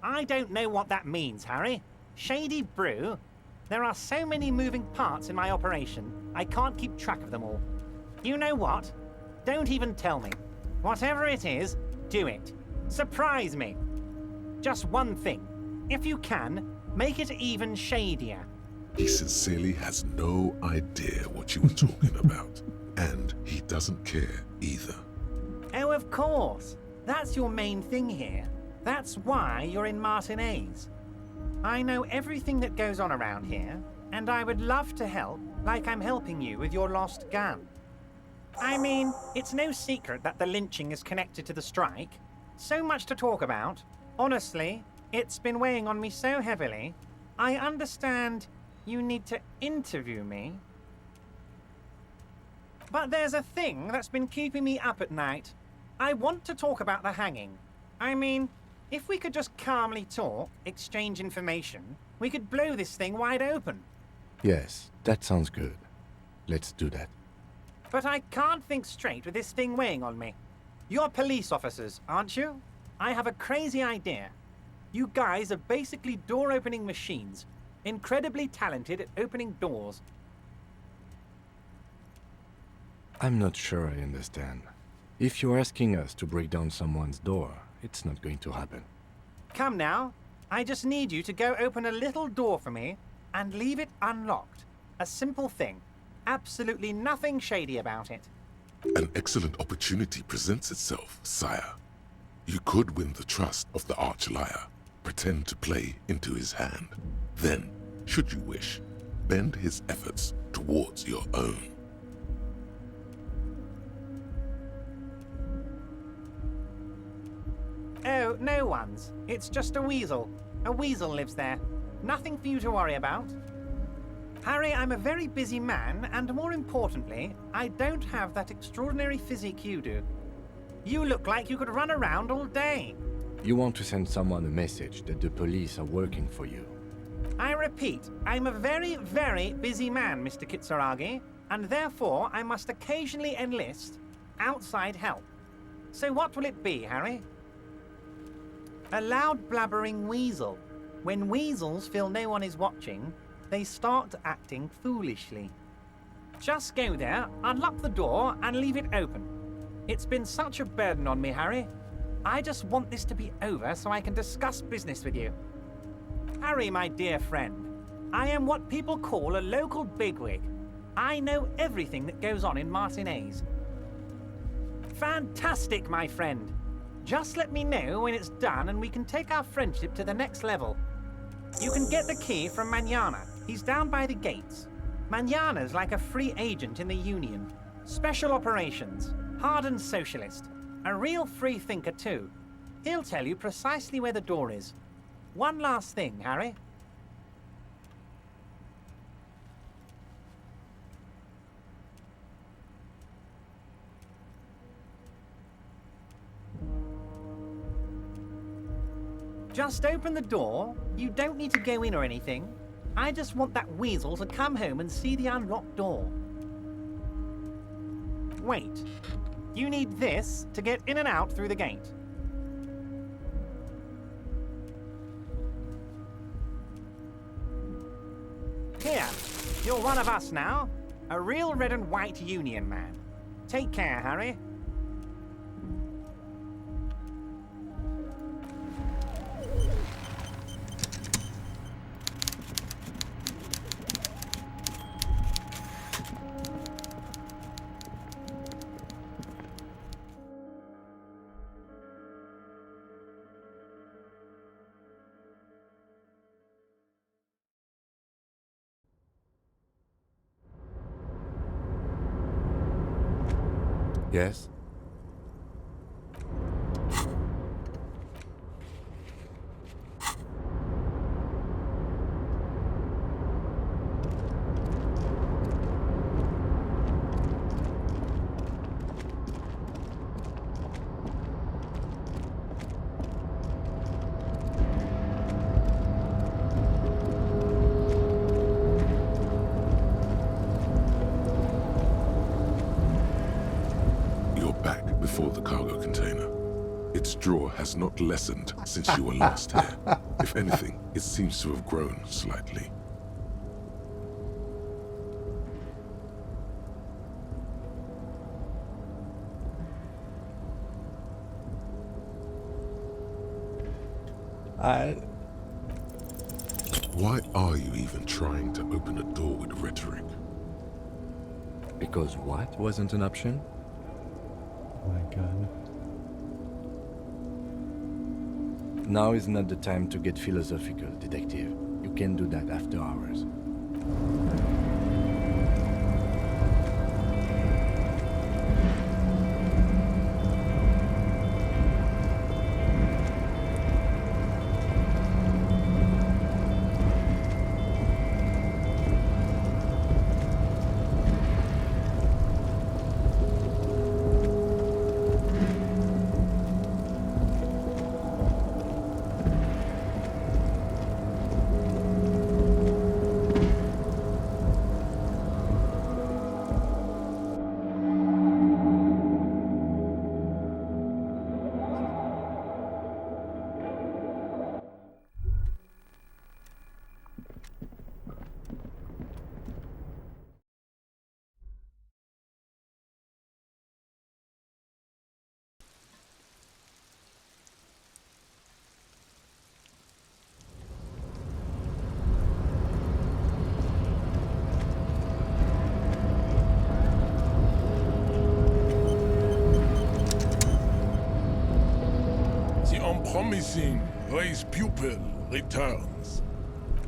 I don't know what that means, Harry. Shady brew? There are so many moving parts in my operation, I can't keep track of them all. You know what? Don't even tell me. Whatever it is, do it. Surprise me. Just one thing. If you can, make it even shadier. He sincerely has no idea what you were talking about. And he doesn't care either. Oh, of course. That's your main thing here. That's why you're in Martinez. I know everything that goes on around here, and I would love to help, like I'm helping you with your lost gun. I mean, it's no secret that the lynching is connected to the strike. So much to talk about. Honestly, it's been weighing on me so heavily. I understand you need to interview me. But there's a thing that's been keeping me up at night. I want to talk about the hanging. I mean, if we could just calmly talk, exchange information, we could blow this thing wide open. Yes, that sounds good. Let's do that. But I can't think straight with this thing weighing on me. You're police officers, aren't you? I have a crazy idea. You guys are basically door-opening machines, incredibly talented at opening doors. I'm not sure I understand. If you're asking us to break down someone's door, it's not going to happen. Come now. I just need you to go open a little door for me and leave it unlocked. A simple thing. Absolutely nothing shady about it. An excellent opportunity presents itself, sire. You could win the trust of the arch-liar, pretend to play into his hand. Then, should you wish, bend his efforts towards your own. Oh, no one's. It's just a weasel. A weasel lives there. Nothing for you to worry about. Harry, I'm a very busy man, and more importantly, I don't have that extraordinary physique you do. You look like you could run around all day. You want to send someone a message that the police are working for you. I repeat, I'm a very, very busy man, Mr. Kitsuragi, and therefore I must occasionally enlist outside help. So what will it be, Harry? A loud blabbering weasel. When weasels feel no one is watching, they start acting foolishly. Just go there, unlock the door, and leave it open. It's been such a burden on me, Harry. I just want this to be over so I can discuss business with you. Harry, my dear friend, I am what people call a local bigwig. I know everything that goes on in Martinez. Fantastic, my friend. Just let me know when it's done and we can take our friendship to the next level. You can get the key from Manana. He's down by the gates. Manana's like a free agent in the Union. Special operations. Hardened socialist. A real free thinker, too. He'll tell you precisely where the door is. One last thing, Harry. Just open the door. You don't need to go in or anything. I just want that weasel to come home and see the unlocked door. Wait. You need this to get in and out through the gate. Here, you're one of us now. A real red and white Union man. Take care, Harry. Yes? Before the cargo container. Its draw has not lessened since you were last here. If anything, it seems to have grown slightly. Why are you even trying to open a door with rhetoric? Because what wasn't an option? Oh my god. Now is not the time to get philosophical, detective. You can do that after hours. Promising race pupil returns.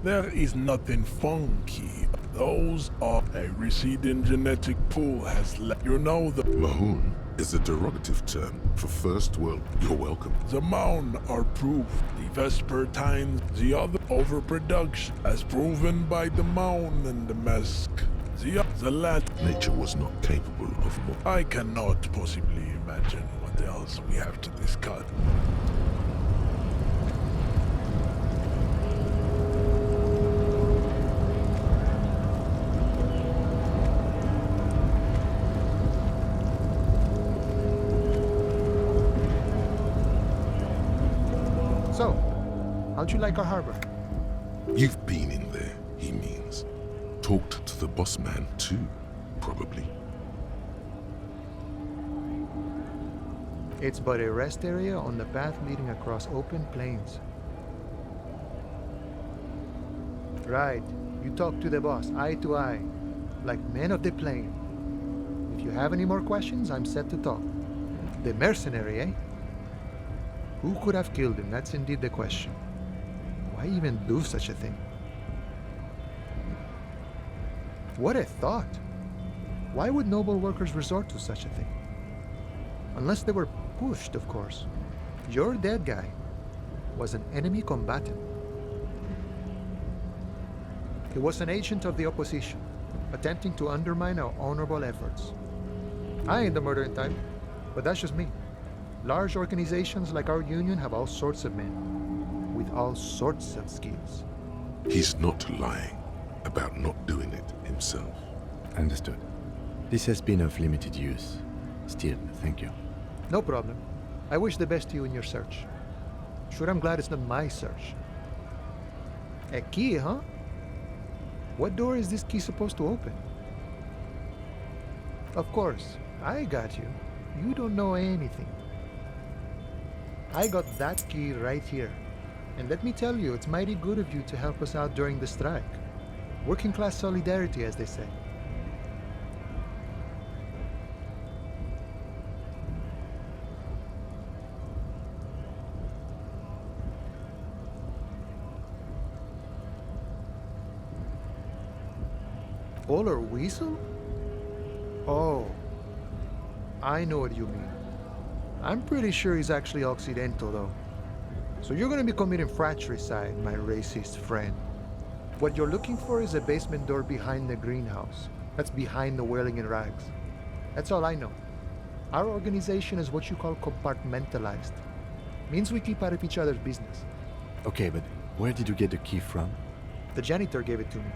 There is nothing funky. Those are a receding genetic pool has left. You know the Mahoon is a derogative term for first world. You're welcome. The Maun are proof. The Vespertines, the other overproduction, as proven by the Maun and the Mesk. The lad. Nature was not capable of more. I cannot possibly imagine what else we have to discuss. So, how'd you like our harbor? You've been in there, he means. Talked to the boss man too, probably. It's but a rest area on the path leading across open plains. Right, you talk to the boss, eye to eye, like men of the plain. If you have any more questions, I'm set to talk. The mercenary, eh? Who could have killed him? That's indeed the question. Why even do such a thing? What a thought! Why would noble workers resort to such a thing? Unless they were pushed, of course. Your dead guy was an enemy combatant. He was an agent of the opposition, attempting to undermine our honorable efforts. I ain't the murdering type, but that's just me. Large organizations like our union have all sorts of men, with all sorts of skills. He's not lying about not doing it himself. Understood. This has been of limited use. Still, thank you. No problem. I wish the best to you in your search. Sure, I'm glad it's not my search. A key, huh? What door is this key supposed to open? Of course, I got you. You don't know anything. I got that key right here. And let me tell you, it's mighty good of you to help us out during the strike. Working class solidarity, as they say. Oler Weasel? Oh, I know what you mean. I'm pretty sure he's actually Occidental, though. So you're gonna be committing fratricide, my racist friend. What you're looking for is a basement door behind the greenhouse. That's behind the Wailing in Rags. That's all I know. Our organization is what you call compartmentalized. Means we keep out of each other's business. Okay, but where did you get the key from? The janitor gave it to me.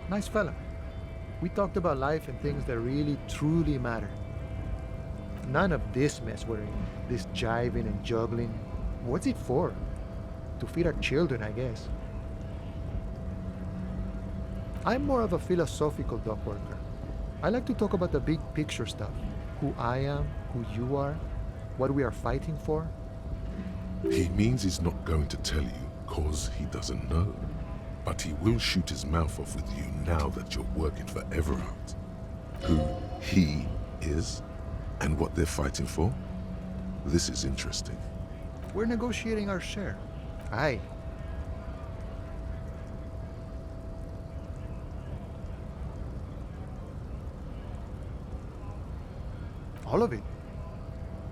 Nice fella. We talked about life and things that really, truly matter. None of this mess we're in. This jiving and juggling. What's it for? To feed our children, I guess. I'm more of a philosophical dock worker. I like to talk about the big picture stuff. Who I am, who you are, what we are fighting for. He means he's not going to tell you, cause he doesn't know. But he will shoot his mouth off with you now that you're working for Evrart. Who he is, and what they're fighting for. This is interesting. We're negotiating our share. Aye. All of it.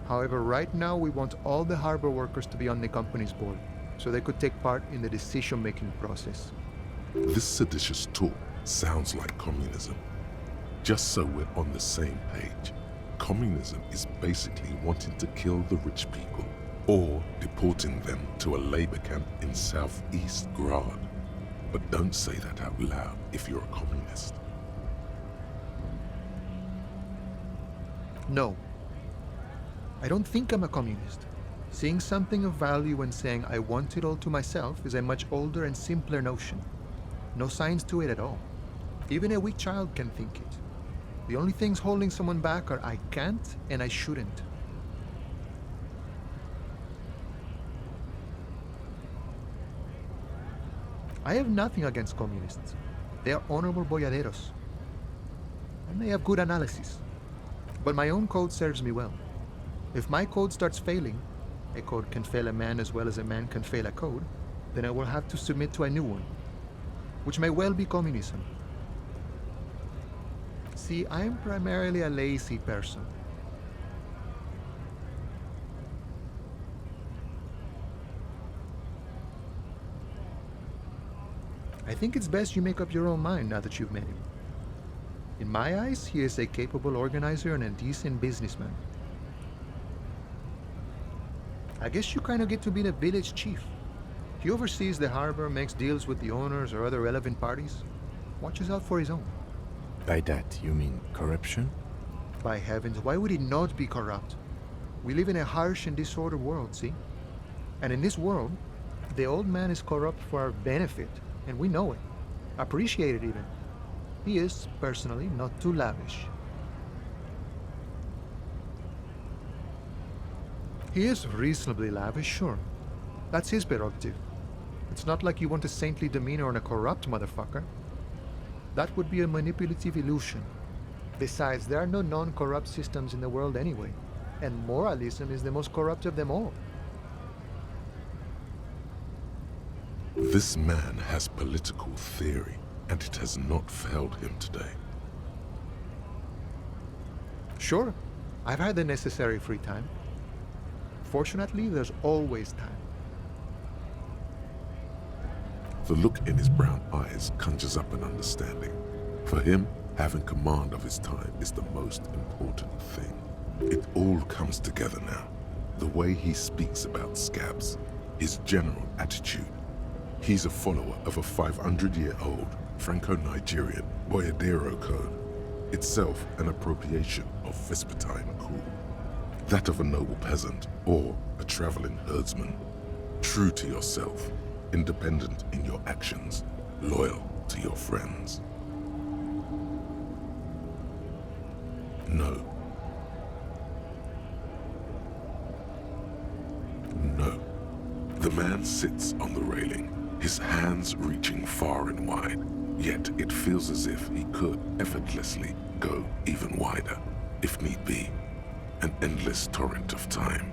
However, right now we want all the harbor workers to be on the company's board, so they could take part in the decision-making process. This seditious talk sounds like communism. Just so we're on the same page, communism is basically wanting to kill the rich people or deporting them to a labor camp in southeast Grad. But don't say that out loud if you're a communist. No. I don't think I'm a communist. Seeing something of value and saying I want it all to myself is a much older and simpler notion. No science to it at all. Even a weak child can think it. The only things holding someone back are I can't and I shouldn't. I have nothing against communists. They are honorable boyaderos. And they have good analysis. But my own code serves me well. If my code starts failing, a code can fail a man as well as a man can fail a code, then I will have to submit to a new one, which may well be communism. See, I am primarily a lazy person. I think it's best you make up your own mind now that you've met him. In my eyes, he is a capable organizer and a decent businessman. I guess you kind of get to be the village chief. He oversees the harbor, makes deals with the owners or other relevant parties, watches out for his own. By that, you mean corruption? By heavens, why would he not be corrupt? We live in a harsh and disordered world, see? And in this world, the old man is corrupt for our benefit, and we know it. Appreciate it even. He is, personally, not too lavish. He is reasonably lavish, sure. That's his prerogative. It's not like you want a saintly demeanor on a corrupt motherfucker. That would be a manipulative illusion. Besides, there are no non-corrupt systems in the world anyway, and moralism is the most corrupt of them all. This man has political theory, and it has not failed him today. Sure, I've had the necessary free time. Fortunately, there's always time. The look in his brown eyes conjures up an understanding. For him, having command of his time is the most important thing. It all comes together now. The way he speaks about scabs, his general attitude. He's a follower of a 500-year-old Franco-Nigerian Boyadero code, itself an appropriation of Vespertine cool. That of a noble peasant or a traveling herdsman. True to yourself, independent in your actions, loyal to your friends. No. No. The man sits on the railing, his hands reaching far and wide, yet it feels as if he could effortlessly go even wider, if need be. An endless torrent of time.